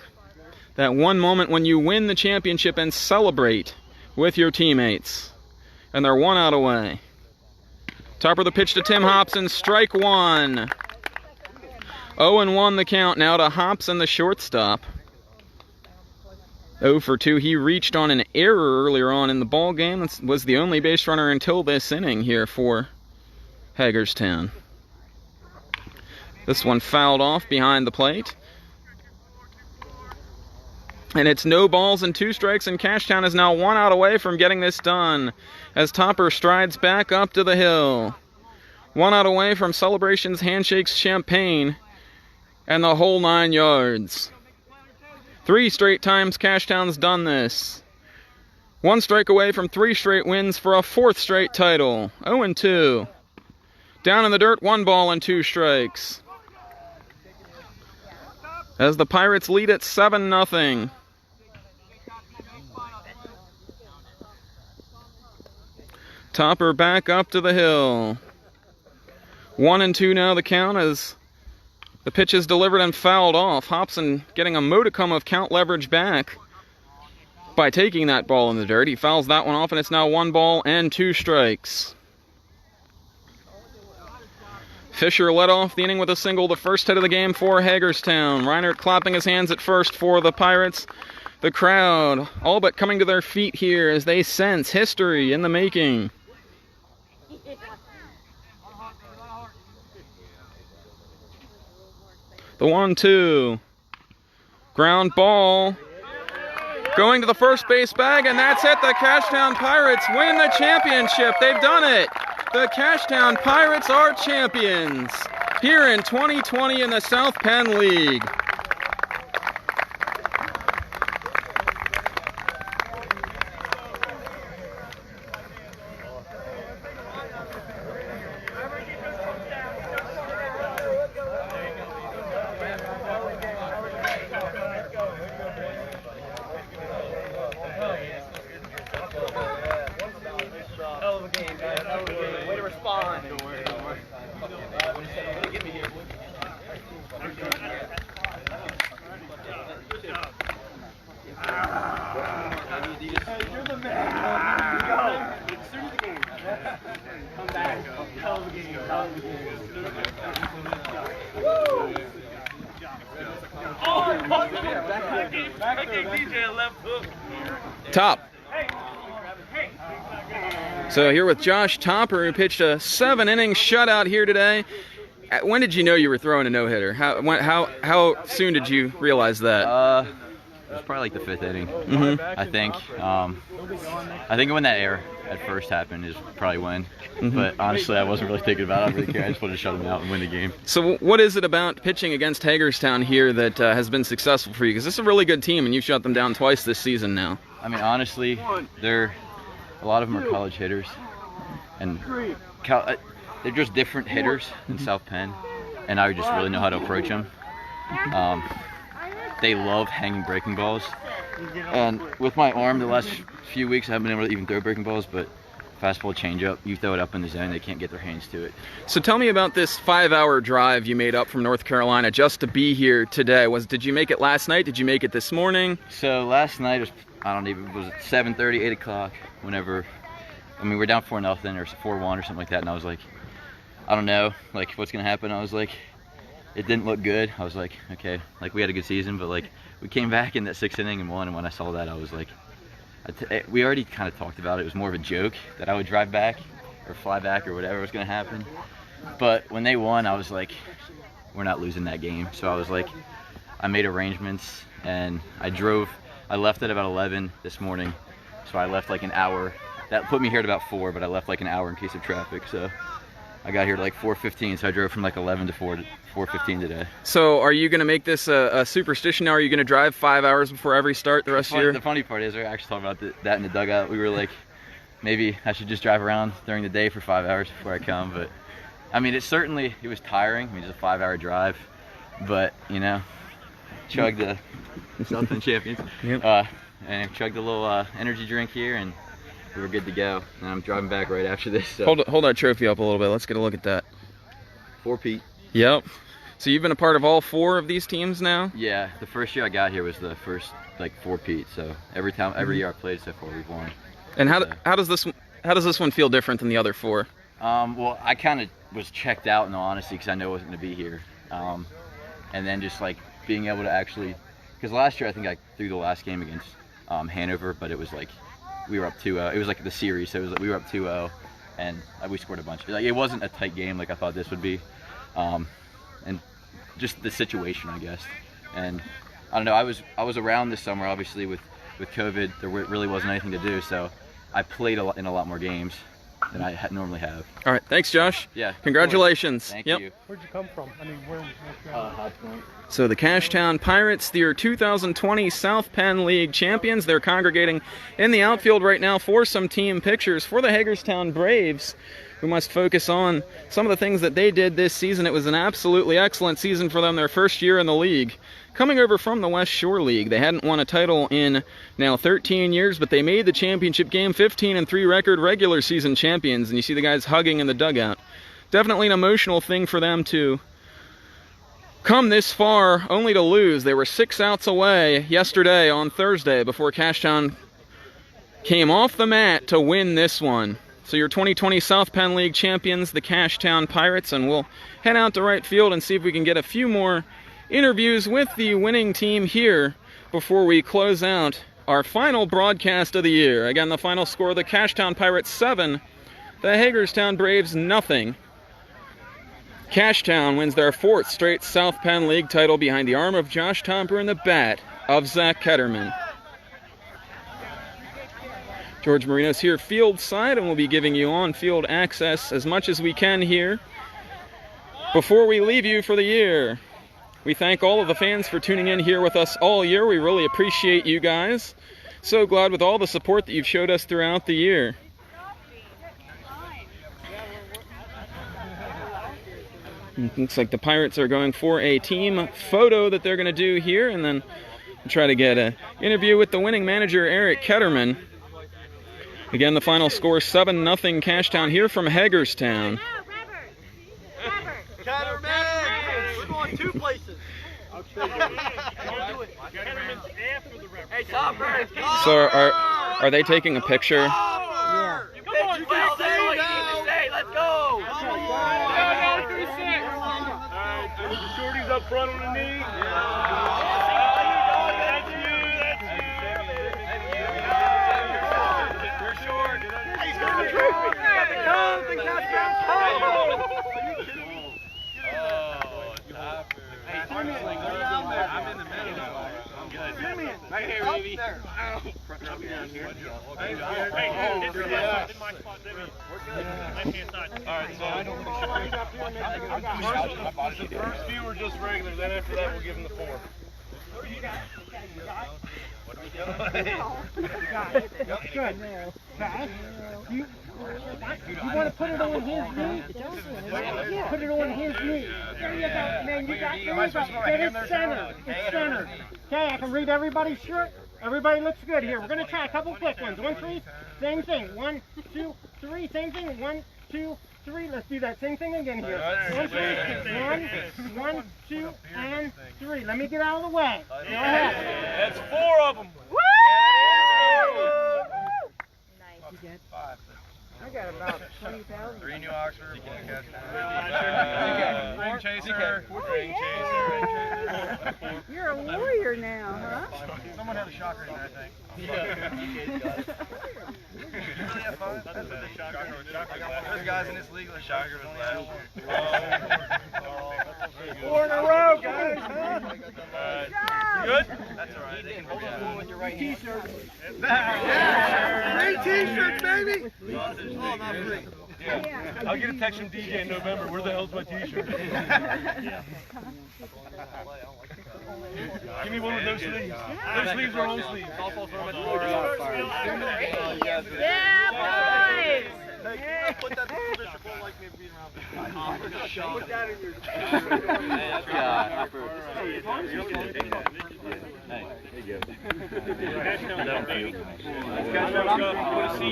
That one moment when you win the championship and celebrate with your teammates. And they're 1 out away. Topper the pitch to Tim Hobson, strike 1. 0-1 the count now to Hobson, the shortstop. 0 for 2. He reached on an error earlier on in the ball game. That was the only base runner until this inning here for Hagerstown. This one fouled off behind the plate. And it's no balls and 2 strikes, and Cashtown is now 1 out away from getting this done as Topper strides back up to the hill. 1 out away from celebrations, handshakes, champagne, and the whole 9 yards. 3 straight times Cashtown's done this. 1 strike away from 3 straight wins for a 4th straight title. 0-2. Down in the dirt, 1 ball and 2 strikes. As the Pirates lead at 7-0. Topper back up to the hill. 1-2 now the count as the pitch is delivered and fouled off. Hobson getting a modicum of count leverage back by taking that ball in the dirt. He fouls that one off, and it's now 1 ball and 2 strikes. Fisher led off the inning with a single, the first hit of the game for Hagerstown. Reinert clapping his hands at first for the Pirates. The crowd all but coming to their feet here as they sense history in the making. The 1-2. Ground ball. Going to the first base bag, and that's it. The Cashtown Pirates win the championship. They've done it. The Cashtown Pirates are champions here in 2020 in the South Penn League. Way to respond. You're the man. Go. As soon as the game. Come back. Hell of a game. Hell of a game. Woo! I gave DJ a left hook. Top. So here with Josh Topper, who pitched a 7-inning shutout here today. When did you know you were throwing a no-hitter? How soon did you realize that? It was probably like the 5th inning, I think. I think when that error at first happened is probably when. But honestly, I wasn't really thinking about it. I don't really care. I just wanted to shut them out and win the game. So what is it about pitching against Hagerstown here that has been successful for you? Because this is a really good team, and you've shut them down twice this season now. I mean, honestly, a lot of them are college hitters. And they're just different hitters in South Penn. And I just really know how to approach them. They love hanging breaking balls, and with my arm the last few weeks I haven't been able to even throw breaking balls, but fastball, changeup, you throw it up in the zone, they can't get their hands to it. So tell me about this 5-hour drive you made up from North Carolina just to be here today. Did you make it last night? Did you make it this morning? So last night was, it was 7:30, 8 o'clock, whenever, we're down 4-0 or 4-1 or something like that, and I was like, I don't know, like, what's gonna happen? I was like, it didn't look good. I was like, okay, like we had a good season, but like we came back in that 6th inning and won. And when I saw that, I was like, we already kind of talked about it. It was more of a joke that I would drive back or fly back or whatever was going to happen. But when they won, I was like, we're not losing that game. So I was like, I made arrangements and I left at about 11 this morning. So I left like an hour. That put me here at about 4, but I left like an hour in case of traffic. So I got here at like 4:15, so I drove from like 11 to 4:15 today. So are you going to make this a superstition now? Are you going to drive 5 hours before every start the rest of the year? The funny part is, we actually talked about that in the dugout. We were like, maybe I should just drive around during the day for 5 hours before I come. But I mean, it was tiring. I mean, it's a 5-hour drive, but you know, chugged the South Penn champions, and chugged a little energy drink here, and we were good to go. And I'm driving back right after this. So. Hold that trophy up a little bit. Let's get a look at that. 4-peat. Yep. So you've been a part of all 4 of these teams now? Yeah, the first year I got here was the first like 4-peat. So every year I played so far we've won. And how does this one feel different than the other 4? Well, I kind of was checked out in all honesty because I knew I wasn't going to be here. And then just like being able to actually, because last year I think I threw the last game against Hanover, but it was like we were up 2-0. It was like the series, so it was like we were up 2-0, and we scored a bunch. Like it wasn't a tight game like I thought this would be, and just the situation, I guess. And I don't know. I was around this summer, obviously with COVID. There really wasn't anything to do, so I played in a lot more games than I normally have. All right, thanks, Josh. Yeah. Congratulations. Thank you. Where'd you come from? I mean, where? So the Cashtown Pirates, their 2020 South Penn League champions, they're congregating in the outfield right now for some team pictures. For the Hagerstown Braves, we must focus on some of the things that they did this season. It was an absolutely excellent season for them, their first year in the league. Coming over from the West Shore League, they hadn't won a title in now 13 years, but they made the championship game, 15-3 record, regular season champions, and you see the guys hugging in the dugout. Definitely an emotional thing for them to come this far only to lose. They were 6 outs away yesterday on Thursday before Cashtown came off the mat to win this one. So your 2020 South Penn League champions, the Cashtown Pirates, and we'll head out to right field and see if we can get a few more interviews with the winning team here before we close out our final broadcast of the year. Again, the final score, the Cashtown Pirates 7, the Hagerstown Braves nothing. Cashtown wins their 4th straight South Penn League title behind the arm of Josh Tomper and the bat of Zach Ketterman. George Marinos here field side, and we'll be giving you on-field access as much as we can here before we leave you for the year. We thank all of the fans for tuning in here with us all year. We really appreciate you guys. So glad with all the support that you've showed us throughout the year. It looks like the Pirates are going for a team photo that they're going to do here, and then try to get an interview with the winning manager, Eric Ketterman. Again, the final score, 7-0 Cashtown here from Hagerstown. We're going 2 places. So are they taking a picture? Yeah. Come on, let's go. Shorty's up front on the knee. You're short. He's got the trophy. Got the cones and I'm in the middle. Right here, baby. Front down here. Hey, my spot, Alright, so the first few are just regular, then after that we'll give them the 4. That's good. You want to put it on his knee? Put it on his knee. There you go, man. You got this. Get it centered. It's centered. Okay, I can read everybody's shirt. Everybody looks good here. We're going to try a couple quick ones. 1, 3, same thing. 1, 2, 3, same thing. 1, 2, 3. Let's do that same thing again here. 1, 2, and 3. Let me get out of the way. Go ahead. That's 4 of them. Woo! Nice. You good? 5. I got about 20,000. 3 New Oxford, 1 Cashtown. Ring chaser. Ring chaser. You're a warrior now, huh? Someone had a shocker in there, I think. Yeah. There's guys in this league with shocker with that. 4 in a row, guys. Huh? Good? That's all right. They can hold it with your right hand. T-shirts. Free T-shirts, baby. Oh, not free. Yeah. I'll get a text from DJ in November. Where the hell's my T-shirt? Give me one of those sleeves. Those sleeves are long sleeves. Yeah, boys! Put that in the like me being around.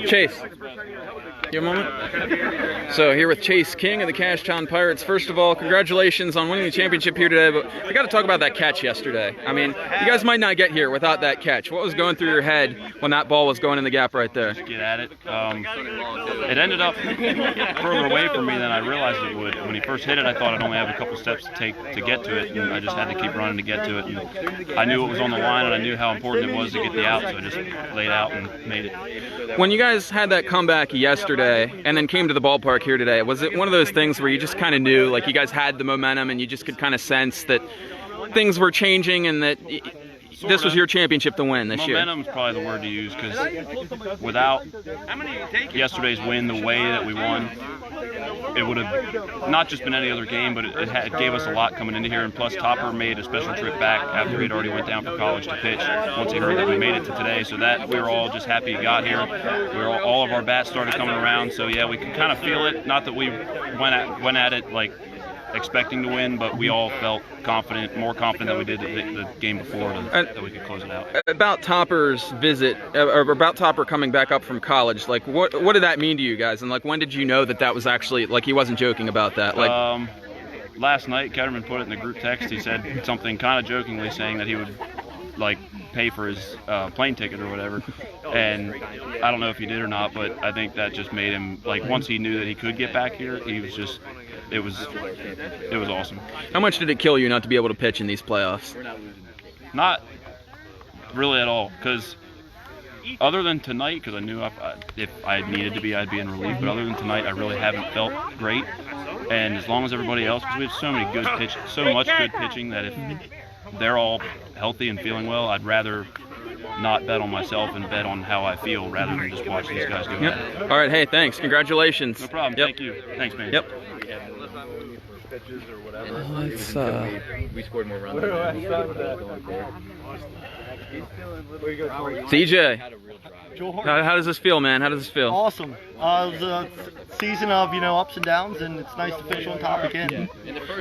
Chase, you have a moment? So here with Chase King of the Cashtown Pirates. First of all, congratulations on winning the championship here today, but we got to talk about that catch yesterday. I mean, you guys might not get here without that catch. What was going through your head when that ball was going in the gap right there? Get at it. It ended up further away from me than I realized it would. When he first hit it, I thought I'd only have a couple steps to take to get to it, and I just had to keep running to get to it. And I knew it was on the line, and I knew how important it was to get the out, so I just laid out and made it. When you guys had that comeback yesterday and then came to the ballpark here today, was it one of those things where you just kind of knew, like you guys had the momentum and you just could kind of sense that things were changing and that this was your championship to win this year? Momentum's probably the word to use, because without yesterday's win the way that we won, it would have not just been any other game, but it gave us a lot coming into here. And plus, Topper made a special trip back after he'd already went down for college to pitch once he heard that we made it to today. So that we were all just happy he got here. All of our bats started coming around. So yeah, we could kind of feel it. Not that we went at it like expecting to win, but we all felt confident, more confident than we did the game before, that we could close it out. About Topper's visit, or about Topper coming back up from college, like what did that mean to you guys, and like when did you know that that was actually, like, he wasn't joking about that? Like last night, Ketterman put it in the group text. He said something kind of jokingly saying that he would like pay for his plane ticket or whatever, and I don't know if he did or not, but I think that just made him, like, once he knew that he could get back here, he was just, it was awesome. How much did it kill you not to be able to pitch in these playoffs? Not really at all, because other than tonight, because I knew if I needed to be, I'd be in relief, but other than tonight, I really haven't felt great. And as long as everybody else, because we have so much good pitching, that if they're all healthy and feeling well, I'd rather not bet on myself and bet on how I feel rather than just watch these guys go at it. All right, hey, thanks. Congratulations. No problem. Thank you. Thanks, man. Yep. We scored more runs. CJ, how does this feel, man? How does this feel? Awesome. It was a season of, ups and downs, and it's nice to finish on top again.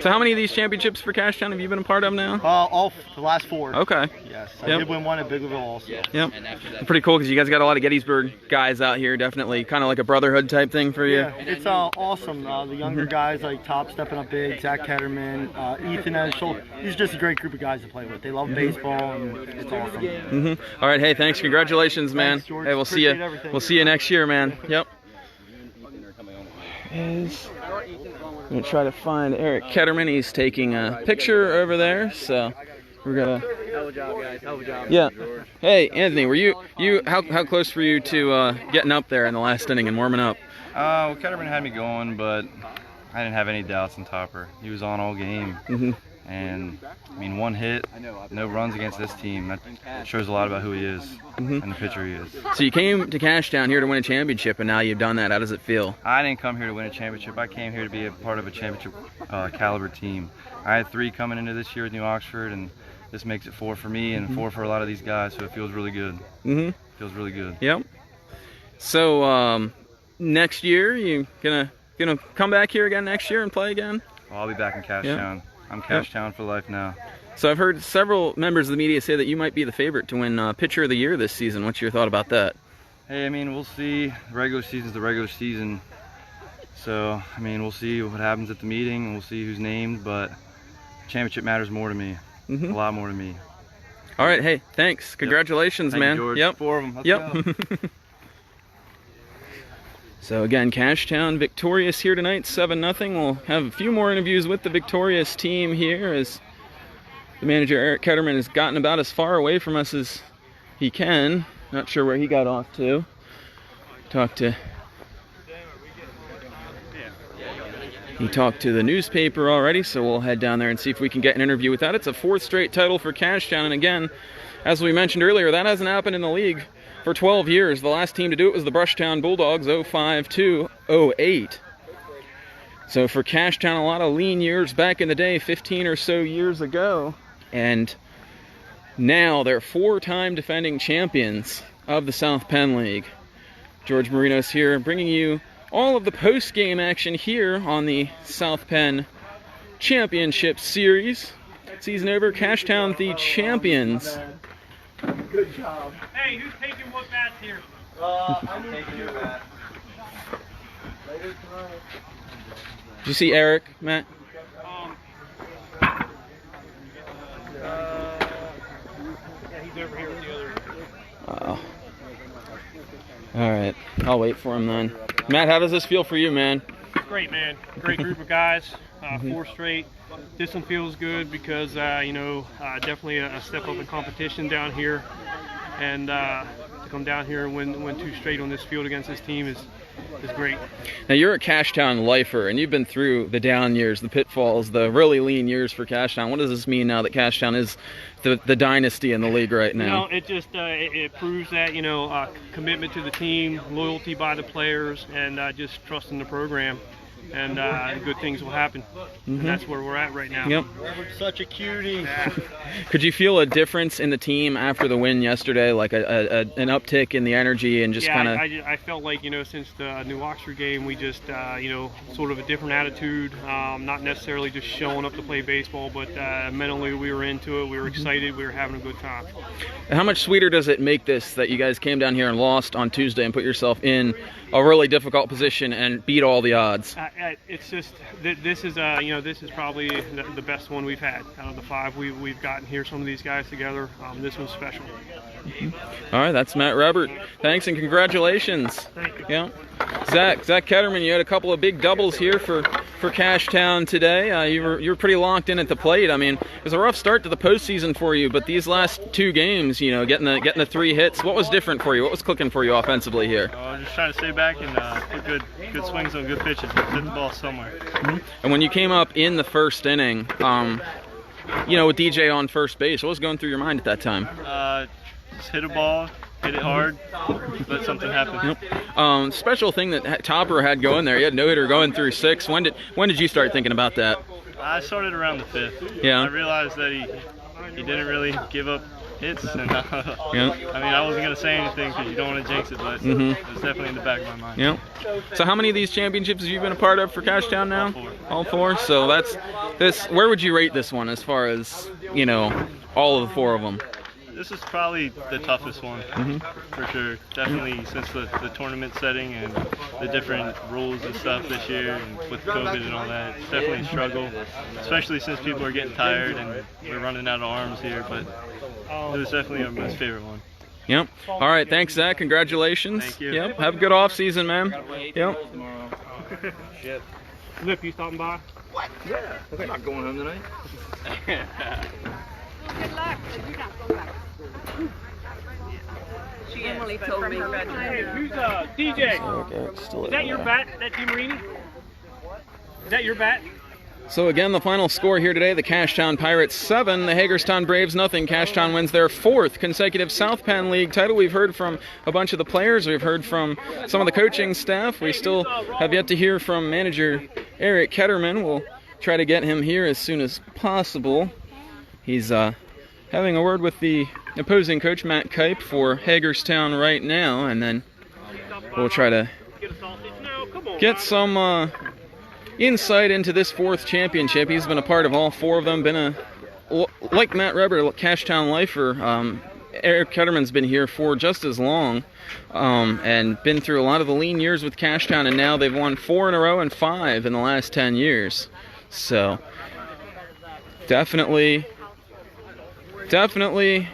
So how many of these championships for Cashtown have you been a part of now? All the last 4. Okay. Yes, I did win one at Biglerville also. Yep. Pretty cool, because you guys got a lot of Gettysburg guys out here, definitely kind of like a brotherhood type thing for you. Yeah, it's awesome. The younger guys like Top stepping up big, Zach Ketterman, Ethan Eschel. These are just a great group of guys to play with. They love baseball, and it's awesome. All right, hey, thanks. Congratulations, man. Thanks, George. Hey, we'll see you. Everything. We'll see you next year, man. Yep. I'm gonna try to find Eric Ketterman. He's taking a picture over there, so we're gonna. Hell of a job, guys. Hell of a job. Yeah. Hey, Anthony, were you how close were you to getting up there in the last inning and warming up? Well, Ketterman had me going, but I didn't have any doubts on Topper. He was on all game. And, I mean, one hit, no runs against this team. That shows a lot about who he is and the pitcher he is. So you came to Cashtown here to win a championship, and now you've done that. How does it feel? I didn't come here to win a championship. I came here to be a part of a championship caliber team. I had 3 coming into this year with New Oxford, and this makes it 4 for me and 4 for a lot of these guys, so it feels really good. Feels really good. Yep. So next year, you gonna come back here again next year and play again? Well, I'll be back in Cashtown. I'm Cashtown for life now. So I've heard several members of the media say that you might be the favorite to win Pitcher of the Year this season. What's your thought about that? Hey, I mean, we'll see. The regular season's the regular season. So, I mean, we'll see what happens at the meeting, and we'll see who's named, but championship matters more to me. A lot more to me. All right, hey, thanks. Congratulations, Thank man. you, George. Yep. 4 of them. Let's Go. So again, Cashtown victorious here tonight, 7-0. We'll have a few more interviews with the victorious team here, as the manager, Eric Ketterman, has gotten about as far away from us as he can. Not sure where he got off to. He talked to the newspaper already, so we'll head down there and see if we can get an interview with that. It's a 4th straight title for Cashtown, and again, as we mentioned earlier, that hasn't happened in the league for 12 years. The last team to do it was the Brushtown Bulldogs, 05-08. So for Cashtown, a lot of lean years back in the day, 15 or so years ago. And now they're 4-time defending champions of the South Penn League. George Marinos here, bringing you all of the post-game action here on the South Penn Championship Series. Season over, Cashtown the champions. Good job. Hey, who's taking what bats here? I need to. Later tonight. Did you see Eric, Matt? Yeah, he's over here with the other. Oh. All right, I'll wait for him then. Matt, how does this feel for you, man? Great, man. Great group of guys. 4 straight. This one feels good because, definitely a step up in competition down here. And to come down here and win 2 straight on this field against this team is great. Now, you're a Cashtown lifer, and you've been through the down years, the pitfalls, the really lean years for Cashtown. What does this mean now that Cashtown is the dynasty in the league right now? It just it proves that, commitment to the team, loyalty by the players, and just trust in the program. And good things will happen. And that's where we're at right now. Yep. Such a cutie. Could you feel a difference in the team after the win yesterday, like an uptick in the energy and just kind of? I felt like, since the New Oxford game, we just, sort of a different attitude, not necessarily just showing up to play baseball, but mentally we were into it, we were excited, we were having a good time. How much sweeter does it make this that you guys came down here and lost on Tuesday and put yourself in a really difficult position and beat all the odds? It's just this is probably the best one we've had out of the 5 we've gotten here. Some of these guys together. This one's special. All right, that's Matt Robert. Thanks and congratulations. Thank you. Yeah, Zach Ketterman, you had a couple of big doubles here for Cashtown today. You were pretty locked in at the plate. I mean, it was a rough start to the postseason for you, but these last 2 games, getting the 3 hits, what was different for you? What was clicking for you offensively here? Just trying to stay back and put good swings on good pitches, hit the ball somewhere. And when you came up in the first inning, with DJ on first base, what was going through your mind at that time? Just hit a ball, hit it hard, let something happen. Yep. Special thing that Topper had going there. He had no hitter going through 6. When did you start thinking about that? I started around the 5th. Yeah. I realized that he didn't really give up hits, and yeah. I mean, I wasn't gonna say anything because you don't want to jinx it, but it was definitely in the back of my mind. Yeah. So how many of these championships have you been a part of for Cashtown now? All 4. All 4. So that's this. Where would you rate this one as far as all of the 4 of them? This is probably the toughest one, for sure. Definitely since the tournament setting and the different rules and stuff this year, and with COVID and all that, it's definitely a struggle, especially since people are getting tired and we're running out of arms here, but it was definitely our most favorite one. Yep. All right, thanks, Zach. Congratulations. Thank you. Yep. Have a good off season, man. Yep. Shit. Lip, you stopping by? What? Yeah. I'm not going home tonight. Good luck. You don't go back. She Emily told me. Hey, who's DJ? Is that your bat, that DiMarini? Is that your bat? So again, the final score here today, the Cashtown Pirates 7, the Hagerstown Braves nothing. Cashtown wins their 4th consecutive South Penn League title. We've heard from a bunch of the players. We've heard from some of the coaching staff. We still have yet to hear from manager Eric Ketterman. We'll try to get him here as soon as possible. He's having a word with the opposing coach, Matt Kipe, for Hagerstown right now, and then we'll try to get some insight into this 4th championship. He's been a part of all 4 of them, like Matt Reber, a Cashtown lifer. Eric Ketterman's been here for just as long, and been through a lot of the lean years with Cashtown, and now they've won 4 in a row and 5 in the last 10 years. So definitely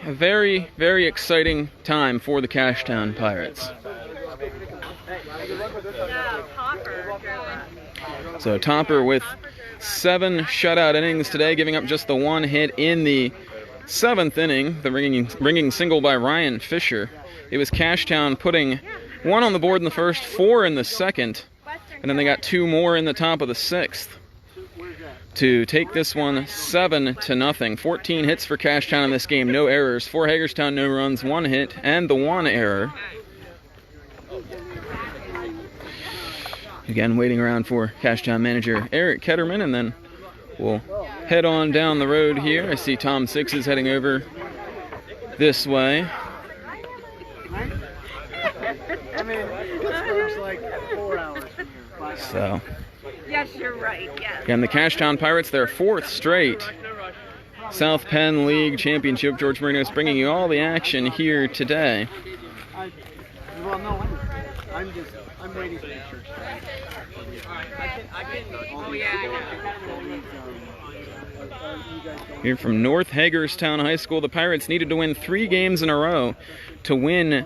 a very, very exciting time for the Cashtown Pirates. So Topper with 7 shutout innings today, giving up just the 1 hit in the 7th inning, the ringing single by Ryan Fisher. It was Cashtown putting 1 on the board in the first, 4 in the second, and then they got 2 more in the top of the 6th to take this one 7-0. 14 hits for Cashtown in this game, no errors. For Hagerstown, no runs, 1 hit, and the 1 error. Again, waiting around for Cashtown manager Eric Ketterman, and then we'll head on down the road here. I see Tom Six is heading over this way. I mean, Pittsburgh's like 4 hours. So, Yes, you're right. Yes. again, the Cashtown Pirates, their 4th straight South Penn League championship. George Marinos bringing you all the action here today. Well, no, I'm waiting for the church. Oh yeah, I know. Here from North Hagerstown High School, the Pirates needed to win 3 games in a row to win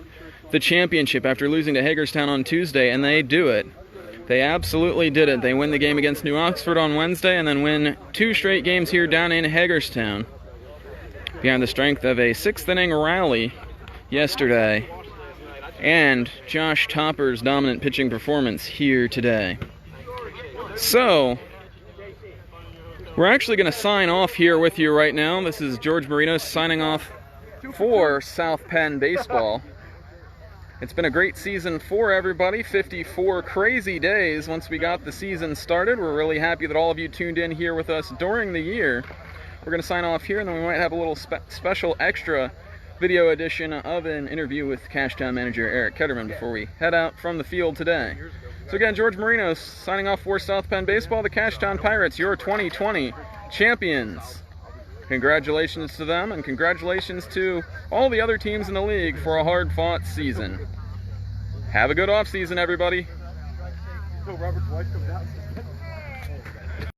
the championship after losing to Hagerstown on Tuesday, and they do it. They absolutely did it. They win the game against New Oxford on Wednesday and then win 2 straight games here down in Hagerstown behind the strength of a 6th inning rally yesterday and Josh Topper's dominant pitching performance here today. So, we're actually going to sign off here with you right now. This is George Marinos signing off for South Penn Baseball. It's been a great season for everybody. 54 crazy days once we got the season started. We're really happy that all of you tuned in here with us during the year. We're going to sign off here, and then we might have a little special extra video edition of an interview with Cashtown manager Eric Ketterman before we head out from the field today. So again, George Marinos signing off for South Penn Baseball, the Cashtown Pirates, your 2020 champions. Congratulations to them, and congratulations to all the other teams in the league for a hard-fought season. Have a good off-season, everybody. So Robert's wife comes out and says,